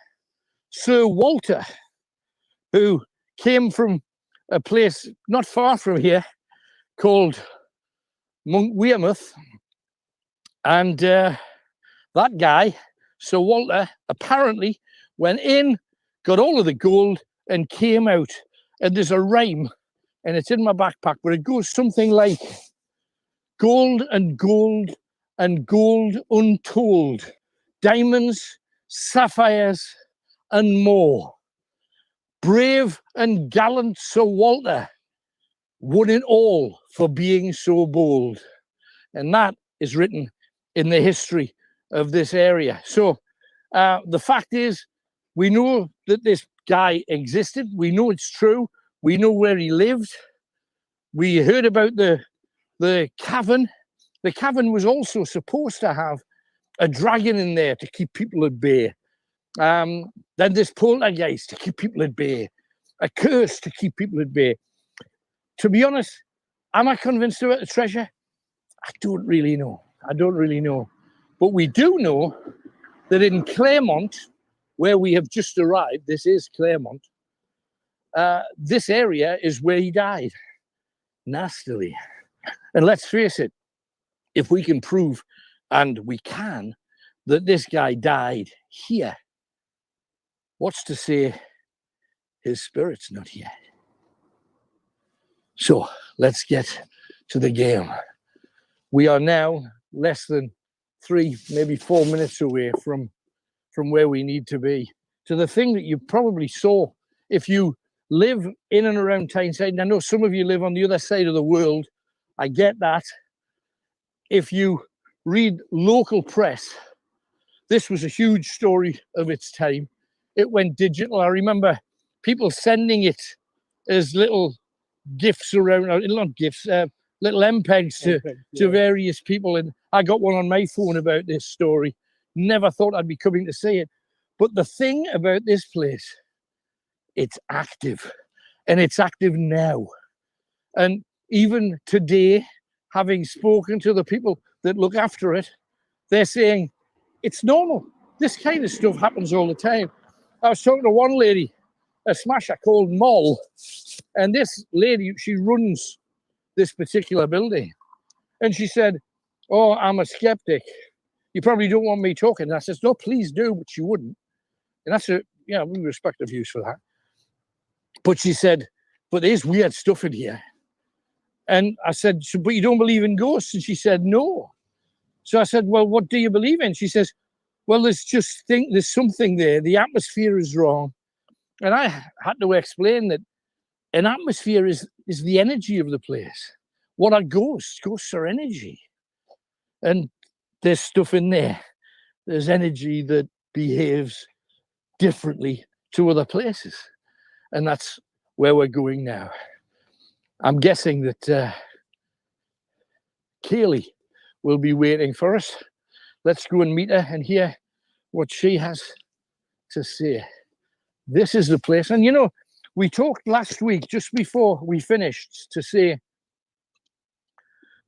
Sir Walter, who came from a place not far from here called Monk Wearmouth, and that guy, Sir Walter, apparently went in, got all of the gold, and came out. And there's a rhyme, and it's in my backpack, but it goes something like, gold and gold and gold untold, diamonds, sapphires, and more. Brave and gallant Sir Walter won it all for being so bold. And that is written in the history of this area. So the fact is, we know that this guy existed. We know it's true. We know where he lived. We heard about the cavern. The cavern was also supposed to have a dragon in there to keep people at bay. Then this poltergeist to keep people at bay. A curse to keep people at bay. To be honest, am I convinced about the treasure? I don't really know. I don't really know. But we do know that in Claremont, where we have just arrived, this is Claremont, this area is where he died, nastily. And let's face it, if we can prove, and we can, that this guy died here, what's to say his spirit's not here? So let's get to the game. We are now less than 3, maybe 4 minutes away from where we need to be, to the thing that you probably saw if you live in and around Tyneside. And I know some of you live on the other side of the world. I get that. If you read local press, this was a huge story of its time. It went digital. I remember people sending it as little gifts around, not gifts, little MPEGs to various people. And I got one on my phone about this story. Never thought I'd be coming to see it. But the thing about this place, it's active. And it's active now. And even today, having spoken to the people that look after it, they're saying, it's normal. This kind of stuff happens all the time. I was talking to one lady, a smasher called Moll, and this lady, she runs this particular building. And she said, oh, I'm a skeptic. You probably don't want me talking. And I said, no, please do, but she wouldn't. And that's a, yeah, we respect her views for that. But she said, but there's weird stuff in here. And I said, but you don't believe in ghosts? And she said, no. So I said, well, what do you believe in? She says, well, there's something there. The atmosphere is wrong. And I had to explain that an atmosphere is the energy of the place. What are ghosts? Ghosts are energy. And there's stuff in there. There's energy that behaves differently to other places. And that's where we're going now. I'm guessing that Kaylee will be waiting for us. Let's go and meet her and hear what she has to say. This is the place. And you know, we talked last week, just before we finished, to say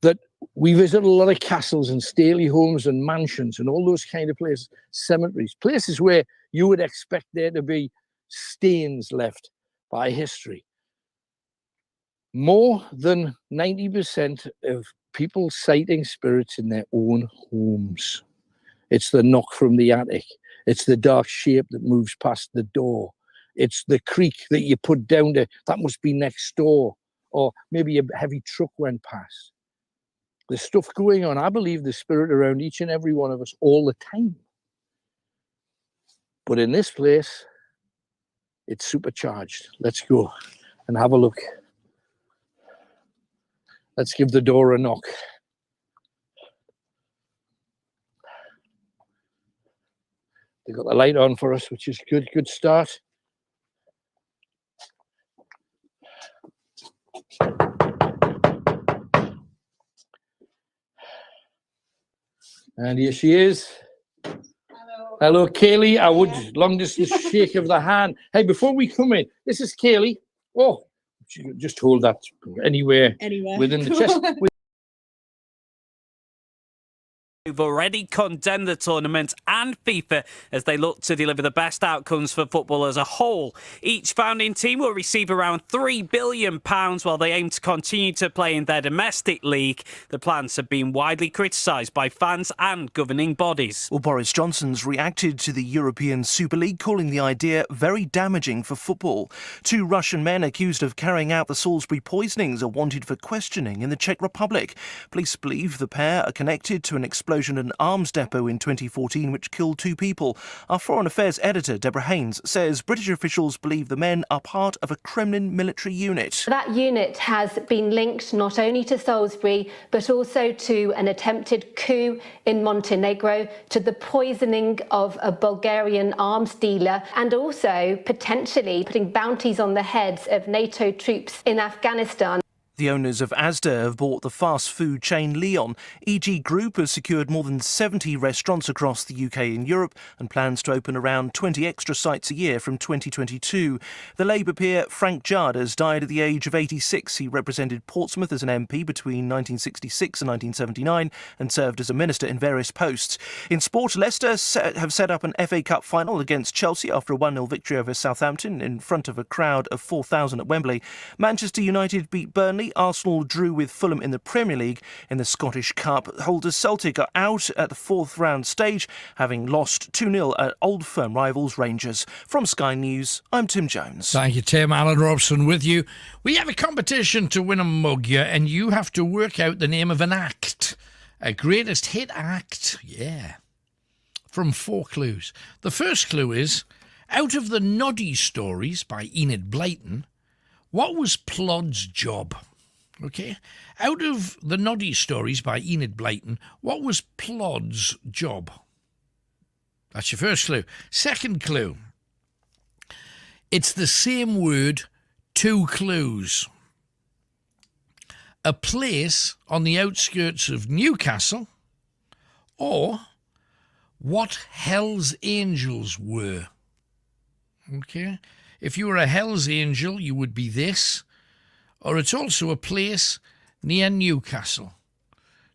that we visit a lot of castles and stately homes and mansions and all those kind of places, cemeteries, places where you would expect there to be stains left by history. More than 90% of people sighting spirits in their own homes. It's the knock from the attic. It's the dark shape that moves past the door. It's the creak that you put down to, that must be next door. Or maybe a heavy truck went past. There's stuff going on. I believe the spirit around each and every one of us all the time. But in this place, it's supercharged. Let's go and have a look. Let's give the door a knock. They got the light on for us, which is good. Good start. And here she is. Hello. Hello, Kaylee. I would long distance shake of the hand. Hey, before we come in, this is Kaylee. Oh, just hold that anywhere within the chest. Who've already condemned the tournament and FIFA as they look to deliver the best outcomes for football as a whole. Each founding team will receive around £3 billion while they aim to continue to play in their domestic league. The plans have been widely criticised by fans and governing bodies. Well, Boris Johnson's reacted to the European Super League, calling the idea very damaging for football. 2 Russian men accused of carrying out the Salisbury poisonings are wanted for questioning in the Czech Republic. Police believe the pair are connected to an explosion at an arms depot in 2014 which killed 2 people. Our Foreign Affairs editor, Deborah Haynes, says British officials believe the men are part of a Kremlin military unit. That unit has been linked not only to Salisbury but also to an attempted coup in Montenegro, to the poisoning of a Bulgarian arms dealer, and also potentially putting bounties on the heads of NATO troops in Afghanistan. The owners of Asda have bought the fast food chain Leon. EG Group has secured more than 70 restaurants across the UK and Europe and plans to open around 20 extra sites a year from 2022. The Labour peer Frank Jarders died at the age of 86. He represented Portsmouth as an MP between 1966 and 1979 and served as a minister in various posts. In sport, Leicester have set up an FA Cup final against Chelsea after a 1-0 victory over Southampton in front of a crowd of 4,000 at Wembley. Manchester United beat Burnley. Arsenal drew with Fulham in the Premier League. In the Scottish Cup, holders Celtic are out at the fourth round stage, having lost 2-0 at Old Firm rivals Rangers. From Sky News, I'm Tim Jones. Thank you, Tim. Alan Robson with you. We have a competition to win a mug here, and you have to work out the name of an act. A greatest hit act, yeah. From 4 clues. The first clue is, out of the Noddy Stories by Enid Blyton, what was Plod's job? Okay, out of the Noddy Stories by Enid Blyton, what was Plod's job? That's your first clue. Second clue. It's the same word, 2 clues. A place on the outskirts of Newcastle, or what Hell's Angels were. Okay, if you were a Hell's Angel, you would be this. Or it's also a place near Newcastle,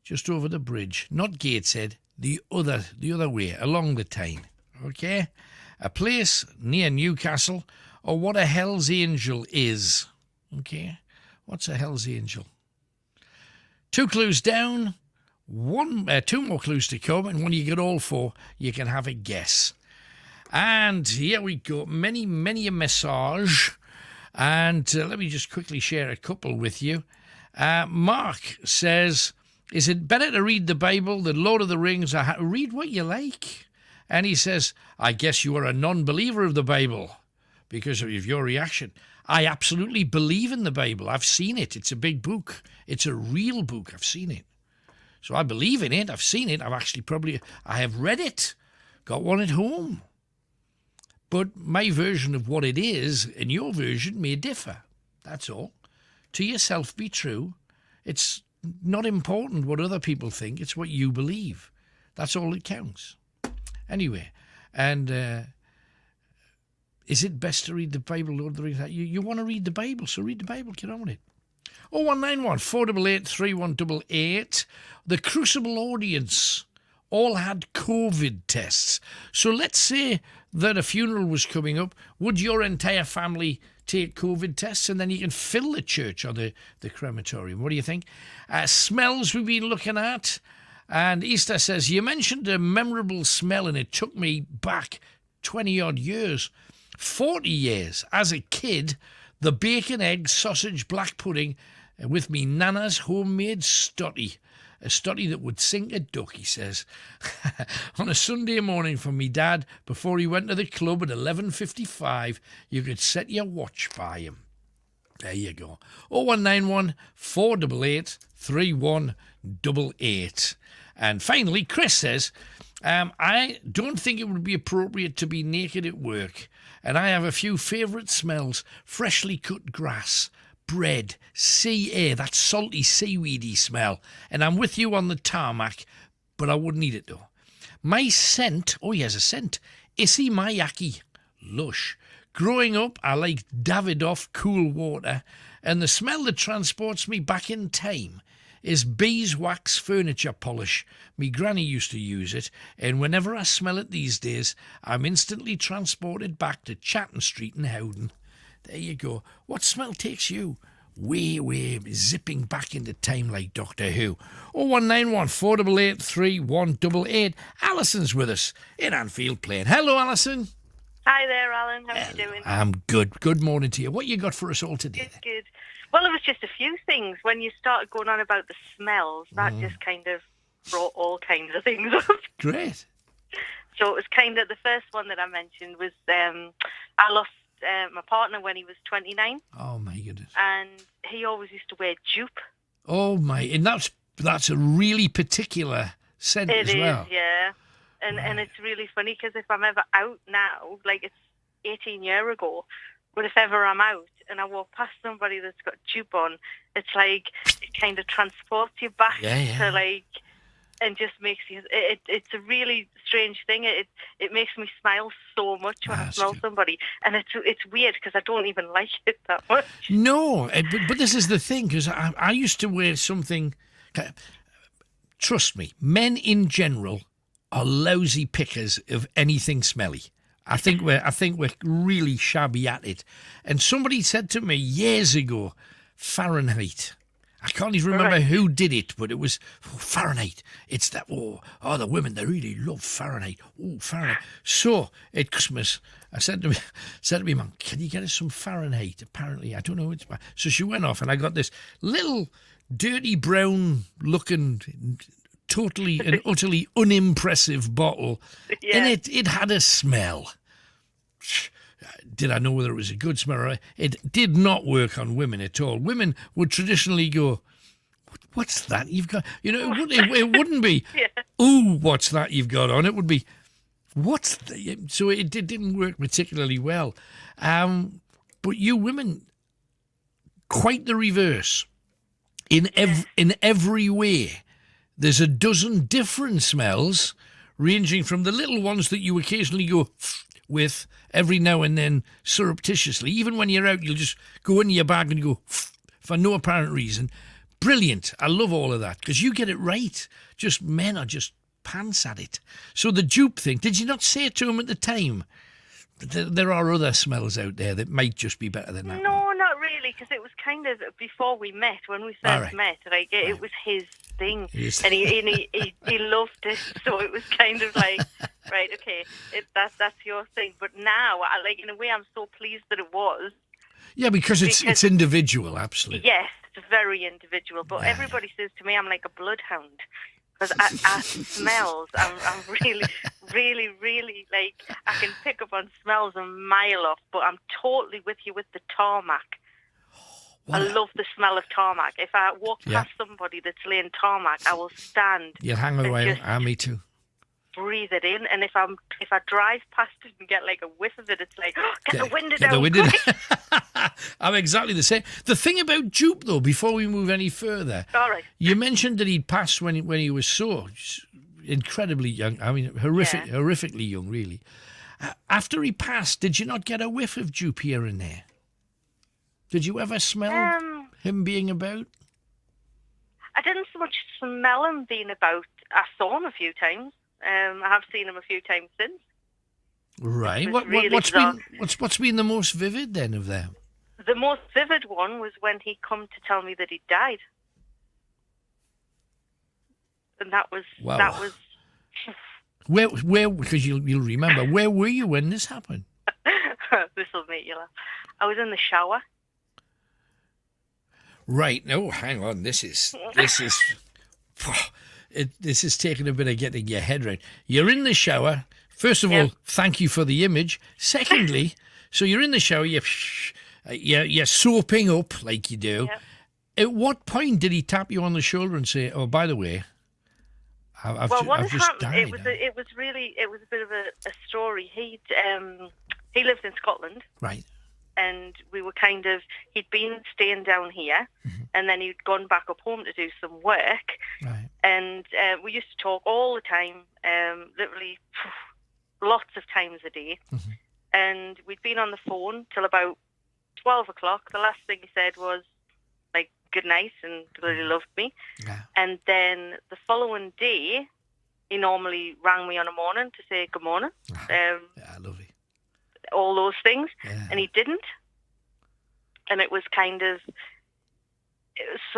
just over the bridge, not Gateshead, the other way, along the Tyne. Okay? A place near Newcastle, or what a Hell's Angel is. Okay? What's a Hell's Angel? 2 clues down, 2 more clues to come, and when you get all 4, you can have a guess. And here we go. Many a message. And let me just quickly share a couple with you. Mark says, is it better to read the Bible than Lord of the Rings? Read what you like. And he says, I guess you are a non-believer of the Bible because of your reaction. I absolutely believe in the Bible. I've seen it. It's a big book. It's a real book. I've seen it. So I believe in it. I've seen it. I have read it. Got one at home. But my version of what it is and your version may differ. That's all. To yourself be true. It's not important what other people think. It's what you believe. That's all that counts. Anyway, and is it best to read the Bible, Lord of the Rings? You want to read the Bible, so read the Bible. Get on with it. 0191 488 3188. The Crucible audience all had COVID tests. So let's say that a funeral was coming up. Would your entire family take COVID tests, and then you can fill the church or the crematorium? What do you think? Smells we've been looking at. And Easter says, you mentioned a memorable smell, and it took me back 20-odd years. 40 years. As a kid, the bacon, egg, sausage, black pudding with me nana's homemade stotty. A stotty that would sink a duck, he says. On a Sunday morning from me dad, before he went to the club at 11:55, you could set your watch by him. There you go. 0191 488 3188. And finally, Chris says, I don't think it would be appropriate to be naked at work. And I have a few favourite smells. Freshly cut grass, bread, sea air, that salty seaweedy smell. And I'm with you on the tarmac, but I wouldn't eat it though. My scent, oh he has a scent, Issey Miyake, lush. Growing up, I liked Davidoff cool water, and the smell that transports me back in time is beeswax furniture polish. Me granny used to use it, and whenever I smell it these days, I'm instantly transported back to Chatham Street in Howden. There you go. What smell takes you way zipping back into time like Doctor Who? 0191 488 3188. Alison's with us in Anfield Plain. Hello, Alison. Hi there, Alan. How are you doing? I'm good. Good morning to you. What you got for us all today? Good. Well, it was just a few things. When you started going on about the smells, that just kind of brought all kinds of things up. Great. So it was kind of, the first one that I mentioned was I lost my partner when he was 29. Oh, my goodness. And he always used to wear jupe. Oh, my. And that's a really particular scent as well. It is, yeah. And it's really funny because if I'm ever out now, like it's 18 years ago, but if ever I'm out and I walk past somebody that's got jupe on, it's like it kind of transports you back to like, and just makes you. It's a really strange thing. It makes me smile so much when I smell somebody, and it's weird because I don't even like it that much. No, but this is the thing, because I used to wear something. Trust me, men in general are lousy pickers of anything smelly. I think we're really shabby at it. And somebody said to me years ago, Fahrenheit. I can't even remember who did it, but it was Fahrenheit. It's that, the women, they really love Fahrenheit. Oh, Fahrenheit. So, at Christmas, I said to me, Mum, can you get us some Fahrenheit? Apparently, I don't know which. So she went off, and I got this little dirty brown looking, totally and utterly unimpressive bottle. Yeah. And it had a smell. Did I know whether it was a good smell? It did not work on women at all. Women would traditionally go, what's that you've got? It wouldn't be, ooh, what's that you've got on? It would be, what's that? So it didn't work particularly well. But you women, quite the reverse. In every way, there's a dozen different smells, ranging from the little ones that you occasionally go with every now and then surreptitiously. Even when you're out, you'll just go in your bag and go for no apparent reason. Brilliant. I love all of that because you get it right. Just men are just pants at it. So the dupe thing, did you not say it to him at the time? There are other smells out there that might just be better than that. No, not really, because it was kind of before we met, when we first met, like it was his thing, and he loved it, so it was kind of like, right, okay, that's your thing. But now, in a way, I'm so pleased that it was. Yeah, because it's individual, absolutely. Yes, it's very individual. But everybody says to me, I'm like a bloodhound. Because I smells, I'm really, really, really, like, I can pick up on smells a mile off, but I'm totally with you with the tarmac. I love the smell of tarmac. If I walk past somebody that's laying tarmac, I will stand. You'll hang away. Me too. Breathe it in, and if I drive past it and get like a whiff of it, it's like, get the window down. The window. I'm exactly the same. The thing about dupe, though, before we move any further, all right. You mentioned that he'd passed when he was so incredibly young. I mean, horrifically young, really. After he passed, did you not get a whiff of dupe here and there? Did you ever smell him being about? I didn't so much smell him being about. I saw him a few times. I have seen him a few times since. Right. What's been the most vivid then of them? The most vivid one was when he come to tell me that he died, and that was where because you'll remember, where were you when this happened? This will make you laugh. I was in the shower. Right. No, hang on. This is taking a bit of getting your head around. You're in the shower. First of all, thank you for the image. Secondly, so you're in the shower. You're soaping up like you do. Yep. At what point did he tap you on the shoulder and say, "Oh, by the way, I've just died"? It was a bit of a story. He lived in Scotland, right? And we were he'd been staying down here, and then he'd gone back up home to do some work. Right. And we used to talk all the time, literally lots of times a day. Mm-hmm. And we'd been on the phone till about 12 o'clock. The last thing he said was, like, good night, and really loved me. Yeah. And then the following day, he normally rang me on a morning to say good morning. Lovely. All those things, and he didn't. And it was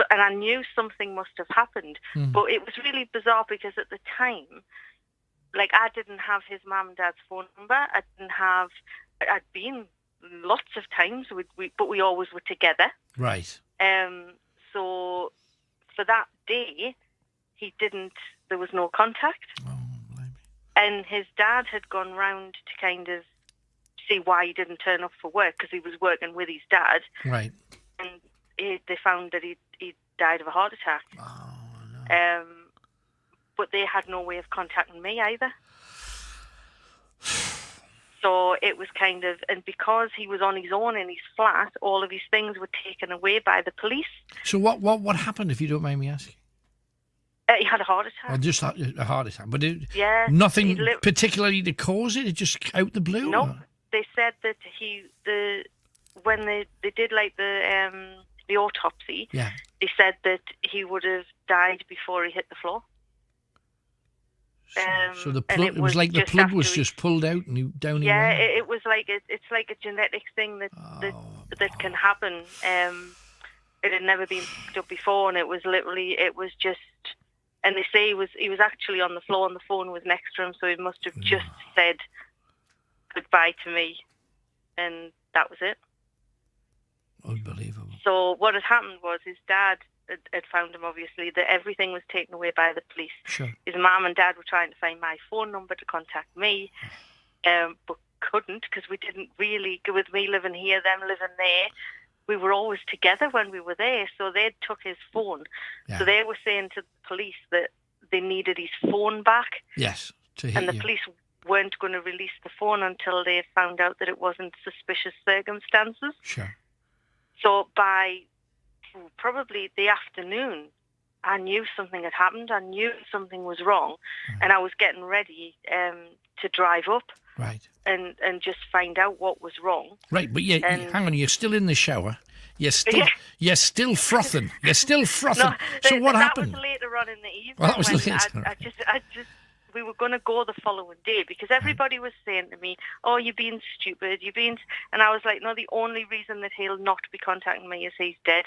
and I knew something must have happened, but it was really bizarre because at the time, like, I didn't have his mum and dad's phone number. I'd been lots of times, but we always were together. Right. So for that day, there was no contact. Oh, and his dad had gone round to see why he didn't turn up for work, because he was working with his dad. Right. And they found that he died of a heart attack. Oh, no. But they had no way of contacting me either. So it was kind of, and because he was on his own in his flat, all of his things were taken away by the police. So what happened, if you don't mind me asking? He had a heart attack. Well, just a heart attack, but he nothing particularly to cause it. It just out the blue. No, or? They said that when they did like the autopsy, Yeah. they said that he would have died before he hit the floor. So the plug, it was like the plug was just pulled out and he down. Yeah, it was like it's like a genetic thing that can happen. It had never been picked up before, and it was just. And they say he was actually on the floor, and the phone was next to him, so he must have just said goodbye to me, and that was it. Unbelievable. So what had happened was his dad had found him, obviously, that everything was taken away by the police. Sure. His mum and dad were trying to find my phone number to contact me, but couldn't, because we didn't really, with me living here, them living there, we were always together when we were there, so they took his phone. Yeah. So they were saying to the police that they needed his phone back. Yes. And the police weren't going to release the phone until they found out that it wasn't suspicious circumstances. Sure. So by probably the afternoon, I knew something had happened. I knew something was wrong, and I was getting ready to drive up. Right. And just find out what was wrong. Right, but hang on, you're still in the shower. You're still frothing. You're still frothing. No, so what happened? That was later on in the evening. Well, that was when later. I just we were going to go the following day because everybody was saying to me, "Oh, you're being stupid. You're being," and I was like, "No, the only reason that he'll not be contacting me is he's dead."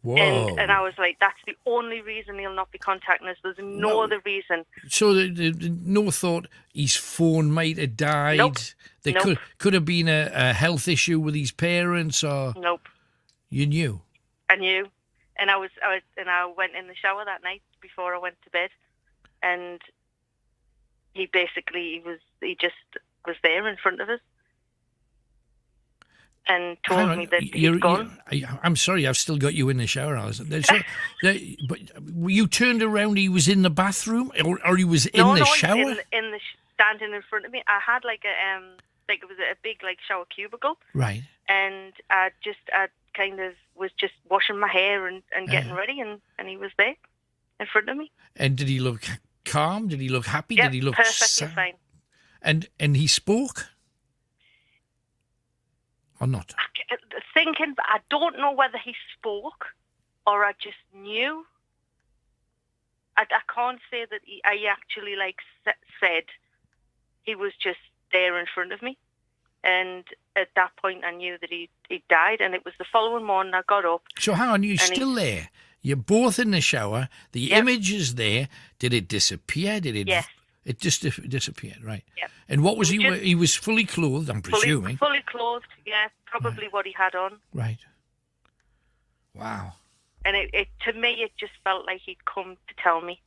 Whoa. And I was like, that's the only reason he'll not be contacting us. There's no other reason. So no thought his phone might have died. Nope. There could have been a health issue with his parents, or nope. You knew. I knew, and I went in the shower that night before I went to bed, and he just was there in front of us. And told me that he's gone. I'm sorry, I've still got you in the shower, Alison. But you turned around, he was in the bathroom, or he was in the shower? No, in the standing in front of me. I had like it was a big like shower cubicle. Right. And I kind of was just washing my hair and getting ready, and he was there in front of me. And did he look calm? Did he look happy? Yep, did he look perfectly fine? And he spoke? Or not? Thinking, I don't know whether he spoke or I just knew. I can't say that I actually said. He was just there in front of me, and at that point I knew that he died. And it was the following morning I got up. So hang on, you're still there. You're both in the shower. The image is there. Did it disappear? Did it? Yes. It just disappeared, right? Yep. And what was he? He was fully clothed, I'm presuming. Fully clothed, yeah. Probably what he had on. Right. Wow. And it to me, it just felt like he'd come to tell me.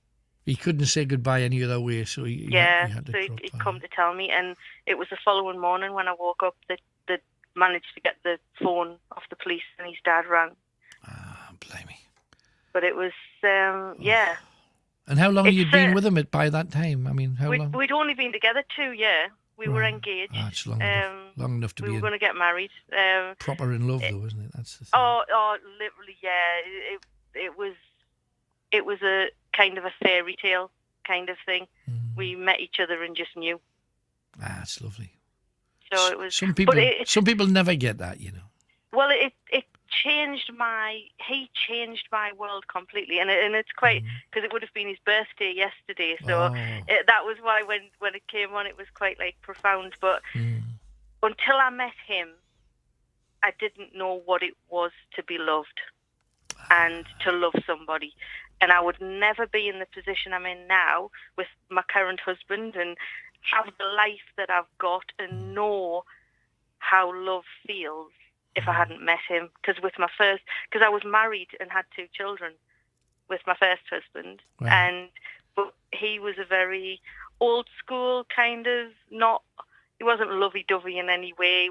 He couldn't say goodbye any other way, so he had to he'd come to tell me. And it was the following morning when I woke up that managed to get the phone off the police, and his dad rang. Ah, blimey. But it was, yeah. And how long had you been with him by that time? I mean, how long? We'd only been together 2 years. We were engaged. That's long enough to be. We were going to get married. Proper in love, though, isn't it? That's the thing. Oh, literally, yeah. It was a kind of a fairy tale kind of thing. We met each other and just knew. Ah, that's lovely. So it was. Some people never get that, you know. Well, it changed he changed my world completely, and it's quite, because it would have been his birthday yesterday, so that was why when it came on it was quite like profound. But until I met him, I didn't know what it was to be loved and to love somebody, and I would never be in the position I'm in now with my current husband and have the life that I've got and know how love feels if I hadn't met him. Because I was married and had 2 children with my first husband, but he was a very old school kind of, he wasn't lovey-dovey in any way.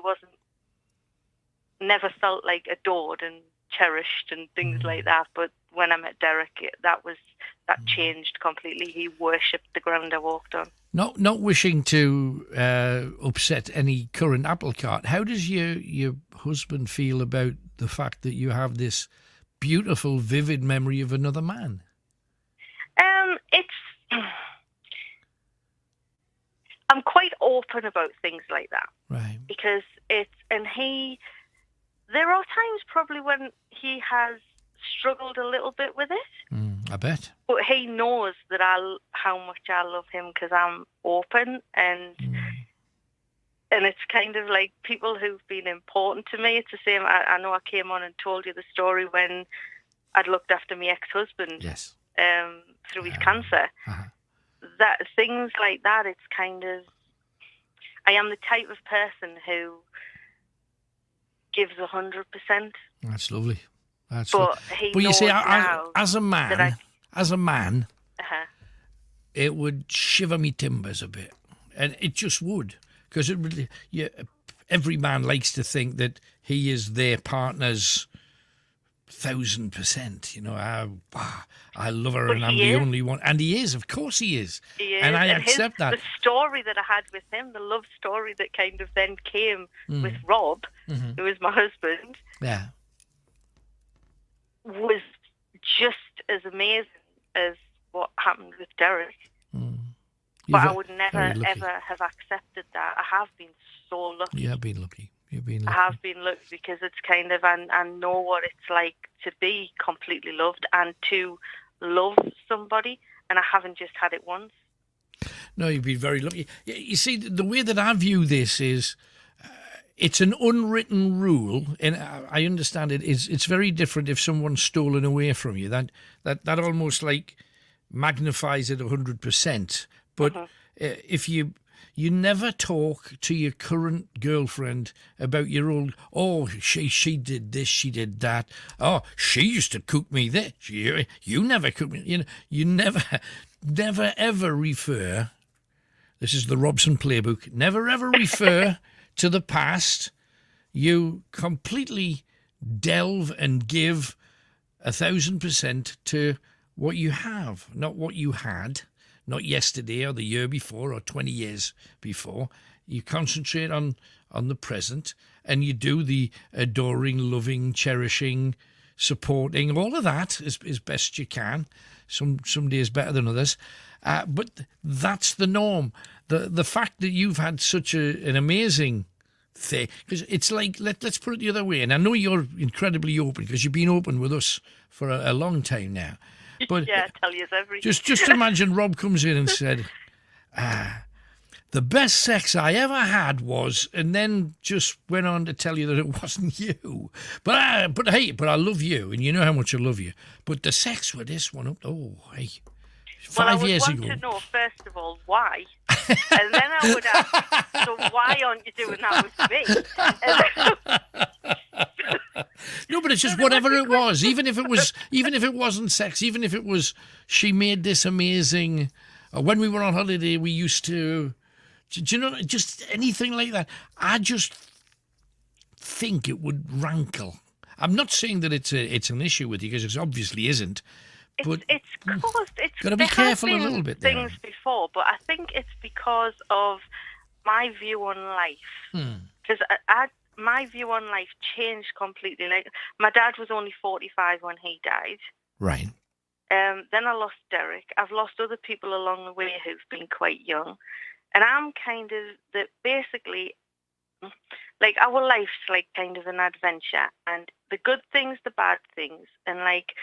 He never felt like adored and cherished and things like that. But when I met Derek, that was that changed completely. He worshipped the ground I walked on. Not wishing to upset any current apple cart, how does your husband feel about the fact that you have this beautiful, vivid memory of another man? I'm quite open about things like that. Right. Because there are times probably when he has struggled a little bit with it. I bet. But he knows that how much I love him because I'm open, and it's kind of like people who've been important to me. It's the same. I know I came on and told you the story when I'd looked after my ex-husband. Yes. Through his cancer. That things like that. It's kind of. I am the type of person who gives 100%. That's lovely. That's but lovely. But you see, now as a man, it would shiver me timbers a bit, and it just would, because it really, every man likes to think that he is their partner's 1,000%. You know, I love her, and I'm the only one, and he is. Of course, he is. He is. And I accept that. The story that I had with him, the love story that kind of then came with Rob, who was my husband. Yeah. Was just as amazing as what happened with Derek. But I would never, ever have accepted that. I have been so lucky. You have been lucky. I have been lucky because it's kind of, I know what it's like to be completely loved and to love somebody, and I haven't just had it once. No, you've been very lucky. You see, the way that I view this is, it's an unwritten rule, and I understand it. It's very different if someone's stolen away from you. That almost like magnifies it 100%. But if you never talk to your current girlfriend about your old, she did this, she did that. Oh, she used to cook me this. You never cooked me. You never ever refer. This is the Robson playbook. Never ever refer to the past. You completely delve and give 1,000% to what you have, not what you had, not yesterday or the year before or 20 years before. You concentrate on the present, and you do the adoring, loving, cherishing, supporting, all of that as best you can. Some days better than others. But that's the norm. The fact that you've had such an amazing thing, because it's like, let's put it the other way, and I know you're incredibly open because you've been open with us for a long time now. But yeah, I tell you everything. Just imagine Rob comes in and said, the best sex I ever had was, and then just went on to tell you that it wasn't you. But I love you, and you know how much I love you. But the sex with this one, 5 years ago. I would want to know, first of all, why. And then I would ask, so why aren't you doing that with me? No, but it's just whatever it was. Even if it wasn't sex, even if it was, she made this amazing, when we were on holiday, we used to, do you know, just anything like that. I just think it would rankle. I'm not saying that it's an issue with you, because it obviously isn't. But it's got to be careful a little bit. Things before, but I think it's because of my view on life. Because my view on life changed completely. Like, my dad was only 45 when he died. Right. Then I lost Derek. I've lost other people along the way who've been quite young, and I'm kind of that. Basically, like, our life's like kind of an adventure, and the good things, the bad things, and like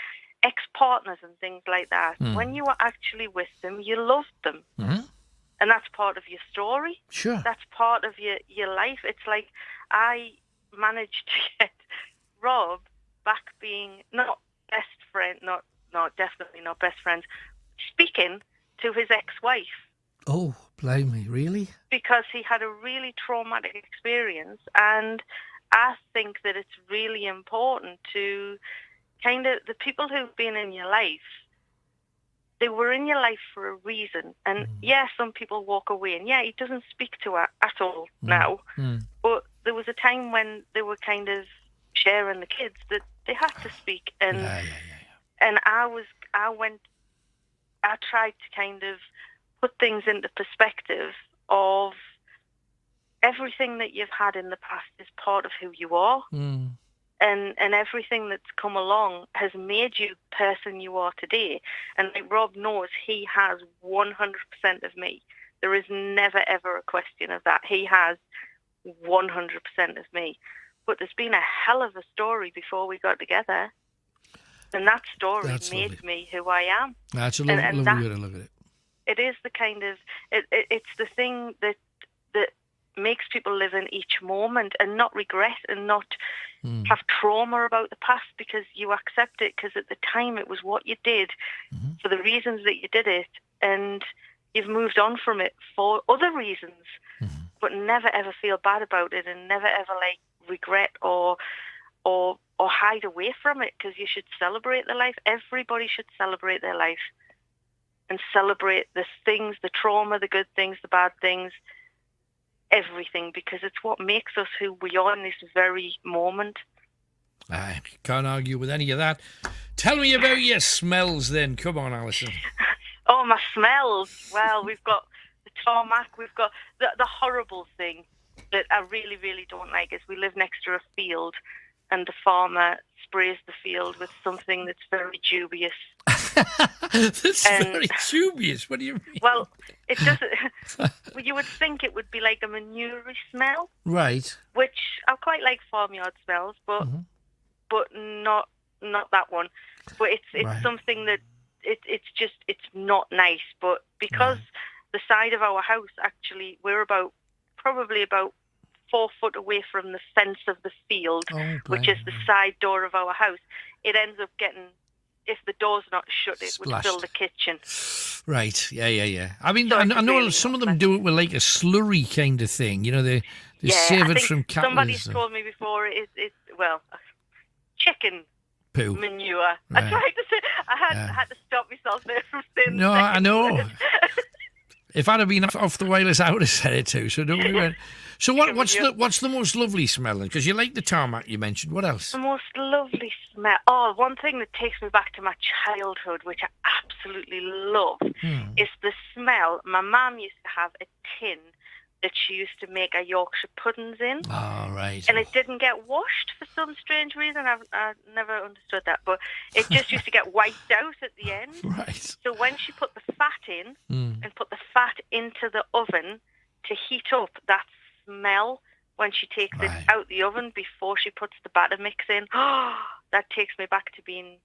ex-partners and things like that. When you were actually with them, you loved them. And that's part of your story. Sure. That's part of your life. It's like I managed to get Rob back being not best friend, not definitely not best friends, speaking to his ex-wife. Oh, blimey, really? Because he had a really traumatic experience, and I think that it's really important to kind of, the people who've been in your life, they were in your life for a reason. And yeah, some people walk away, and yeah, he doesn't speak to her at all now. But there was a time when they were kind of sharing the kids that they had to speak. And and I went I tried to kind of put things into perspective of everything that you've had in the past is part of who you are. And everything that's come along has made you the person you are today. And like Rob knows, he has 100% of me. There is never, ever a question of that. He has 100% of me. But there's been a hell of a story before we got together. And that story made me who I am. That's a lovely way to look at it. It is the kind of, it's the thing that makes people live in each moment and not regret and not have trauma about the past, because you accept it because at the time it was what you did for the reasons that you did it, and you've moved on from it for other reasons, but never ever feel bad about it and never ever like regret or hide away from it, because you should celebrate the life. Everybody should celebrate their life and celebrate the things, the trauma, the good things, the bad things, everything, because it's what makes us who we are in this very moment. I can't argue with any of that. Tell me about your smells then. Come on, Alison. Oh, my smells. Well, we've got the tarmac. We've got the horrible thing that I really, really don't like is we live next to a field and the farmer sprays the field with something that's very dubious. That's very dubious. What do you mean? Well, it doesn't. Well, you would think it would be like a manure Right. which I quite like farmyard smells, but not that one. But it's something that it's not nice. But because the side of our house, actually, we're probably about 4 foot away from the fence of the field, which is the side door of our house, it ends up getting, if the door's not shut, it would fill the kitchen. Right, yeah. I mean, so I know really some of them do it with like a slurry kind of thing. You know, they save it from cattle. Somebody's told me before it's chicken poo manure. Right. I tried to say, I had to stop myself there from saying No, I know. If I'd have been off the wireless, I would have said it too. So don't worry about it. So what's the most lovely smell? Because you like the tarmac you mentioned. What else? The most lovely smell. Oh, one thing that takes me back to my childhood, which I absolutely love, is the smell. My mum used to have a tin that she used to make our Yorkshire puddings in. Oh, right. And it didn't get washed for some strange reason. I never understood that. But it just used to get wiped out at the end. Right. So when she put the fat in and put the fat into the oven to heat up, that smell when she takes it out the oven before she puts the batter mix in, that takes me back to being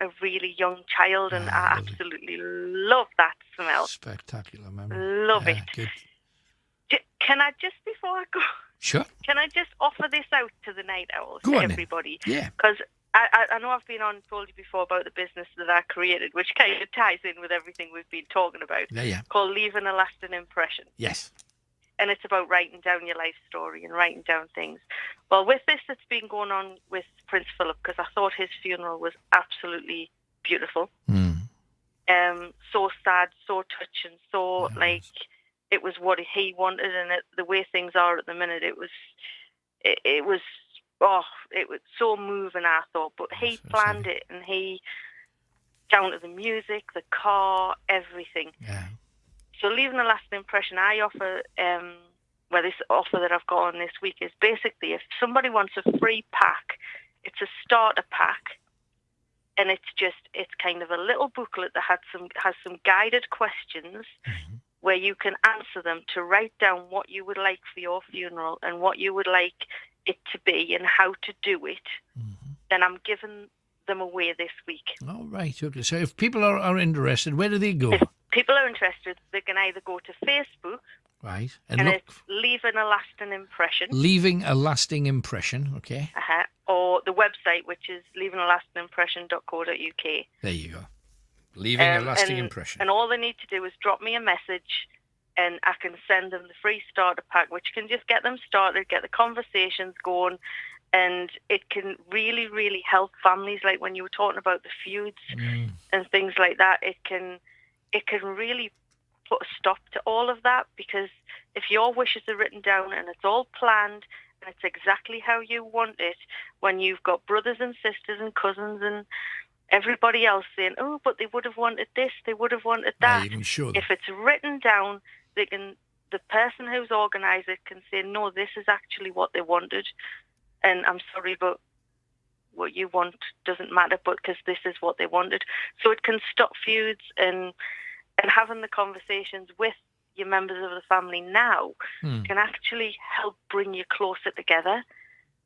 a really young child, and I absolutely love that smell. Spectacular memory. Love it. Good. Can I just, before I go, Sure. can I just offer this out to the night owls, Go to on then. everybody? Yeah. Because I know I've been on, told you before about the business that I created, which kind of ties in with everything we've been talking about, called Leaving a Lasting Impression. Yes. And it's about writing down your life story and writing down things. Well, with this that's been going on with Prince Philip, because I thought his funeral was absolutely beautiful. So sad, so touching, so like it was what he wanted, and the way things are at the minute, it was so moving, I thought. But he planned it, and he, down to the music, the car, everything. Yeah. So leaving a lasting impression, I offer, this offer that I've got on this week is basically if somebody wants a free pack, it's a starter pack, and it's kind of a little booklet that has some guided questions where you can answer them to write down what you would like for your funeral and what you would like it to be and how to do it. Then I'm giving them away this week. Oh, right. Okay. So if people are interested, where do they go? If people are interested, they can either go to Facebook, Right. and look, it's Leaving a Lasting Impression. Leaving a lasting impression. Okay. Or the website, which is leavingaalastingimpression.co.uk. There you go. Leaving a lasting impression. And all they need to do is drop me a message, and I can send them the free starter pack, which can just get them started, get the conversations going, and it can really, really help families. Like when you were talking about the feuds and things like that, it can really put a stop to all of that, because if your wishes are written down and it's all planned and it's exactly how you want it, when you've got brothers and sisters and cousins and everybody else saying, oh, but they would have wanted this, they would have wanted that. you can show them. If it's written down, the person who's organised it can say, no, this is actually what they wanted, and I'm sorry, but what you want doesn't matter, but because this is what they wanted. So it can stop feuds, and having the conversations with your members of the family now can actually help bring you closer together,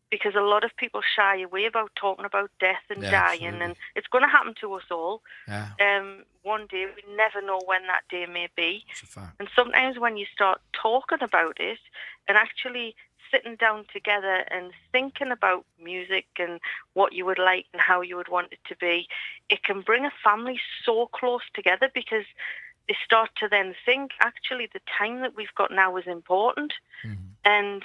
because a lot of people shy away about talking about death and dying, absolutely. and it's going to happen to us all. Yeah. One day, we never know when that day may be. It's a fact. And sometimes when you start talking about it and actually sitting down together and thinking about music and what you would like and how you would want it to be, it can bring a family so close together, because they start to then think, actually, the time that we've got now is important. And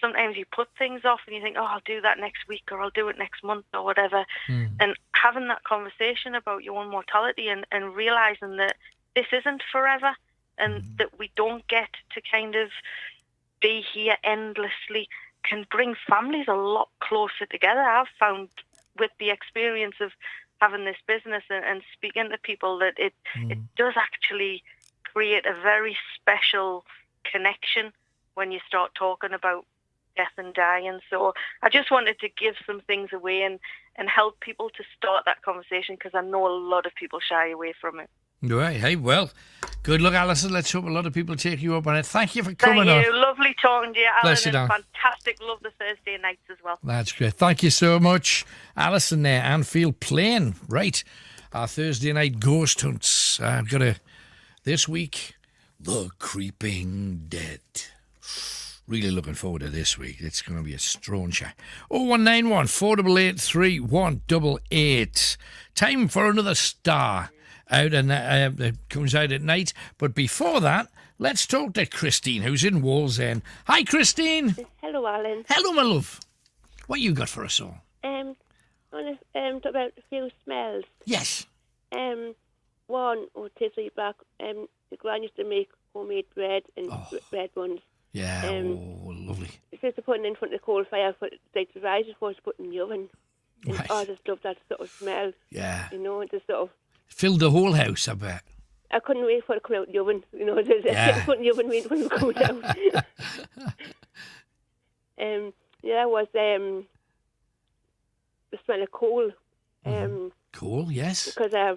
sometimes you put things off and you think, oh, I'll do that next week, or I'll do it next month, or whatever. And having that conversation about your own mortality and realising that this isn't forever, and that we don't get to kind of be here endlessly, can bring families a lot closer together. I've found with the experience of having this business and speaking to people that it does actually create a very special connection when you start talking about death and dying. So I just wanted to give some things away and help people to start that conversation, because I know a lot of people shy away from it. Right. Hey, well, good luck, Alison. Let's hope a lot of people take you up on it. Thank you for coming Thank you. on. Lovely talking to you, Alan. Bless you, and darling. fantastic. Love the Thursday nights as well. That's great. Thank you so much, Alison there, Anfield Plain. Right. Our Thursday night ghost hunts. I've got this week, The Creeping Dead. Really looking forward to this week. It's going to be a strong chat. 0191 488 3188. Time for another star out, and it comes out at night. But before that, let's talk to Christine, who's in Wallsend. Hi, Christine. Hello, Alan. Hello, my love. What you got for us all? I want to talk about a few smells. Yes. One, 2 3 back, the gran used to make homemade bread and bread buns. Yeah, lovely. Instead of putting it in front of the coal fire, like the rice was put in the oven. And I just love that sort of smell. Yeah. You know, just sort of. Filled the whole house, I bet. I couldn't wait for it to come out of the oven. You know, just put in the oven waiting for it to come out. Yeah, was the smell of coal. Cool, yes. Because I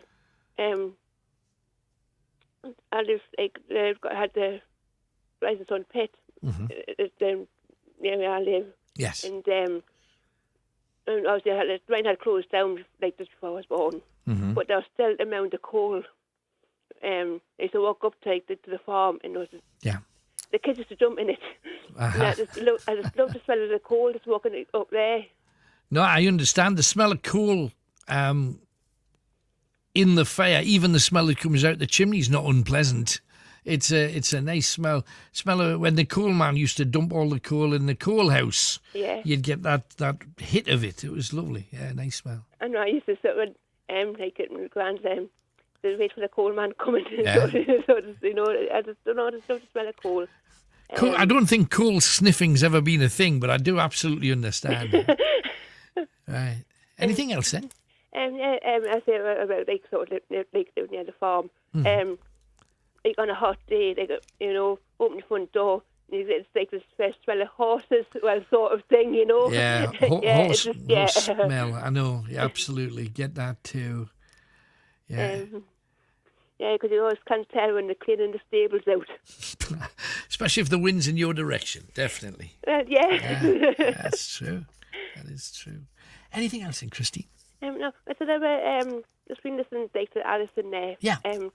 live I had the Rising Sun pit. It's near where I live. Yes. And obviously the mine had closed down like just before I was born. But there was still the amount of coal. I used to walk up to the farm, and there was the kids used to jump in it. And I just love the smell of the coal just walking up there. No, I understand the smell of coal in the fire. Even the smell that comes out the chimney is not unpleasant. It's a nice smell. Smell of when the coal man used to dump all the coal in the coal house. Yeah. You'd get that hit of it. It was lovely. Yeah, nice smell. I know. I used to sit with like at my grand's to wait for the coal man coming. Yeah. So you know, I just don't know. I just love the smell of coal. Cool. I don't think coal sniffing's ever been a thing, but I do absolutely understand. Right. Anything else then? I say about like sort of like near the farm. Like on a hot day, like you know, open the front door, it's like this fresh smell of horses, well, sort of thing, you know. Yeah, horse smell. I know. Yeah, absolutely, get that too. Yeah. Yeah, because you always can't tell when they're cleaning the stables out. Especially if the wind's in your direction, definitely. Yeah. That's true. That is true. Anything else in Christine? No, I said about just been listening like to Alison there. Yeah. And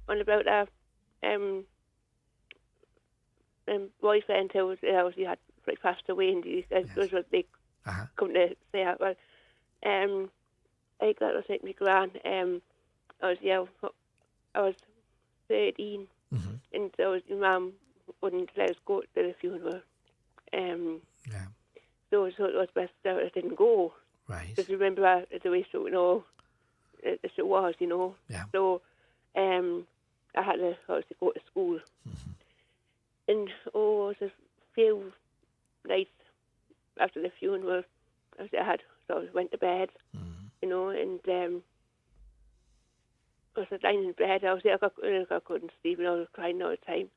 on about boyfriend who he had like passed away, and he was like come to say that. Well, like that was like my gran. I was 13, and my mum wouldn't let us go to the funeral. So it was best that I didn't go. Right. Just remember the way it was, you know. Yeah. So I had to obviously go to school. And it was a few nights after the funeral, I went to bed. you know, and I was lying in bed. I couldn't sleep, and I was crying all the time.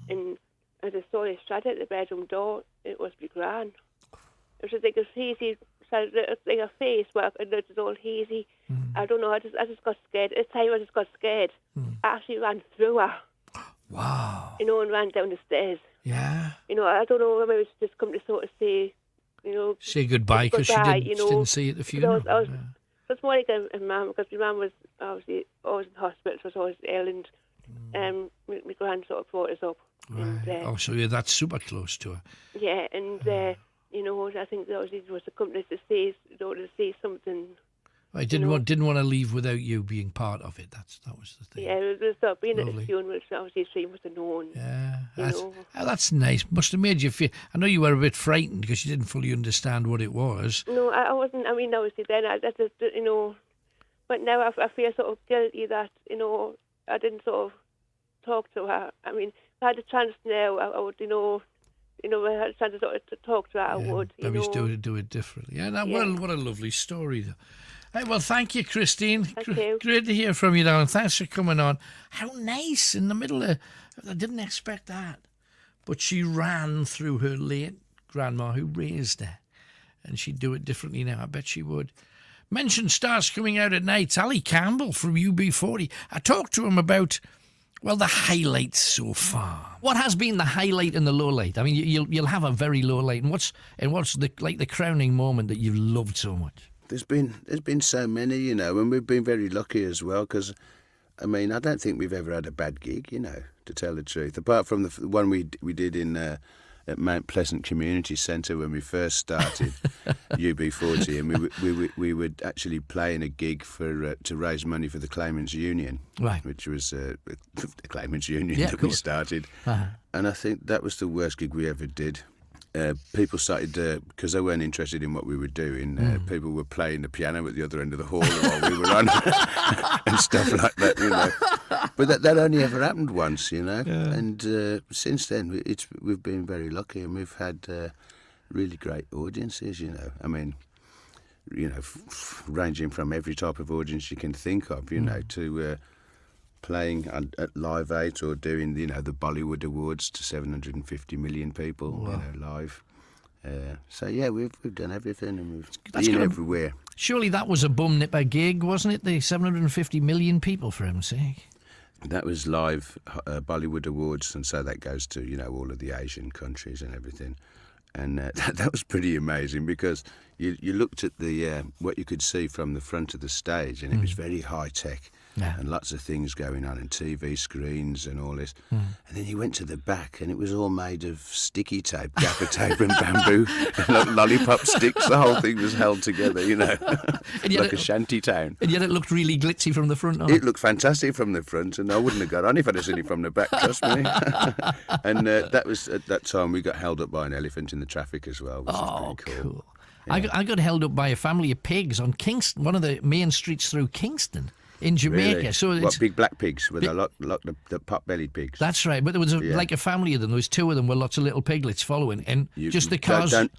And as I saw this shadow at the bedroom door, it was my gran. It was just like a hazy, like a face, but it was all hazy. I don't know. I just got scared. At the time, I just got scared. I actually ran through her. Wow. You know, and ran down the stairs. Yeah. You know, I don't know whether it was just come to sort of say, you know, say goodbye because she didn't see you at the funeral. I was more like a mum, because my mum was obviously always in hospital, so I was always ill, and my gran sort of brought us up. Right. And, so you're that super close to her. Yeah, and you know, I think that was a company to say, you know, to say something. I didn't want to leave without you being part of it. That was the thing. Yeah, it was being at Lovely. the funeral, so obviously she must have known. Yeah, you know. That's nice. Must have made you feel. I know you were a bit frightened because you didn't fully understand what it was. No, I wasn't. I mean, obviously then I just, you know, but now I feel sort of guilty that, you know, I didn't sort of talk to her. I mean, if I had a chance now, I would, you know, if I had a chance to sort of talk to her, I would. Maybe do it differently. Yeah, what a lovely story, though. Hey, well, thank you, Christine. Thank you. Great to hear from you now, and thanks for coming on. How nice in the middle of... I didn't expect that. But she ran through her late grandma who raised her, and she'd do it differently now. I bet she would. Mention stars coming out at night. Ali Campbell from UB40. I talked to him about, well, the highlights so far. What has been the highlight and the low light? I mean, you'll have a very low light, and what's the crowning moment that you've loved so much? There's been so many, you know, and we've been very lucky as well, because, I mean, I don't think we've ever had a bad gig, you know, to tell the truth. Apart from the one we did in at Mount Pleasant Community Centre when we first started UB40, and we would actually play in a gig for to raise money for the Claimants Union, right? Which was the Claimants Union that we started, and I think that was the worst gig we ever did. People started, because they weren't interested in what we were doing, people were playing the piano at the other end of the hall while we were on and stuff like that, you know. But that only ever happened once, you know. Yeah. And since then, we've been very lucky, and we've had really great audiences, you know. I mean, you know, ranging from every type of audience you can think of, you know, to... playing at Live 8 or doing, you know, the Bollywood Awards to 750 million people, you know, live. So yeah, we've done everything, and we've been everywhere. Surely that was a bum nipper gig, wasn't it? The 750 million people, for heaven's sake. That was live Bollywood Awards, and so that goes to, you know, all of the Asian countries and everything. And that was pretty amazing, because you looked at the what you could see from the front of the stage, and it was very high tech. Yeah. And lots of things going on, and TV screens and all this. And then you went to the back, and it was all made of sticky tape, gaffer tape and bamboo, and lollipop sticks. The whole thing was held together, you know, like a shanty town. And yet it looked really glitzy from the front. It looked fantastic from the front, and I wouldn't have got on if I'd have seen it from the back, trust me. And that was, at that time, we got held up by an elephant in the traffic as well, which was pretty cool. Yeah. I got held up by a family of pigs on Kingston, one of the main streets through Kingston. In Jamaica. Really? So what, big black pigs? With the pot-bellied pigs? That's right. But there was like a family of them. There was two of them with lots of little piglets following. And just the cars... Don't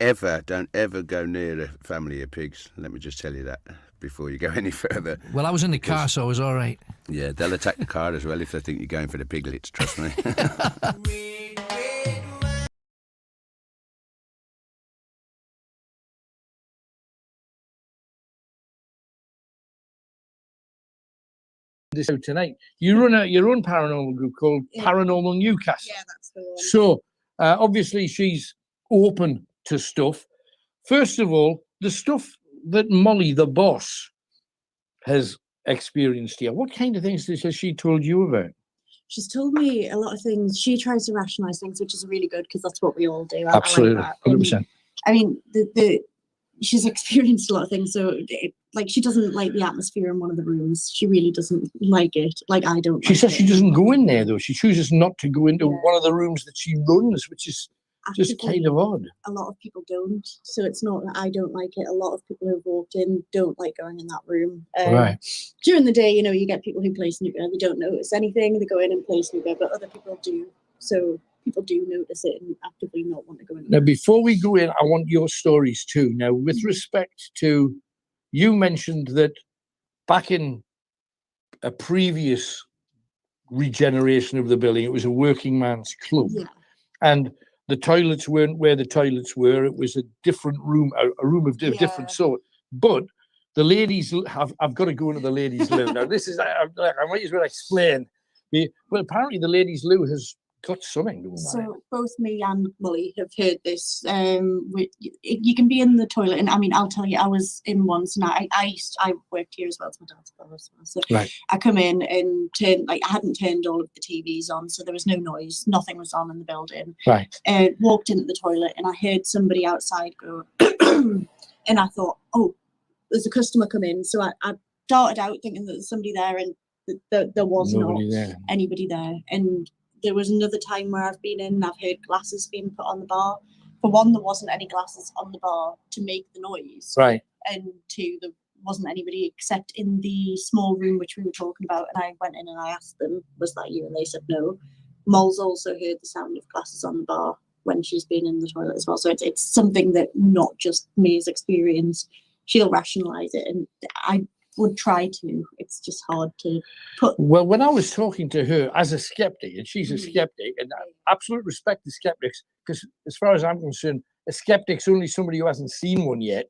ever go near a family of pigs. Let me just tell you that before you go any further. Well, I was in the car, so I was all right. Yeah, they'll attack the car as well if they think you're going for the piglets, trust me. This out tonight. You run your own paranormal group called Paranormal Newcastle. Yeah, that's the one. So obviously she's open to stuff. First of all, the stuff that Molly, the boss, has experienced here. What kind of things has she told you about? She's told me a lot of things. She tries to rationalise things, which is really good, because that's what we all do. Absolutely, 100%. I mean, she's experienced a lot of things, so she doesn't like the atmosphere in one of the rooms. She really doesn't like it. Like, I don't. She says she doesn't go in there, though. She chooses not to go into one of the rooms that she runs, which is just kind of odd. A lot of people don't, so it's not that I don't like it. A lot of people who've walked in don't like going in that room. Right. During the day, you know, you get people who play snooker. They don't notice anything. They go in and play snooker, but other people do. So people do notice it and actively not want to go in. Now, before we go in, I want your stories too. Now, with respect to you mentioned that back in a previous regeneration of the building, it was a working man's club. Yeah. And the toilets weren't where the toilets were. It was a different room, a room of different sort. But the ladies I've got to go into the ladies' loo. Now, this is, I might as well explain. Well, apparently the ladies' loo has got something going on. So both me and Molly have heard this. You can be in the toilet, and I mean, I'll tell you, I was in once, and I worked here as well as my dad's bar as well. So I come in and I hadn't turned all of the TVs on, so there was no noise, nothing was on in the building. Right. Walked into the toilet, and I heard somebody outside go, and I thought, oh, there's a customer come in. So I darted out thinking that there's somebody there, and there was not anybody there. And there was another time where I've been in and I've heard glasses being put on the bar. For one, there wasn't any glasses on the bar to make the noise. Right. And two, there wasn't anybody except in the small room which we were talking about. And I went in and I asked them, was that you? And they said no. Mol's also heard the sound of glasses on the bar when she's been in the toilet as well. So it's something that not just me has experienced. She'll rationalise it, and I would try to. It's just hard to put. Well, when I was talking to her as a skeptic, and she's a skeptic, and absolute respect to skeptics, because as far as I'm concerned, a skeptic's only somebody who hasn't seen one yet.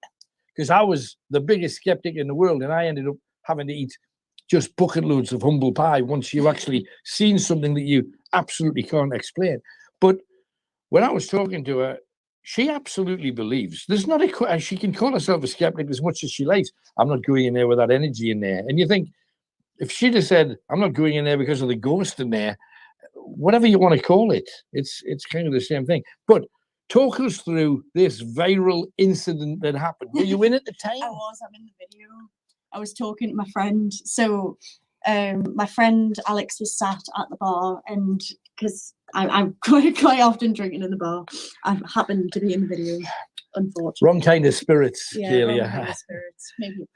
Because I was the biggest skeptic in the world, and I ended up having to eat just bucket loads of humble pie once you've actually seen something that you absolutely can't explain. But when I was talking to her, she absolutely believes there's not a. She can call herself a skeptic as much as she likes. I'm not going in there with that energy in there. And you think, if she'd have said, I'm not going in there because of the ghost in there, whatever you want to call it, it's kind of the same thing. But talk us through this viral incident that happened. Were you in at the time? I was. I'm in the video. I was talking to my friend. So my friend Alex was sat at the bar, and because I'm quite often drinking in the bar, I happened to be in the video, unfortunately. Wrong kind of spirits, Kaylee. Wrong kind of spirits, maybe.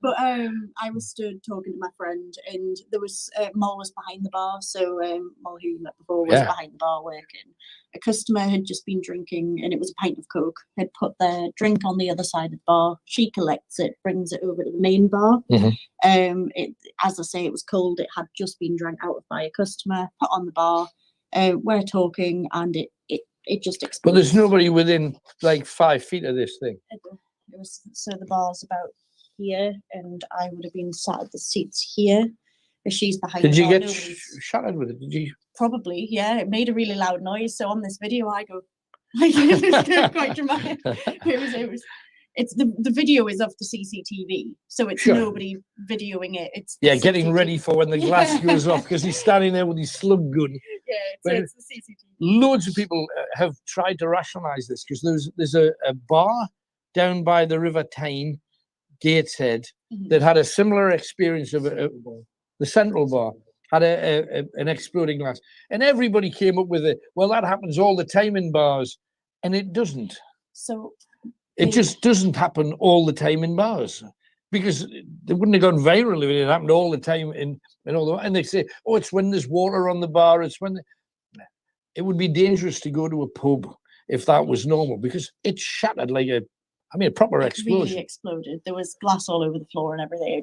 But I was stood talking to my friend, and there was Mol was behind the bar. So Mol, who you met before, was behind the bar working. A customer had just been drinking, and it was a pint of Coke. Had put their drink on the other side of the bar. She collects it, brings it over to the main bar. As I say, it was cold. It had just been drank out of by a customer. Put on the bar. We're talking, and it just exploded. But there's nobody within like 5 feet of this thing. It was, so the bar's about here, and I would have been sat at the seats here. She's behind. Did you get shattered with it? Did you? Probably, yeah. It made a really loud noise. So on this video, I go, it's quite dramatic. It's the video is of the CCTV, so it's nobody videoing it. It's getting ready for when the glass goes off because he's standing there with his slug gun. Yeah, it's the CCTV. Loads of people have tried to rationalise this because there's a bar down by the River Tyne, Gateshead, that had a similar experience of the Central Bar. Had an exploding glass, and everybody came up with it. Well, that happens all the time in bars, and it doesn't. So it just doesn't happen all the time in bars, because they wouldn't have gone viral if it happened all the time in all the. And they say, oh, it's when there's water on the bar. It's when it would be dangerous to go to a pub if that was normal, because it shattered like a proper explosion. Really exploded. There was glass all over the floor and everything.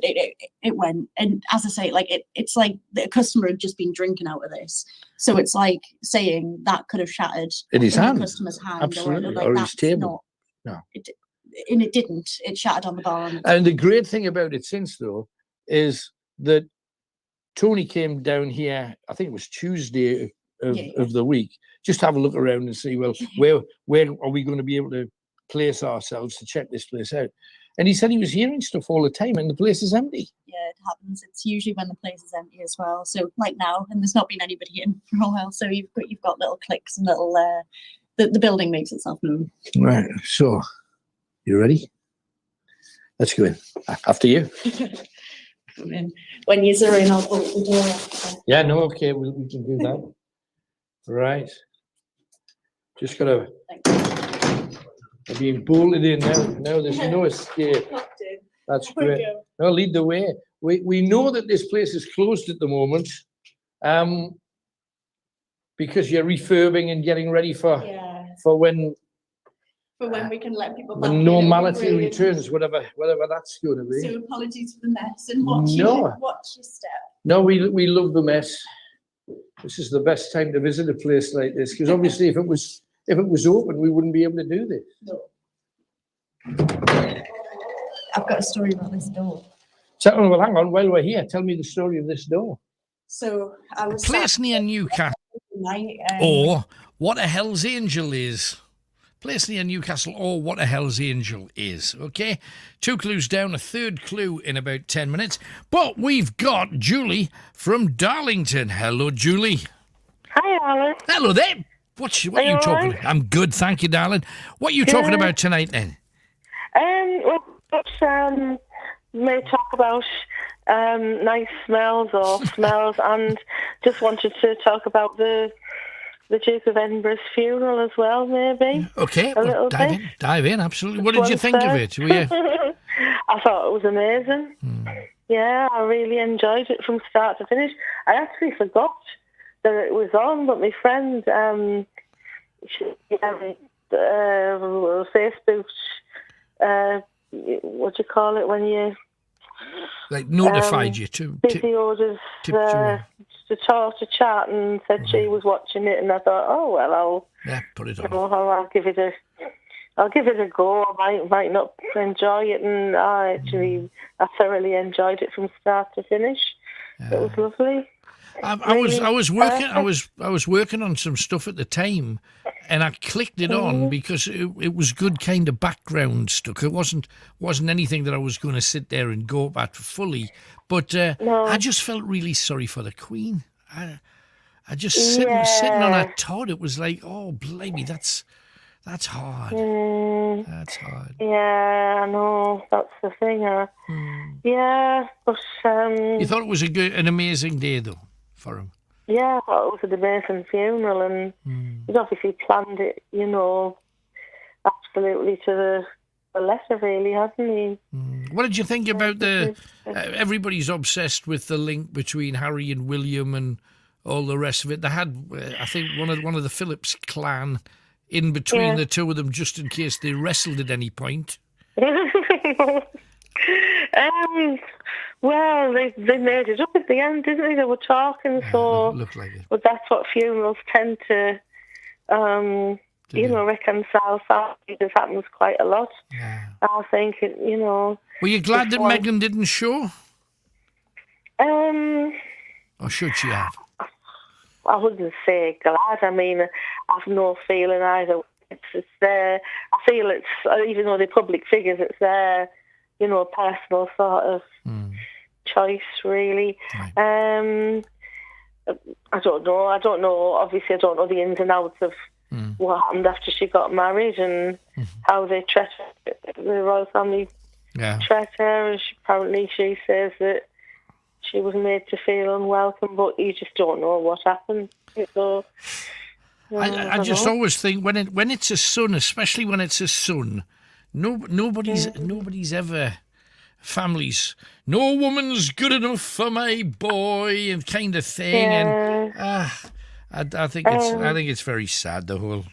It went, and as I say, like it's like the customer had just been drinking out of this, so it's like saying that could have shattered in his hand, the customer's hand, absolutely, or his table. No, and it didn't. It shattered on the bar. And the great thing about it since though is that Tony came down here. I think it was Tuesday of the week, just to have a look around and see, well, where are we going to be able to place ourselves to check this place out. And he said he was hearing stuff all the time and the place is empty. Yeah, it happens. It's usually when the place is empty as well. So like now, and there's not been anybody in for a while, so you've got little clicks and little the building makes itself known. Right, so you ready? Let's go in. After you. When you're in, I'll bolt the door. Yeah, no, okay, we can do that. Right. Just gotta being bolted in now. No, there's no escape. That's great. No, lead the way. We know that this place is closed at the moment, because you're refurbing and getting ready for when for when we can let people back when in. normality It'll be returns, whatever that's going to be. So apologies for the mess and watch your step. No, we love the mess. This is the best time to visit a place like this, because obviously if it was open, we wouldn't be able to do this. No. I've got a story about this door. Well, hang on, while we're here, tell me the story of this door. So I was A place near Newcastle, night, or what a Hell's Angel is. Place near Newcastle, or what a Hell's Angel is. Okay, 2 clues down, a third clue in about 10 minutes. But we've got Julie from Darlington. Hello, Julie. Hi, Alan. Hello there. What are you talking about? I'm good, thank you, darling. What are you talking about tonight then? May talk about nice smells or smells, and just wanted to talk about the Duke of Edinburgh's funeral as well, maybe. Okay, a little bit. Dive in, absolutely. What did you think of it? Were you... I thought it was amazing. Yeah, I really enjoyed it from start to finish. I actually forgot that it was on, but my friend, Facebook, what do you call it when you... Like notified you to... Busy orders to talk, to chat, and said she was watching it, and I thought, oh, well, I'll... Yeah, put it on. I'll give it a go. I might not enjoy it, and I thoroughly enjoyed it from start to finish. It was lovely. I was working on some stuff at the time, and I clicked it on because it was good kind of background stuff. It wasn't anything that I was going to sit there and go at fully, but I just felt really sorry for the Queen. I just sitting on a Todd. It was like, oh, blimey, that's hard. That's hard. Yeah, I know. That's the thing. Yeah, but you thought it was an amazing day though for him. Yeah, I thought it was an amazing funeral, and he's obviously planned it, absolutely to the letter, really, hasn't he? What did you think about everybody's obsessed with the link between Harry and William and all the rest of it? They had, I think, one of the Phillips clan in between the two of them, just in case they wrestled at any point. Well, they made it up at the end, didn't they? They were talking, so... Looked like it. But that's what funerals tend to, reconcile families. It happens quite a lot. Yeah. I think, Were you glad that Meghan didn't show? Or should she have? I wouldn't say glad. I mean, I've no feeling either. It's their... I feel it's, even though they're public figures, it's their... personal sort of choice, really. Right. I don't know. Obviously, I don't know the ins and outs of what happened after she got married and how they treated the royal family. Treat her, and apparently she says that she was made to feel unwelcome, but you just don't know what happened. So, I just always think when it's a son, especially when it's a son. Nobody's ever families. No woman's good enough for my boy, and kind of thing. And I think it's very sad, the whole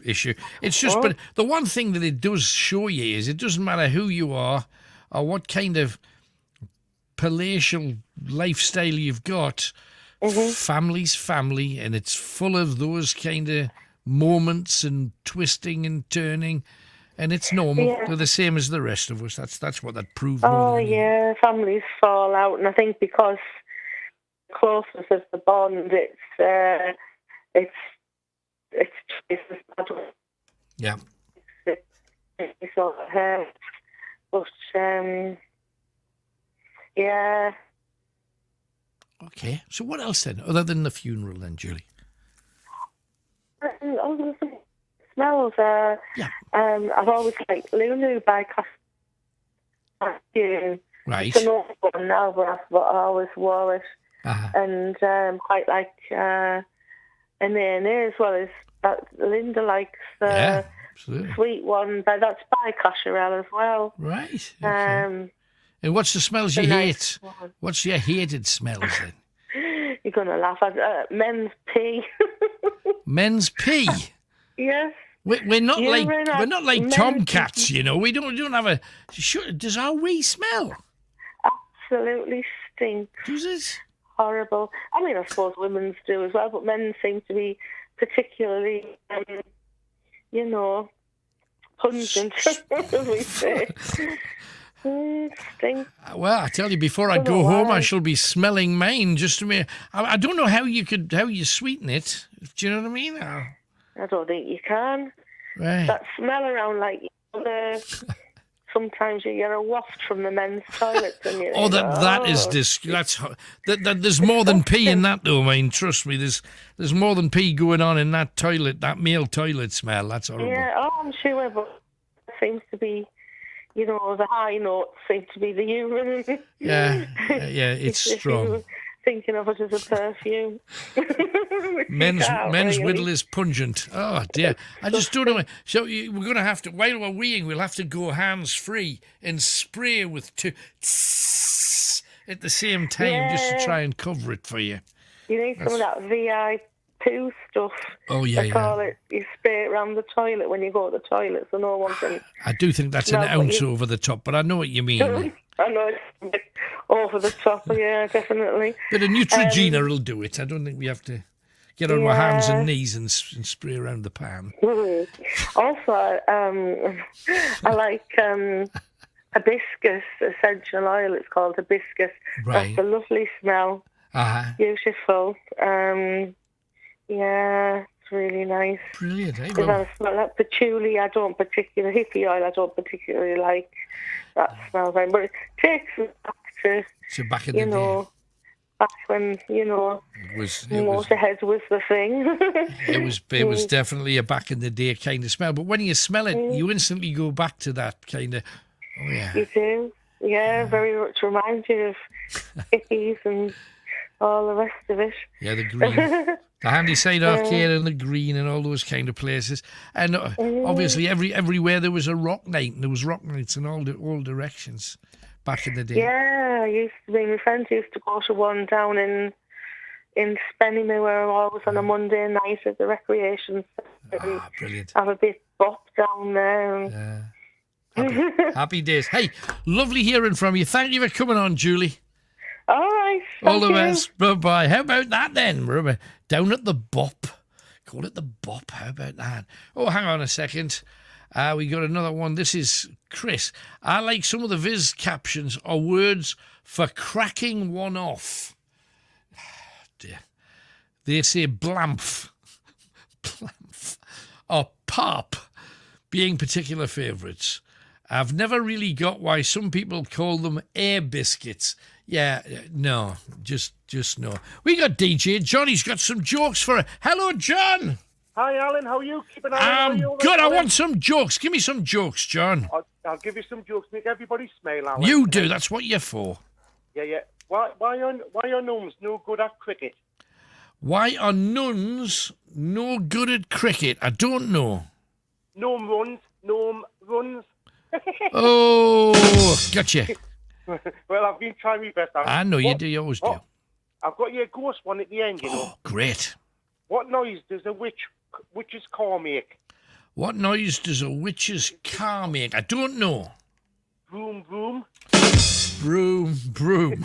issue. It's just, but the one thing that it does show you is it doesn't matter who you are or what kind of palatial lifestyle you've got. Family's family, and it's full of those kind of moments and twisting and turning. And it's normal. Yeah. They're the same as the rest of us. That's what that proved. Oh, yeah. Families fall out. And I think because closeness of the bond, it's yeah. It sort of hurts. But, yeah. Okay. So what else then, other than the funeral then, Julie? Smells. I've always liked Lulu by Costume. Right. It's an old one now, but I always wore it. And quite like A&A as well as Linda likes the sweet one. But that's by Cosherel as well. Right. Okay. And what's the smells you hate? What's your hated smells then? You're going to laugh at men's pee. Men's pee? Yes. We're not like men tomcats, you know. We don't have a. Does our wee smell? Absolutely stinks. Does it? Horrible. I mean, I suppose women's do as well, but men seem to be particularly, pungent, as we say. Stink. Well, I tell you, before I go home, I shall be smelling mine. Just to me, I don't know how you sweeten it. Do you know what I mean? I don't think you can. Right. That smell around, like, sometimes you get a waft from the men's toilets. And you think, that is there's more than pee in that, though, mate. Trust me, there's more than pee going on in that toilet, that male toilet smell. That's horrible. Yeah, I'm sure, but it seems to be, the high notes seem to be the urine. Yeah, it's strong. If you're thinking of it as a perfume. Men's whittle is pungent. Oh dear, I just don't know. So we're going to have to, while we're weeing, we'll have to go hands free and spray with two at the same time, just to try and cover it for you. You need some of that VI poo stuff. Oh yeah, they call it. You spray it around the toilet when you go to the toilet, so no one can. I do think that's an ounce over the top, but I know what you mean. I know it's a bit over the top. Yeah, definitely. But a Neutrogena will do it. I don't think we have to get on our hands and knees and spray around the pan. Also, I like hibiscus essential oil. It's called hibiscus. Right. That's a lovely smell. Beautiful. Yeah, it's really nice. Brilliant. If I smell that patchouli, hippie oil, I don't particularly like. That smells right, but it takes me back to, back in the day. Back when, Motorhead was the thing. It was definitely a back in the day kind of smell. But when you smell it, you instantly go back to that kind of, oh yeah. You do. Yeah, very much reminds you of hippies and all the rest of it. Yeah, the green. The Handyside Arcade and the Green and all those kind of places. And obviously everywhere there was a rock night, and there was rock nights in all directions back in the day. Yeah, my friends used to go to one down in Spennymoor where I was on a Monday night at the recreation centre. Brilliant. Have a bit bop down there. Happy days. Hey, lovely hearing from you. Thank you for coming on, Julie. All right. All the best. Bye-bye. How about that then? Remember, down at the Bop. Call it the Bop. How about that? Oh, hang on a second. We got another one. This is Chris. I like some of the Viz captions or words for cracking one off. Dear. They say blamph. Blamph. Or pop being particular favourites. I've never really got why some people call them air biscuits. Yeah, no, just no. We got DJ John. He's got some jokes for it. Hello, John. Hi, Alan. How are you? Keeping on? I'm good. I want some jokes. Give me some jokes, John. I'll give you some jokes. Make everybody smile, Alan. You do. That's what you're for. Yeah. Why are nuns no good at cricket? Why are nuns no good at cricket? I don't know. Gnome runs. Oh, gotcha. Well, I've been trying my best. I know you do. You always do. I've got your ghost one at the end, you know. Oh, great. What noise does a witch's car make? What noise does a witch's car make? I don't know. Broom, broom. Broom, broom.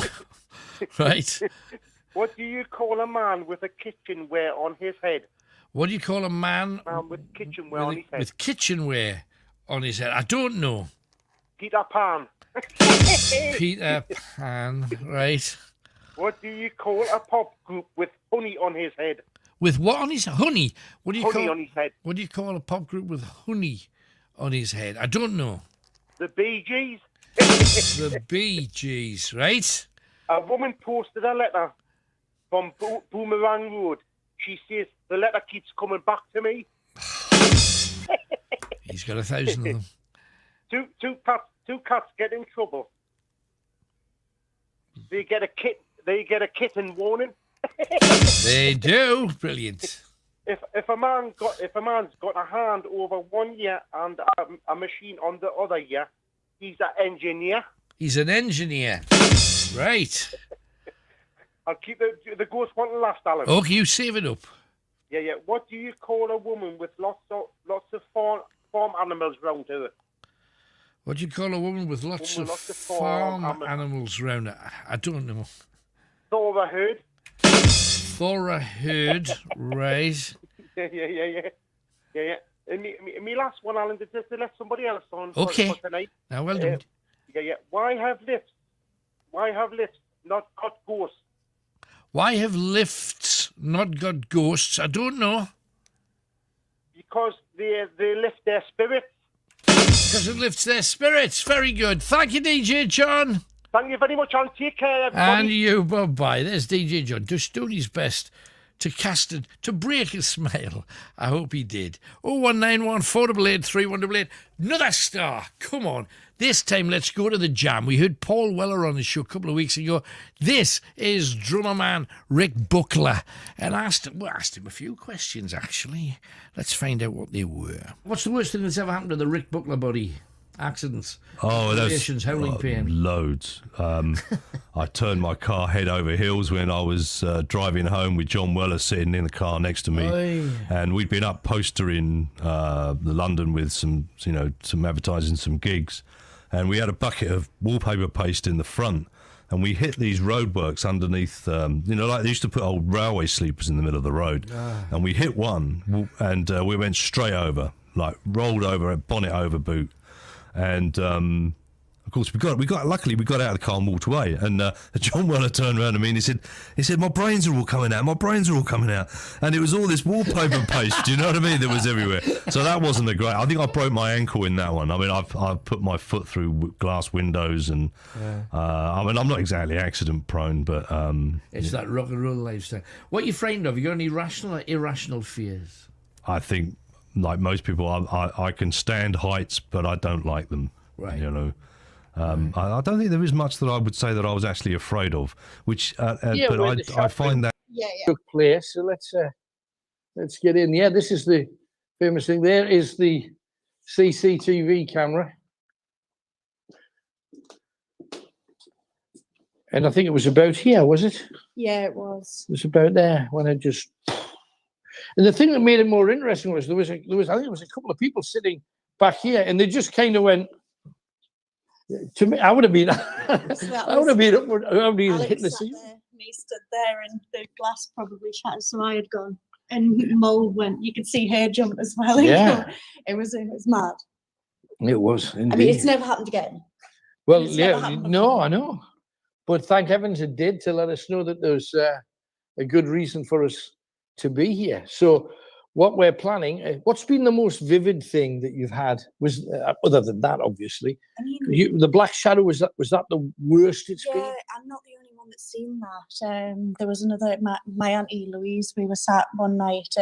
Right. What do you call a man with a kitchenware on his head? What do you call a man with kitchenware on his head? With kitchenware on his head? I don't know. Peter Pan. Peter Pan, right. What do you call a pop group with honey on his head? With what on his honey? What do you honey call on his head? What do you call a pop group with honey on his head? I don't know. The Bee Gees. The Bee Gees, right? A woman posted a letter from Boomerang Road. She says the letter keeps coming back to me. He's got 1,000 of them. Two cats get in trouble. They get a kitten warning. They do. Brilliant. If a man's got a hand over 1 year and a machine on the other year, he's an engineer. He's an engineer. Right. I'll keep the ghost one last, Alan. Okay, you save it up. Yeah. What do you call a woman with lots of farm animals round her? What do you call a woman with lots of farm animals round her? I don't know. Thoroughherd. Thoroughherd, right. Yeah. And me last one, Alan, just to let somebody else on for tonight. Now, well done. Yeah. Why have lifts not got ghosts? Why have lifts not got ghosts? I don't know. Because they lift their spirits. Because it lifts their spirits. Very good. Thank you, DJ John. Thank you very much, Alan. Take care, everybody. And you, bye-bye. There's DJ John, just doing his best to break a smile. I hope he did. 01914 488 3188. Another star. Come on. This time, let's go to the jam. We heard Paul Weller on the show a couple of weeks ago. This is drummer man Rick Buckler. And asked him a few questions, actually. Let's find out what they were. What's the worst thing that's ever happened to the Rick Buckler body? Accidents? Oh, there's howling pain. Loads. I turned my car head over heels when I was driving home with John Weller sitting in the car next to me. Oy. And we'd been up postering the London with some advertising, some gigs. And we had a bucket of wallpaper paste in the front. And we hit these roadworks underneath, like they used to put old railway sleepers in the middle of the road. And we hit one and we went straight over, like rolled over, bonnet over boot. And of course, luckily we got out of the car and walked away. And John Weller turned around to me and he said, my brains are all coming out. And it was all this wallpaper paste, do you know what I mean, that was everywhere. So that wasn't a great. I think I broke my ankle in that one. I mean, I've put my foot through glass windows and I mean, I'm not exactly accident prone, but it's that rock and roll lifestyle. What are you frightened of? You got any rational or irrational fears? I think, like most people, I can stand heights, but I don't like them. Right. You know, I don't think there is much that I would say that I was actually afraid of. Which, but I find that took place. So let's get in. Yeah, this is the famous thing. There is the CCTV camera, and I think it was about here. Was it? Yeah, it was. It was about there when I just. And the thing that made it more interesting was there was I think it was a couple of people sitting back here, and they just kind of went. To me, I would have been. I would have been upward. I would have hit the ceiling. Me stood there, and the glass probably shattered, so I had gone. And Mole went. You could see her jump as well. Yeah, it was mad. It was. Indeed. I mean, it's never happened again. Well, yeah, no, I know, but thank heavens it did to let us know that there's a good reason for us to be here. So what we're planning, what's been the most vivid thing that you've had, was other than that, obviously, I mean, the Black Shadow, was that the worst it's been? Yeah, I'm not the only one that's seen that. There was another, my auntie Louise, we were sat one night,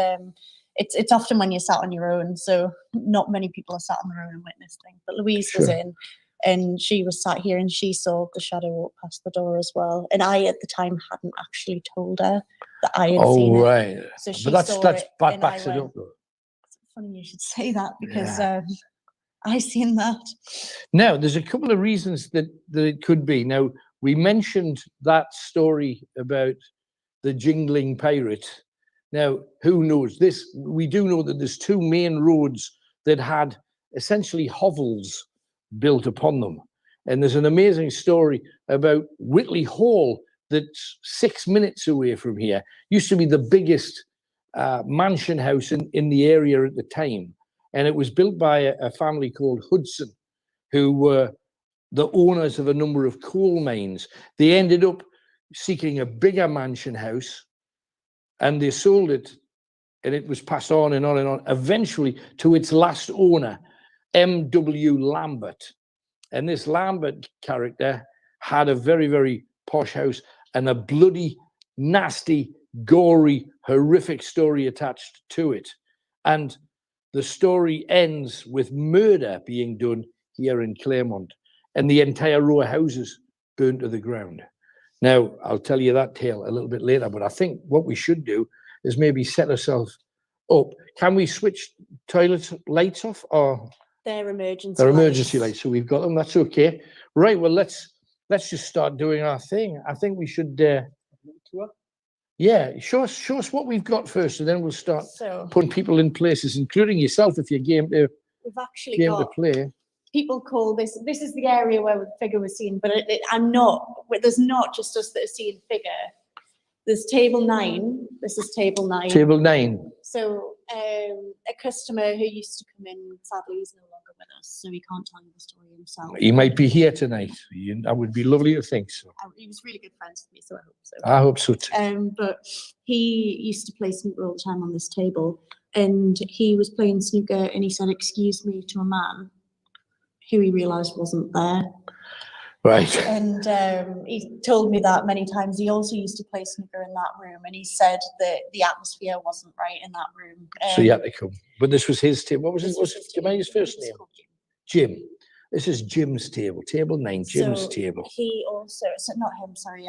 it's often when you're sat on your own, so not many people are sat on their own and witnessing, but Louise was in, and she was sat here and she saw the shadow walk past the door as well. And I, at the time, hadn't actually told her that I had seen it. Right. So she but that's saw backs it up. It's funny you should say that because I seen that. Now, there's a couple of reasons that it could be. Now, we mentioned that story about the jingling pirate. Now, who knows this? We do know that there's two main roads that had essentially hovels built upon them. And there's an amazing story about Whitley Hall that's 6 minutes away from here. Used to be the biggest mansion house in the area at the time. And it was built by a family called Hudson, who were the owners of a number of coal mines. They ended up seeking a bigger mansion house and they sold it, and it was passed on and on and on, eventually to its last owner, M.W. Lambert. And this Lambert character had a very, very posh house and a bloody, nasty, gory, horrific story attached to it. And the story ends with murder being done here in Claremont and the entire row of houses burned to the ground. Now, I'll tell you that tale a little bit later, but I think what we should do is maybe set ourselves up. Can we switch toilet lights off? Or they're emergency they're emergency lights, so we've got them. That's okay. Right, well, let's just start doing our thing. I think we should Yeah, show us what we've got first, and then we'll start So putting people in places, including yourself if you're game to we've actually got play. people call this is the area where the figure was seen, but I'm not. There's not just us that are seeing figure. There's table 9. This is table 9. Table 9. So a customer who used to come in, sadly, is no longer with us, so he can't tell you the story himself. He might be here tonight. I would be lovely to think so. He was really good friends with me, so I hope so. I hope so too. But he used to play snooker all the time on this table, and he was playing snooker, and he said, "Excuse me," to a man who he realised wasn't there. Right. And he told me that many times. He also used to play snooker in that room, and he said that the atmosphere wasn't right in that room. So he had to come. But this was his table. What was his first name? Jim. This is Jim's table. Table 9, Jim's table. He also, so not him, sorry,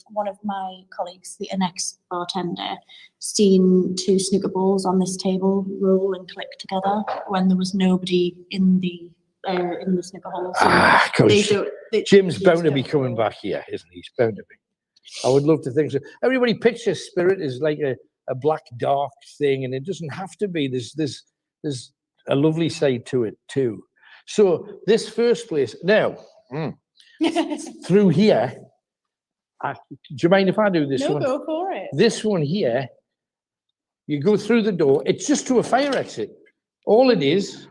one of my colleagues, the ex-bartender, seen 2 snooker balls on this table roll and click together when there was nobody in the snooker hall. So Jim's bound to be coming back here, isn't he? He's bound to be. I would love to think so. Everybody pictures spirit as like a black dark thing, and it doesn't have to be. There's a lovely side to it too. So this first place now through here. Do you mind if I do this one? No, go for it. This one here, you go through the door. It's just to a fire exit. All it is,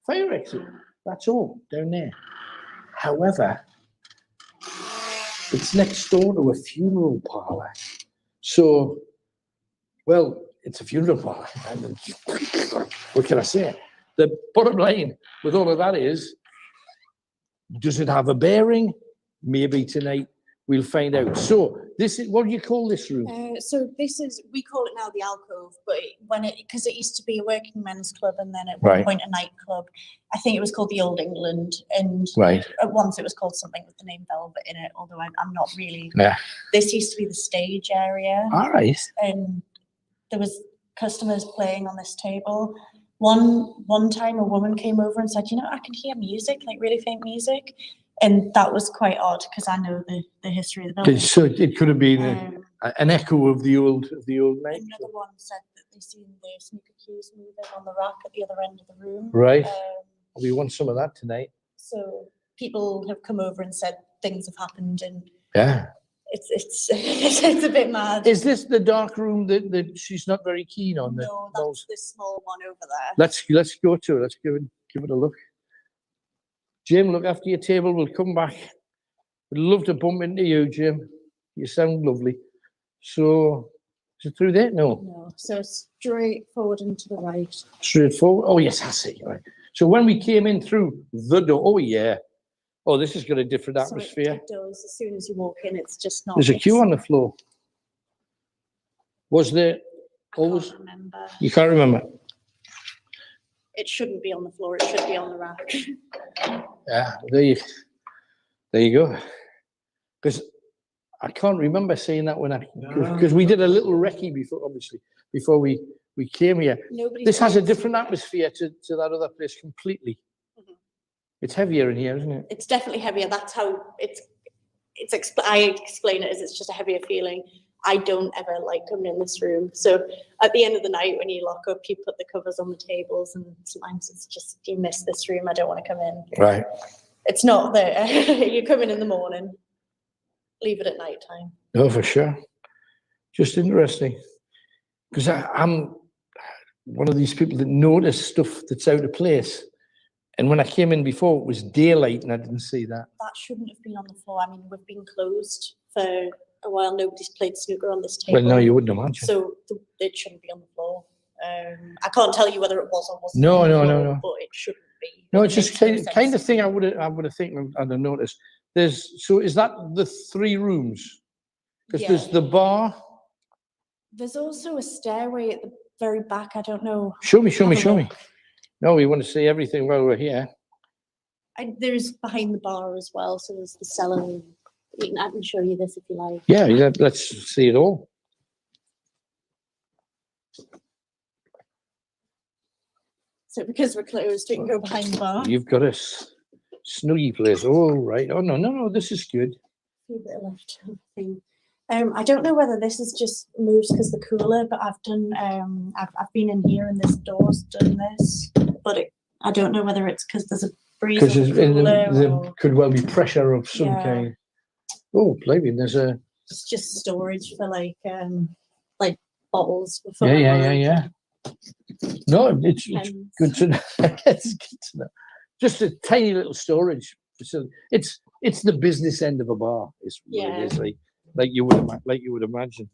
fire exit. That's all down there. However, it's next door to a funeral parlour. So, well, it's a funeral parlour. What can I say? The bottom line with all of that is, does it have a bearing? Maybe tonight we'll find out. So this is, what do you call this room? So this is, we call it now the alcove, but because it used to be a working men's club and then at one point a nightclub. I think it was called the Old England, and at once it was called something with the name Velvet in it, although I'm not really. Yeah. This used to be the stage area. All right. And there was customers playing on this table. One time a woman came over and said, I can hear music, like really faint music. And that was quite odd because I know the history of the building. So it could have been an echo of the old night. Another one said that they seen the snooker cues moving on the rack at the other end of the room. Right. We want some of that tonight. So people have come over and said things have happened, and it's a bit mad. Is this the dark room that she's not very keen on? No, that's this small one over there. Let's go to it. Let's give it a look. Jim, look after your table. We'll come back. We'd love to bump into you, Jim. You sound lovely. So, is it through there? No. So straight forward and to the right. Straight forward? Oh, yes, I see. Right. So when we came in through the door, oh, yeah. Oh, this has got a different atmosphere. It does. As soon as you walk in, it's just not. There's a queue on the floor. Was there always? I can't remember. You can't remember? It shouldn't be on the floor. It should be on the rack. Yeah, there you go. Because I can't remember saying that because we did a little recce before we came here. This has a different atmosphere to that other place completely. Mm-hmm. It's heavier in here, isn't it? It's definitely heavier. That's how I explain it as it's just a heavier feeling. I don't ever like coming in this room. So at the end of the night, when you lock up, you put the covers on the tables, and sometimes it's just, you miss this room. I don't want to come in. Right. It's not there. You come in the morning, leave it at night time. Oh, for sure. Just interesting. Because I'm one of these people that notice stuff that's out of place. And when I came in before, it was daylight and I didn't see that. That shouldn't have been on the floor. I mean, we've been closed for a while. Nobody's played snooker on this table. Well, no, you wouldn't imagine. So it shouldn't be on the floor. I can't tell you whether it was or wasn't. No. But it shouldn't be. No, it's just kind of thing I would have think I'd have noticed. So is that the 3 rooms? Because there's the bar. There's also a stairway at the very back. I don't know. Show me. No, we want to see everything while we're here. There's behind the bar as well. So there's the cellar. I can show you this if you like. Yeah, let's see it all. So because we're closed, we can go behind the bar. You've got a snuggy place. Oh, right. Oh, no, this is good. A bit left thing. I don't know whether this is just moves because the cooler, but I've done. I've been in here and this door's done this, but I don't know whether it's because there's a breeze Because on the cooler. there could well be pressure of some kind. Oh, maybe there's a. It's just storage for like bottles. Yeah. No, it's good to know. It's good to know. Just a tiny little storage facility. It's the business end of a bar. It's what it is, like you would imagine.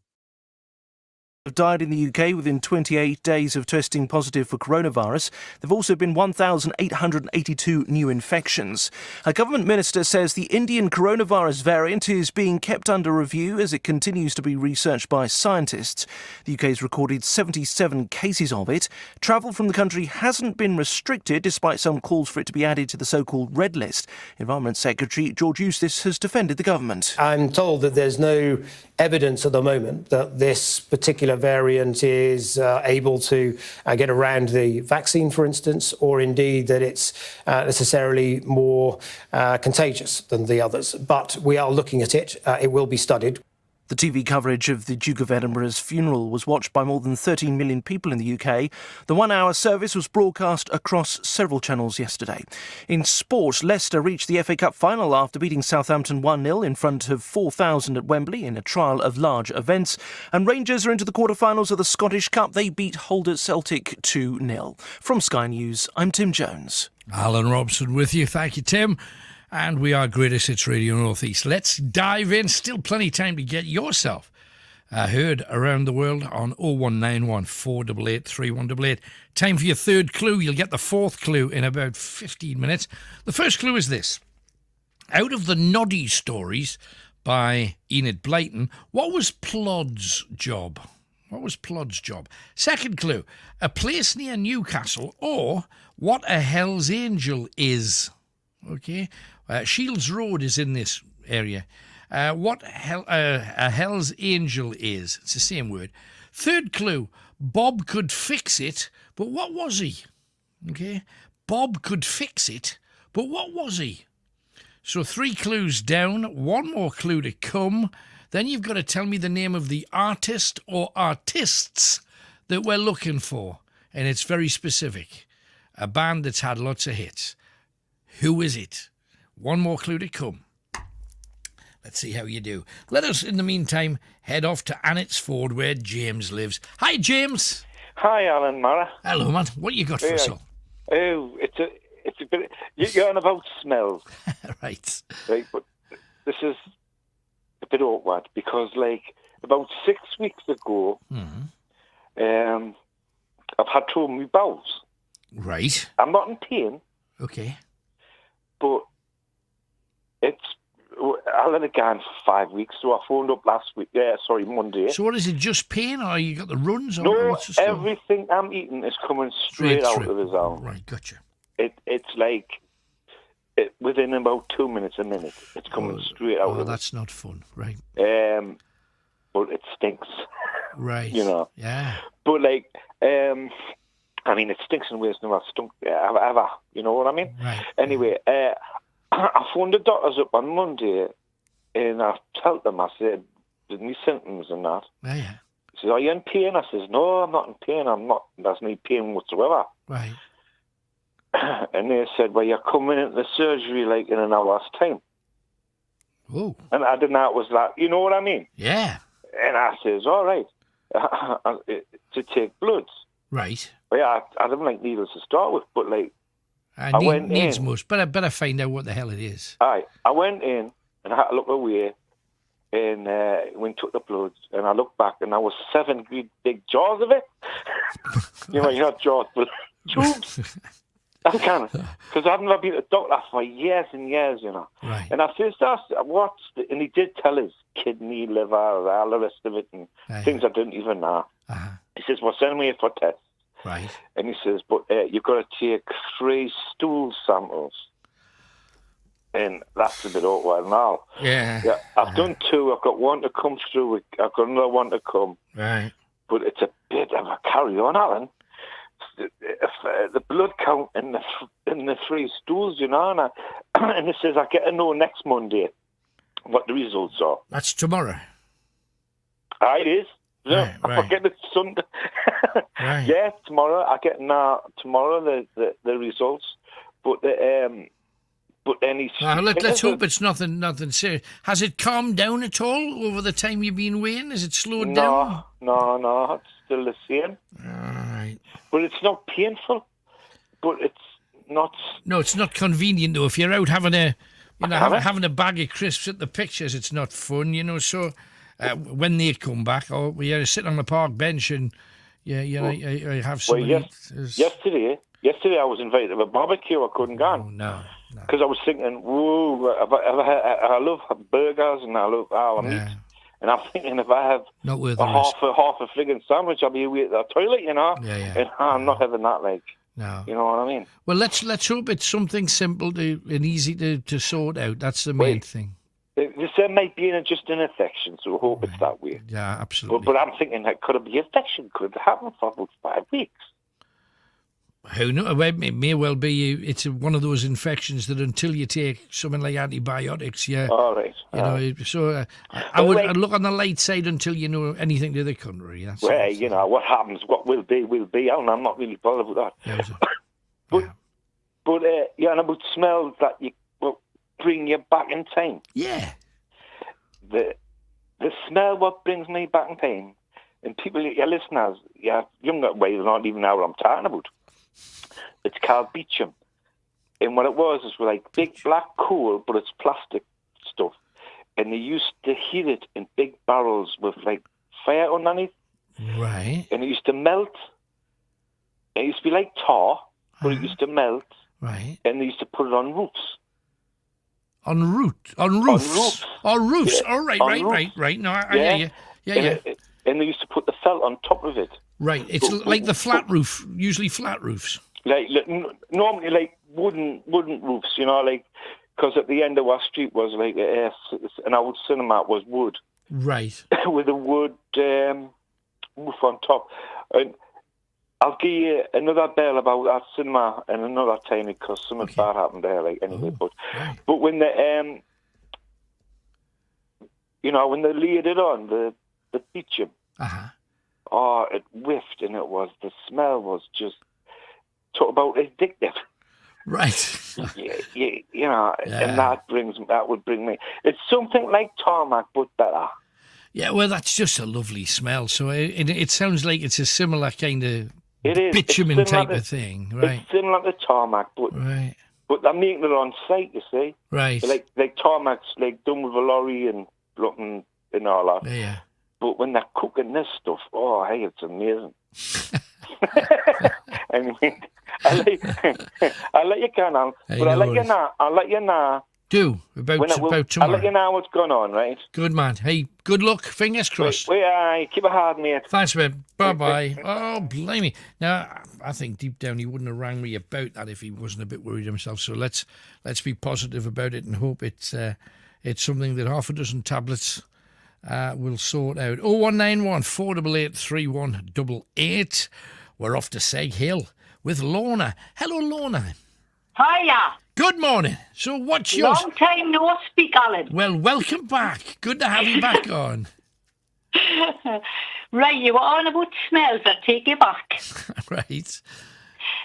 Have died in the UK within 28 days of testing positive for coronavirus. There have also been 1,882 new infections. A government minister says the Indian coronavirus variant is being kept under review as it continues to be researched by scientists. The UK has recorded 77 cases of it. Travel from the country hasn't been restricted, despite some calls for it to be added to the so-called red list. Environment Secretary George Eustice has defended the government. I'm told that there's no evidence at the moment that this particular variant is able to get around the vaccine, for instance, or indeed that it's necessarily more contagious than the others. But we are looking at it. It will be studied. The TV coverage of the Duke of Edinburgh's funeral was watched by more than 13 million people in the UK. The one-hour service was broadcast across several channels yesterday. In sport, Leicester reached the FA Cup final after beating Southampton 1-0 in front of 4,000 at Wembley in a trial of large events. And Rangers are into the quarter-finals of the Scottish Cup. They beat Hull Celtic 2-0. From Sky News, I'm Tim Jones. Alan Robson with you. Thank you, Tim. And we are Greatest Hits Radio North East. Let's dive in. Still plenty of time to get yourself heard around the world on 01914 488 3188. Time for your third clue. You'll get the fourth clue in about 15 minutes. The first clue is this. Out of the Noddy stories by Enid Blyton, what was Plod's job? What was Plod's job? Second clue. A place near Newcastle, or what a Hell's Angel is. Okay. Shields Road is in this area. What a Hell's Angel is. It's the same word. Third clue. Bob could fix it, but what was he? Okay. Bob could fix it, but what was he? So 3 clues down, 1 more clue to come. Then you've got to tell me the name of the artist or artists that we're looking for. And it's very specific. A band that's had lots of hits. Who is it? 1 more clue to come. Let's see how you do. Let us, in the meantime, head off to Anitsford, where James lives. Hi, James. Hi, Alan Mara. Hello, man. What you got for us all? Oh, it's a bit. You're on about smells, right? Right, but this is a bit awkward because, like, about 6 weeks ago, I've had trouble with my bowels. Right. I'm not in pain. Okay. But I let it go on for 5 weeks, so I phoned up Monday. So what is it, just pain, or you got the runs? Or No, what's the story? everything I'm eating is coming straight out of his arm. Right, gotcha. It's like within about 2 minutes a minute, it's coming straight out of it. That's not fun, right? But it stinks. Right. You know. Yeah. But like, I mean, it stinks in ways never stunk ever. You know what I mean? Right. Anyway, I phoned the doctors up on Monday, and I told them, I said, my symptoms and that. Yeah. He says, are you in pain? I says, no, I'm not in pain. I'm not. There's no pain whatsoever. Right. And they said, well, you're coming into the surgery like in an hour's time. Oh. And I didn't know it was like, you know what I mean? Yeah. And I says, all right, to take bloods. Right. Well, yeah, I didn't like needles to start with, but like, I went needs in. most, but I better find out what the hell it is. I went in and I had to look away, and when took the bloods, and I looked back, and there was 7 big jars of it. You know, not jars, but tubes. I can't, because I've never been to a doctor for years and years, you know. Right. And I says, and he did tell his kidney, liver, all the rest of it, and things I didn't even know. He says, well, send me for tests. Right. And he says, but you've got to take 3 stool samples. And that's a bit awkward now. Yeah. I've done 2. I've got 1 to come through. I've got another 1 to come. Right. But it's a bit of a carry-on, Alan. The blood count in the 3 stools, you know. And it says I get to know next Monday what the results are. That's tomorrow. It is. Yeah, I get it Sunday. Right. Yeah, tomorrow I get tomorrow the results, but then he's. Let's hope it's nothing serious. Has it calmed down at all over the time you've been waiting? Has it slowed down? No, it's still the same. All right. But it's not painful. But it's not. No, it's not convenient though. If you're out having having a bag of crisps at the pictures, it's not fun, So. When they come back, or we sit on the park bench and I have some. Yesterday I was invited to a barbecue. I couldn't go. Oh, no. Because I was thinking, whoa, I love burgers and I love meat, and I'm thinking if I have half a frigging sandwich, I'll be away at the toilet, Yeah. And I'm not having that, No. You know what I mean? Well, let's hope it's something simple and easy to sort out. That's the main thing. There might be just an infection, so I hope it's that way. Yeah, absolutely. But I'm thinking, could it be infection? Could it happen for about 5 weeks? Who knows? Well, it may well be. It's one of those infections that until you take something like antibiotics, All right. So I would look on the light side until you know anything to the contrary. That's what happens, what will be, and I'm not really bothered with that. But and about smells that you bring you back in time. Yeah. The smell what brings me back in time, and people, your listeners, younger ways, not even know what I'm talking about. It's called beecham. And what it was is like big black coal, but it's plastic stuff. And they used to heat it in big barrels with like fire underneath. Right. And it used to melt. It used to be like tar, but it used to melt. Right. And they used to put it on roofs. On roofs. On roofs. Yeah. Oh, right. No, I hear you. Yeah. And they used to put the felt on top of it. Right. It's like the flat roof, usually flat roofs. Like normally like wooden roofs, because at the end of our street was like an old cinema was wood. Right. With a wood roof on top. And I'll give you another bell about that cinema and another time because something bad happened there, anyway. But when they when they laid it on the beecham, it whiffed, and the smell was just talk about addictive. Right. And that would bring me. It's something like tarmac, but better. Yeah, well, that's just a lovely smell. So it sounds like it's a similar kind of bitumen type of thing, right? It's similar to tarmac, but they're making it on site, you see. Right. Like tarmac's like done with a lorry and looking and all that. Yeah. But when they're cooking this stuff, it's amazing. Anyway, I'll let you go now. But I'll let you know. Do about tomorrow. I'll let you know what's going on, right? Good man. Hey, good luck. Fingers crossed. Keep it hard, mate. Thanks, man. Bye. Oh, blimey. Now, I think deep down he wouldn't have rang me about that if he wasn't a bit worried himself. So let's be positive about it and hope it's something that half a dozen tablets will sort out. 0191 488 3188. We're off to Seg Hill with Lorna. Hello, Lorna. Hiya. Good morning. So what's yours? Long time no speak, Alan. Well, welcome back. Good to have you back on. Right, you were on about smells that take you back. Right.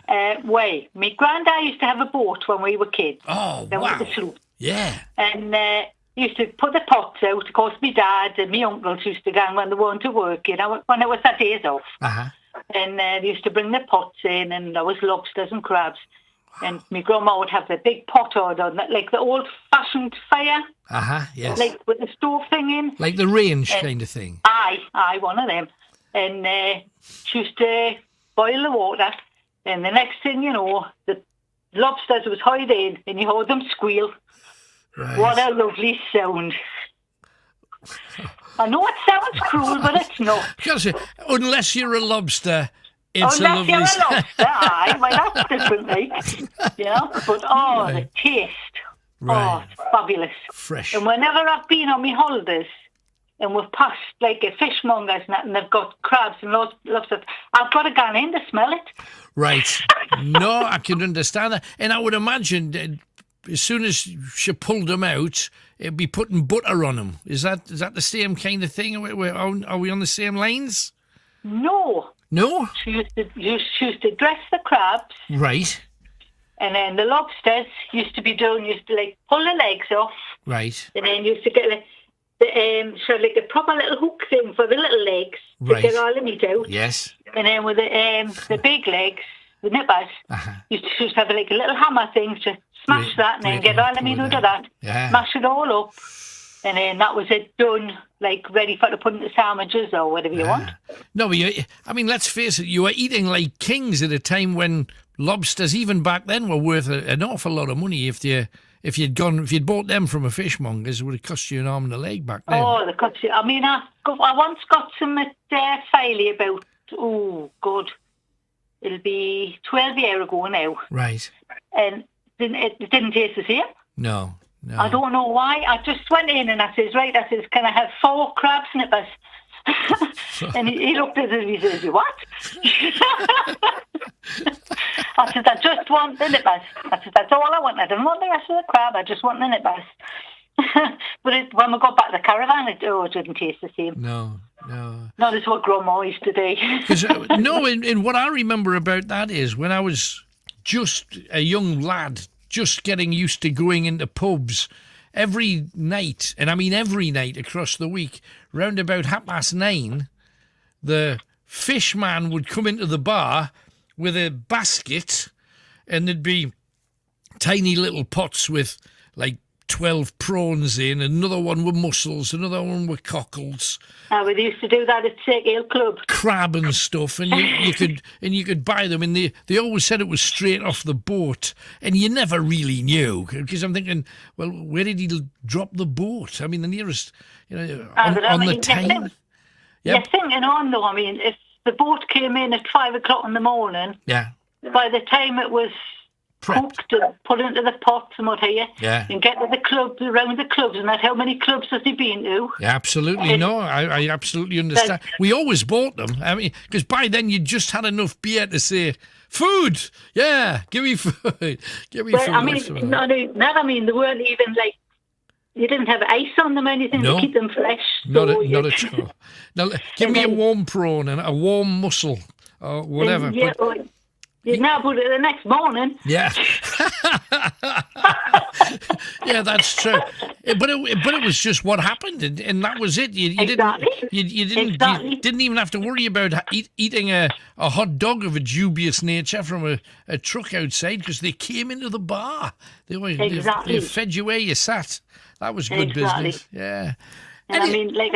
My granddad used to have a boat when we were kids. Oh, down wow. at the sloop. Yeah. And he used to put the pots out. Of course, my dad and my uncles used to go when they weren't to work, when it was their days off. Uh-huh. And they used to bring the pots in, and there was lobsters and crabs. And my grandma would have the big pot on, like the old-fashioned fire. Yes. Like with the stove thing in. Like the range kind of thing. Aye, one of them. And she used to boil the water, and the next thing you know, the lobsters was hiding, and you heard them squeal. Right. What a lovely sound. I know it sounds cruel, but it's not. Because unless you're a lobster... Unless you're a lobster, that's different, But the taste, it's fabulous. Fresh. And whenever I've been on my holidays and we've passed like a fishmonger's and they've got crabs and lobsters, I've got to go in to smell it. Right. No, I can understand that. And I would imagine as soon as she pulled them out, it'd be putting butter on them. Is that the same kind of thing? Are we on the same lines? No. No? She used to dress the crabs. Right. And then the lobsters used to like pull the legs off. Right. And then used to get like a proper little hook thing for the little legs to get all the meat out. Yes. And then with the big legs, the nippers, you used to have like a little hammer thing to smash that and then get all the meat out of that. Yeah. Mash it all up. And then that was it done, like ready for to put into sandwiches or whatever you want. No, but let's face it, you were eating like kings at a time when lobsters, even back then, were worth an awful lot of money. If you'd bought them from a fishmonger's, it would have cost you an arm and a leg back then. Oh, they cost you. I once got some at Filey about, it'll be 12 years ago now. Right. And it didn't taste the same. No. I don't know why. I just went in and I says, can I have 4 crab snippers? And he looked at it and he says, "You what?" I said, "I just want the nippers." I said, "That's all I want. I don't want the rest of the crab. I just want the nippers." But when we got back to the caravan, it didn't taste the same. No. No, this is what Grandma used to do. And what I remember about that is when I was just a young lad, just getting used to going into pubs every night, and I mean every night across the week, round about 9:30, the fish man would come into the bar with a basket, and there'd be tiny little pots with like 12 prawns in, another one with mussels, another one with cockles. We used to do that at Circle Club. Crab and stuff, and you could buy them, and they always said it was straight off the boat, and you never really knew, because I'm thinking, well, where did he drop the boat? I mean, the nearest, on the time. You're thinking on though. I mean, if the boat came in at 5 o'clock in the morning, by the time it was cooked and put into the pots and what have you, and get to the clubs, around the clubs, and that's how many clubs has he been to? Yeah, absolutely. No, I absolutely understand. We always bought them. I mean, because by then you just had enough beer to say, food, give me food, give me food. I mean, they weren't even like, you didn't have ice on them or anything to keep them fresh. Not at all. Now, give me a warm prawn and a warm mussel or whatever. You now put it the next morning. Yeah. Yeah, that's true. But it was just what happened, and that was it. You didn't even have to worry about eating a hot dog of a dubious nature from a truck outside, because they came into the bar. They fed you where you sat. That was good business. Yeah. And I mean, like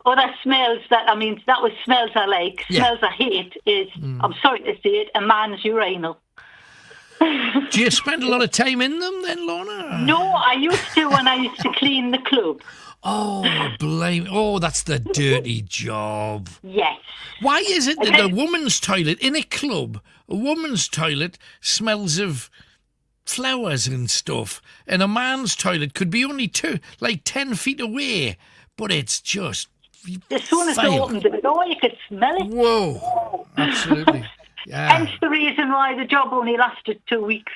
other smells that was smells I like. Smells I hate is, I'm sorry to say it, a man's urinal. Do you spend a lot of time in them then, Lorna? No, I used to when I used to clean the club. Oh, that's the dirty job. Yes. Why is it that a woman's toilet in a club, a woman's toilet smells of flowers and stuff, and a man's toilet could be only 10 feet away, but it's just... As soon as they opened the door, you could smell it. Whoa, absolutely. Yeah. Hence the reason why the job only lasted 2 weeks.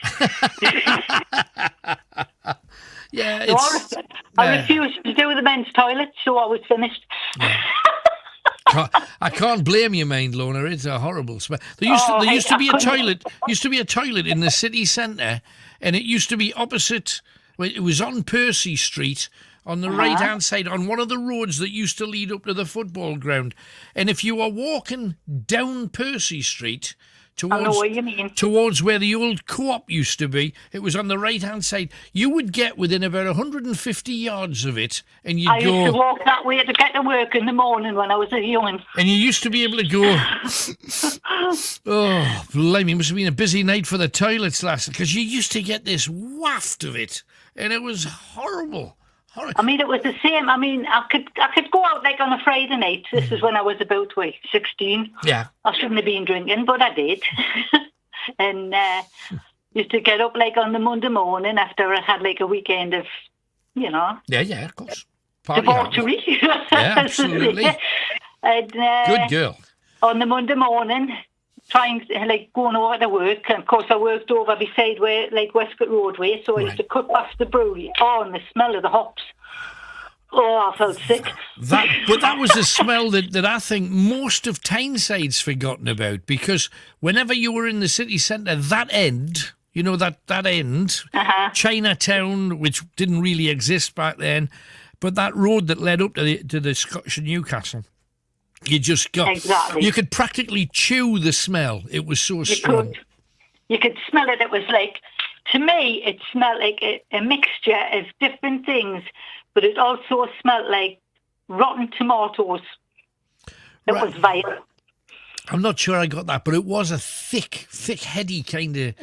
Yeah, I refused to do the men's toilet, so I was finished. Yeah. I can't blame you, mind, Lorna. It's a horrible smell. There used to be a toilet in the city centre, and it used to be opposite. Well, it was on Percy Street, on the right-hand side, on one of the roads that used to lead up to the football ground. And if you were walking down Percy Street towards where the old co-op used to be, it was on the right-hand side, you would get within about 150 yards of it, and I used to walk that way to get to work in the morning when I was a young. And you used to be able to go... Oh, blimey, it must have been a busy night for the toilets last, because you used to get this waft of it, and it was horrible. I mean, it was the same. I mean, I could go out like on a Friday night. This is when I was about 16. Yeah. I shouldn't have been drinking, but I did. And used to get up like on the Monday morning after I had like a weekend of, Yeah, of course. Debauchery. Yeah, absolutely. And, good girl. On the Monday morning, trying, like, going over to work. And, of course, I worked over beside where, like, Westcott Roadway, so I used to cut past the brewery. Oh, and the smell of the hops. Oh, I felt sick. But that was a smell that I think most of Tyneside's forgotten about, because whenever you were in the city centre, that end, you know, that end, Chinatown, which didn't really exist back then, but that road that led up to the Scottish Newcastle, you just got... Exactly. You could practically chew the smell. It was so strong. You could smell it. It was like, to me, it smelled like a mixture of different things, but it also smelled like rotten tomatoes. It was vile. I'm not sure I got that, but it was a thick, heady kind of...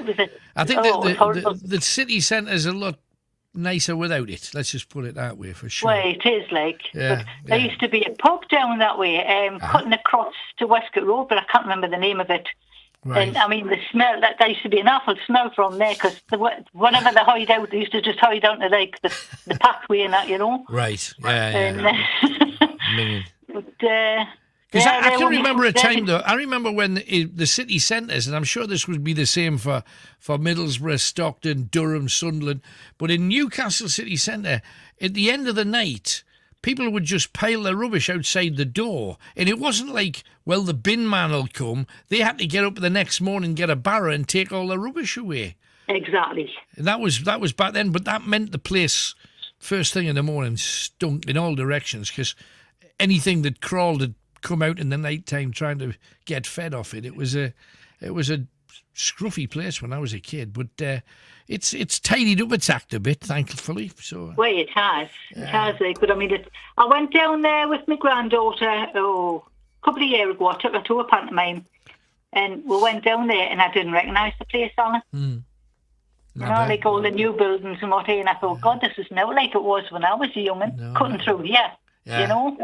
I think the city centre's a lot nicer without it. Let's just put it that way, for sure. Well, it is like. Yeah, but there used to be a pub down that way, cutting across to Westcott Road, but I can't remember the name of it. Right. And I mean, the smell, there used to be an awful smell from there, because whenever they hide out, they used to just hide down to like the pathway and that, you know. Right. Because I can remember a time, though. I remember when the city centres, and I'm sure this would be the same for Middlesbrough, Stockton, Durham, Sunderland, but in Newcastle city centre, at the end of the night, people would just pile their rubbish outside the door. And it wasn't like, well, the bin man will come. They had to get up the next morning, get a barrow and take all the rubbish away. Exactly. And that was back then, but that meant the place, first thing in the morning, stunk in all directions, because anything that crawled had come out in the night time trying to get fed off it. It was a scruffy place when I was a kid, but it's tidied up its act a bit, thankfully. So well, it has. It has. But I mean, I went down there with my granddaughter a couple of years ago. I took her to a pantomime, and we went down there, and I didn't recognise the place, Alan. You know, like all the new buildings and what, and I thought, God, this is now like it was when I was young and cutting through here. You know,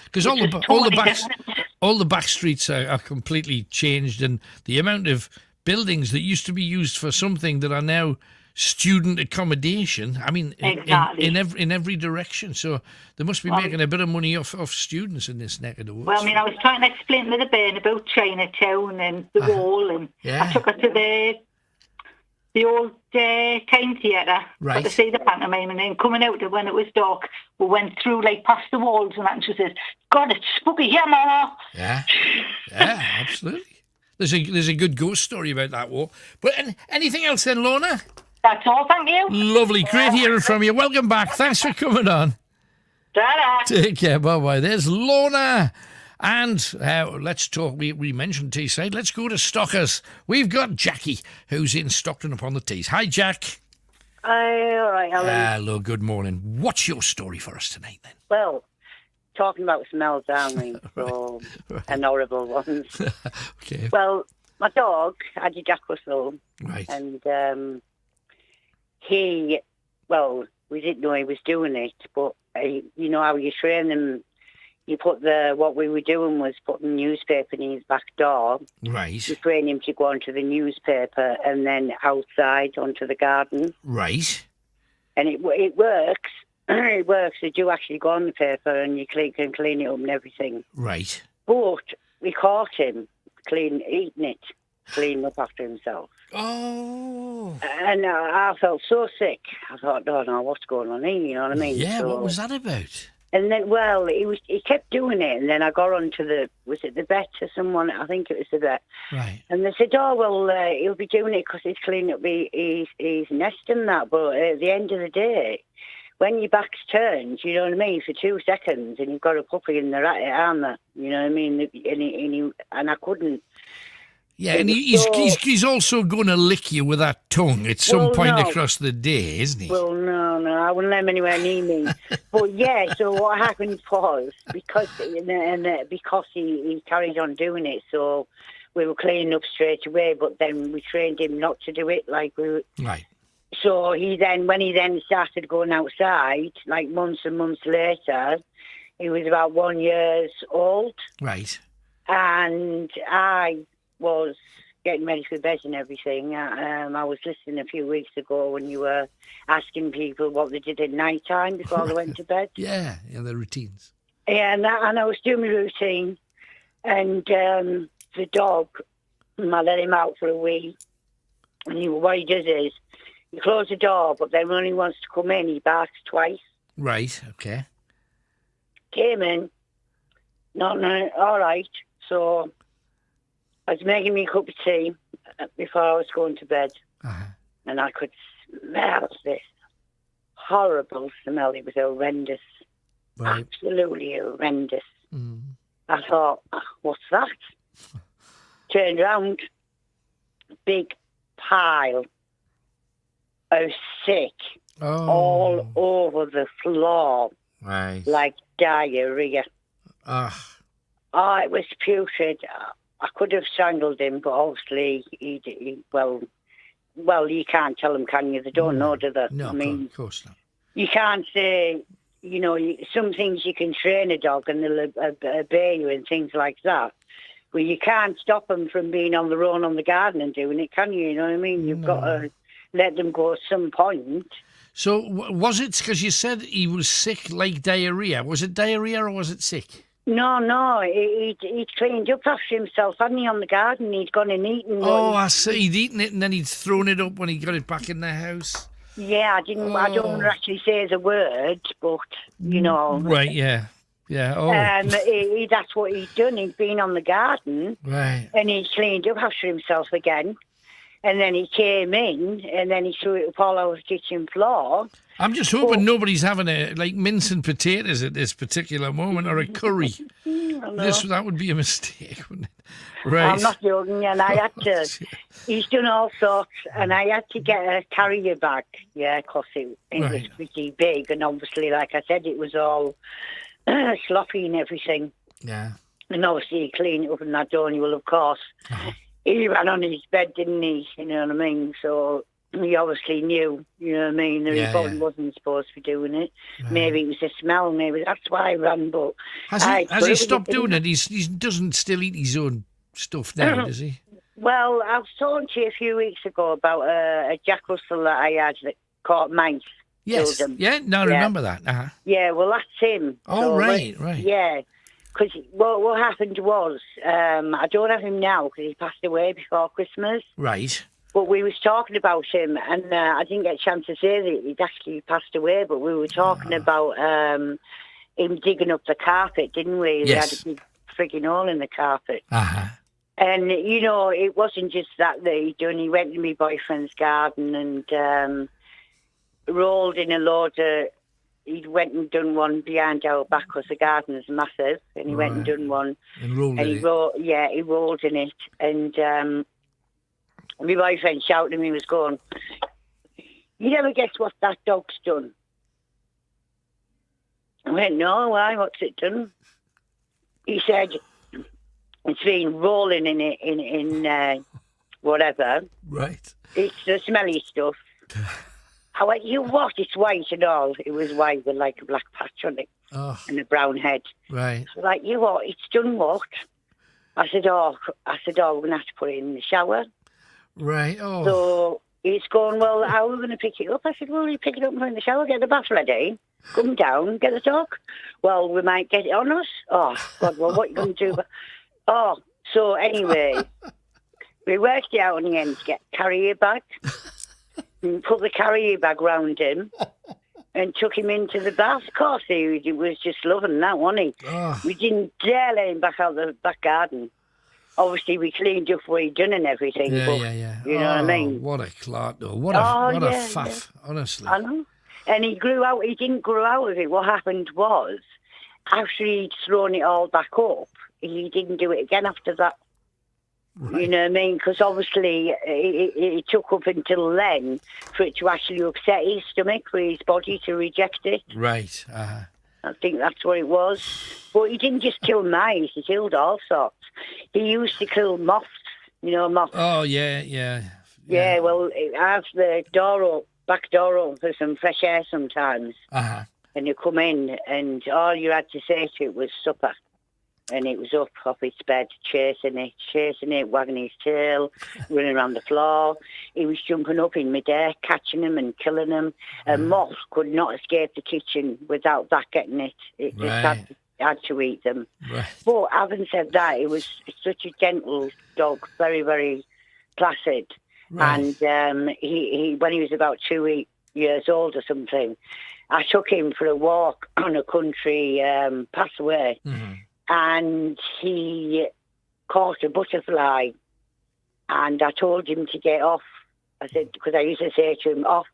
because all the back streets are completely changed, and the amount of buildings that used to be used for something that are now student accommodation. I mean, in every direction. So they must be making a bit of money off students in this neck of the woods. Well, I mean, I was trying to explain to the bairn about Chinatown and the wall, and I took her to the old Time Theatre to see the pantomime, and then coming out when it was dark, we went through like past the walls and that, and she says, God, it's spooky here, Mama. Yeah, absolutely. There's a good ghost story about that wall. But anything else then, Lorna? That's all, thank you. Lovely, great hearing from you. Welcome back. Thanks for coming on. Ta-da. Take care, bye-bye. There's Lorna. And let's talk, we mentioned Teesside, let's go to Stockers. We've got Jackie, who's in Stockton upon the Tees. Hi, Jack. Hi, all right, Alan. Hello, good morning. What's your story for us tonight, then? Well, talking about smells, aren't we? So, and horrible ones. Okay. Well, my dog had a Jack Russell. Right. And we didn't know he was doing it, but you know how you train them. You put what we were doing was putting newspaper in his back door. Right. You train him to go onto the newspaper and then outside onto the garden. Right. And it works. It works. They do actually go on the paper and you can clean it up and everything. Right. But we caught him eating it, cleaning up after himself. Oh. And I felt so sick. I thought, oh no, what's going on here? You know what I mean? Yeah, what was that about? And then, he kept doing it, and then I got on to was it the vet or someone? I think it was the vet. Right. And they said, oh, well, he'll be doing it because he's cleaning up his nest and that. But at the end of the day, when your back's turned, you know what I mean, for 2 seconds, and you've got a puppy in the arm, you know what I mean, and I couldn't. Yeah, and he's also going to lick you with that tongue at some point across the day, isn't he? Well, no, I wouldn't let him anywhere near me. But yeah, so what happened was, because he carried on doing it, so we were cleaning up straight away, but then we trained him not to do it like we were. Right. So when he started going outside, like months and months later, he was about 1 year old. Right. And I was getting ready for bed and everything. I was listening a few weeks ago when you were asking people what they did at night time before they went to bed. Yeah, their routines. Yeah, and I was doing my routine, and the dog I let him out for a wee. And what he does is, he closes the door, but then when he wants to come in, he barks twice. Right, okay. Came in, all right. So I was making me a cup of tea before I was going to bed. And I could smell this horrible smell. It was horrendous. Right. Absolutely horrendous. I thought, what's that? Turned round, big pile of sick all over the floor. Right. Like diarrhea. Oh, it was putrid. I could have strangled him, but obviously well, you can't tell them, can you? They don't know, do they? No, I mean, of course not. You can't say, some things you can train a dog and they'll obey you and things like that. Well, you can't stop them from being on their own on the garden and doing it, can you? You know what I mean? You've got to let them go at some point. So was it, because you said he was sick like diarrhea, was it diarrhea or was it sick? No, he'd cleaned up after himself, hadn't he, on the garden? He'd gone and eaten. I see. He'd eaten it and then he'd thrown it up when he got it back in the house. Yeah, I don't want to actually say the word, but, Right, yeah. Yeah, that's what he'd done. He'd been on the garden. Right. And he cleaned up after himself again. And then he came in, and then he threw it up all over the kitchen floor. I'm just hoping nobody's having mince and potatoes at this particular moment, or a curry. That would be a mistake, wouldn't it? Right. I'm not joking, and I had to. He's done all sorts, and I had to get a carrier bag, because it was pretty big, and obviously, like I said, it was all sloppy and everything. Yeah. And obviously, he cleaned it up, and that don't well, of course. He ran on his bed, didn't he? You know what I mean? So he obviously knew, you know what I mean, that he probably wasn't supposed to be doing it. Right. Maybe it was the smell, maybe that's why he ran. But has he stopped doing it? He doesn't still eat his own stuff now, does he? Well, I was talking to you a few weeks ago about a Jack Russell that I had that caught mice. Yes, I remember that. Yeah, well, that's him. Oh, so, right. Yeah. Because what happened was, I don't have him now because he passed away before Christmas. Right. But we was talking about him, and I didn't get a chance to say that he'd actually passed away, but we were talking about him digging up the carpet, didn't we? Yes. He had a big frigging hole in the carpet. And, it wasn't just that he'd done. He went to my boyfriend's garden and rolled in a load of... He went and done one behind our back because the garden is massive, and he went and done one. And rolled in he rolled in it. And my boyfriend shouted at me, was going, "You never guess what that dog's done?" I went, "No, why? What's it done?" He said, "It's been rolling in it, in whatever. Right. It's the smelly stuff." I went, "You what? It's white and all." It was white with like a black patch on it and a brown head. Right. Like, "You what? It's done what?" I said, we're going to have to put it in the shower. Right. Oh. So he's going, "Well, how are we going to pick it up?" I said, "Well, you pick it up and put it in the shower, get the bath ready, come down, get the dog." "Well, we might get it on us." "Oh, God, well, what are you going to do?" So anyway, we worked it out in the end to get a carrier bag. And put the carrier bag round him and took him into the bath. Of course, he was just loving that, wasn't he? We didn't dare let him back out the back garden. Obviously, we cleaned up what he'd done and everything. Yeah. You know what I mean? What a clot, though. What a faff, honestly. I know. And he grew out. He didn't grow out of it. What happened was, after he'd thrown it all back up, he didn't do it again after that. Right. You know what I mean? Because obviously it took up until then for it to actually upset his stomach, for his body to reject it. Right. I think that's what it was. But he didn't just kill mice, he killed all sorts. He used to kill moths, moths. Oh, yeah. Yeah, well, I have the back door open for some fresh air sometimes. And you come in and all you had to say to it was supper. And it was up off its bed, chasing it, wagging his tail, running around the floor. He was jumping up in midair, catching them and killing them. A moth could not escape the kitchen without that getting it. It just had to eat them. Right. But having said that, it was such a gentle dog, very, very placid. Right. And he when he was about 2 years old or something, I took him for a walk on a country pathway, and he caught a butterfly, and I told him to get off. I said, because I used to say to him, off.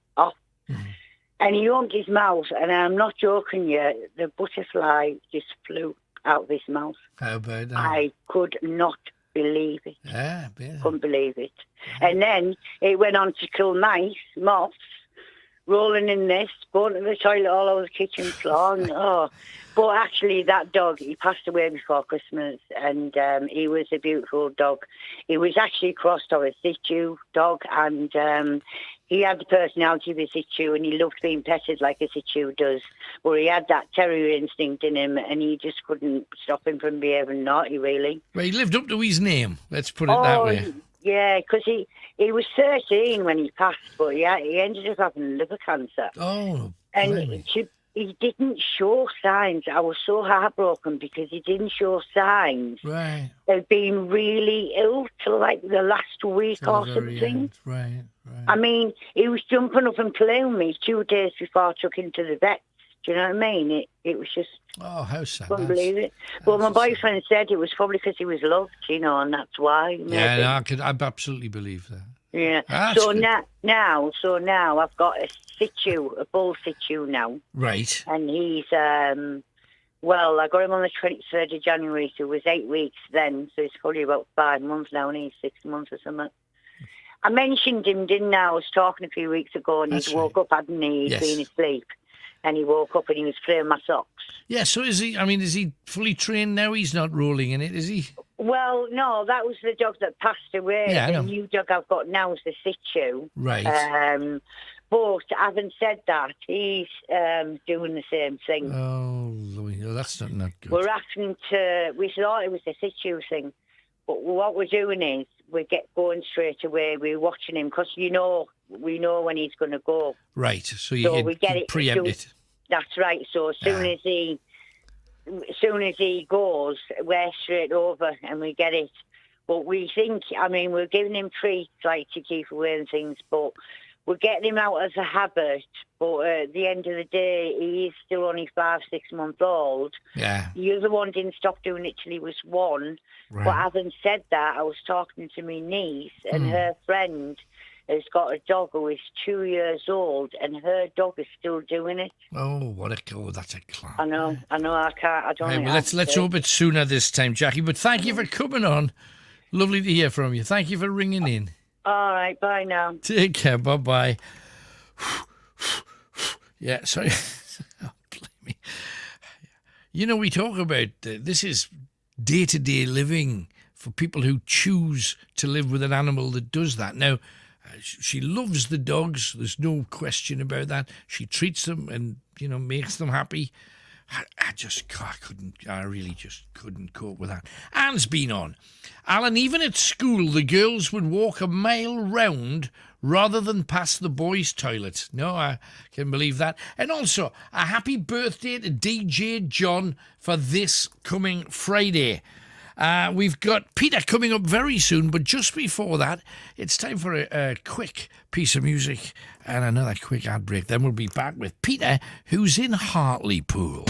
And he opened his mouth, and I'm not joking you, the butterfly just flew out of his mouth. How about that? I could not believe it. Yeah, couldn't believe it. And then it went on to kill mice, moths, rolling in this, going to the toilet all over the kitchen floor. And, But actually, that dog, he passed away before Christmas, and he was a beautiful dog. He was actually crossed of a Shih Tzu dog, and he had the personality of a Shih Tzu, and he loved being petted like a Shih Tzu does. But he had that terrier instinct in him, and he just couldn't stop him from behaving naughty, really. Well, he lived up to his name, let's put it that way. Yeah, because he was 13 when he passed, but he ended up having liver cancer. Oh, and really? He didn't show signs. I was so heartbroken because he didn't show signs of being really ill till like the last week or something. Right. I mean, he was jumping up and playing with me 2 days before I took him to the vet. Do you know what I mean? It was just... Oh, how sad. Couldn't believe it. But my boyfriend said it was probably because he was loved, and that's why. Maybe. Yeah, no, I absolutely believe that. Yeah. That's So good. now I've got a Shih Tzu, a bull Shih Tzu now. Right. And he's, I got him on the 23rd of January, so it was 8 weeks then, so it's probably about 5 months now, and he's 6 months or something. I mentioned him, didn't I? I was talking a few weeks ago, and he woke up, hadn't he? He'd been asleep, and he woke up and he was playing my socks. Yeah, so is he fully trained now? He's not rolling in it, is he? Well, no, that was the dog that passed away. Yeah, I know. The new dog I've got now is the Shih Tzu. Right. But having said that, he's doing the same thing. Oh, Louis, that's not good. We're having to... We thought it was a Shih Tzu thing, but what we're doing is we get going straight away. We're watching him because we know when he's going to go. Right, so we get it preempt it. That's right. So as soon as he goes, we're straight over and we get it. But we think, we're giving him treats like to keep away and things, but we're getting him out as a habit. But at the end of the day, he is still only 5, 6 months old. Yeah. The other one didn't stop doing it till he was 1. Right. But having said that, I was talking to my niece, and her friend has got a dog who is 2 years old, and her dog is still doing it. Oh, that's a clown. I know, I can't, I don't Right, know. well, let's hope it's sooner this time, Jackie. But thank you for coming on. Lovely to hear from you. Thank you for ringing in. All right, bye now. Take care, bye-bye. Yeah, sorry. Oh, blimey. We talk about this is day-to-day living for people who choose to live with an animal that does that. Now, she loves the dogs. There's no question about that. She treats them and, makes them happy. I really just couldn't cope with that. Anne's been on. Alan, even at school, the girls would walk a mile round rather than past the boys' toilet. No, I can believe that. And also, a happy birthday to DJ John for this coming Friday. We've got Peter coming up very soon, but just before that, it's time for a quick piece of music and another quick ad break. Then we'll be back with Peter, who's in Hartlepool.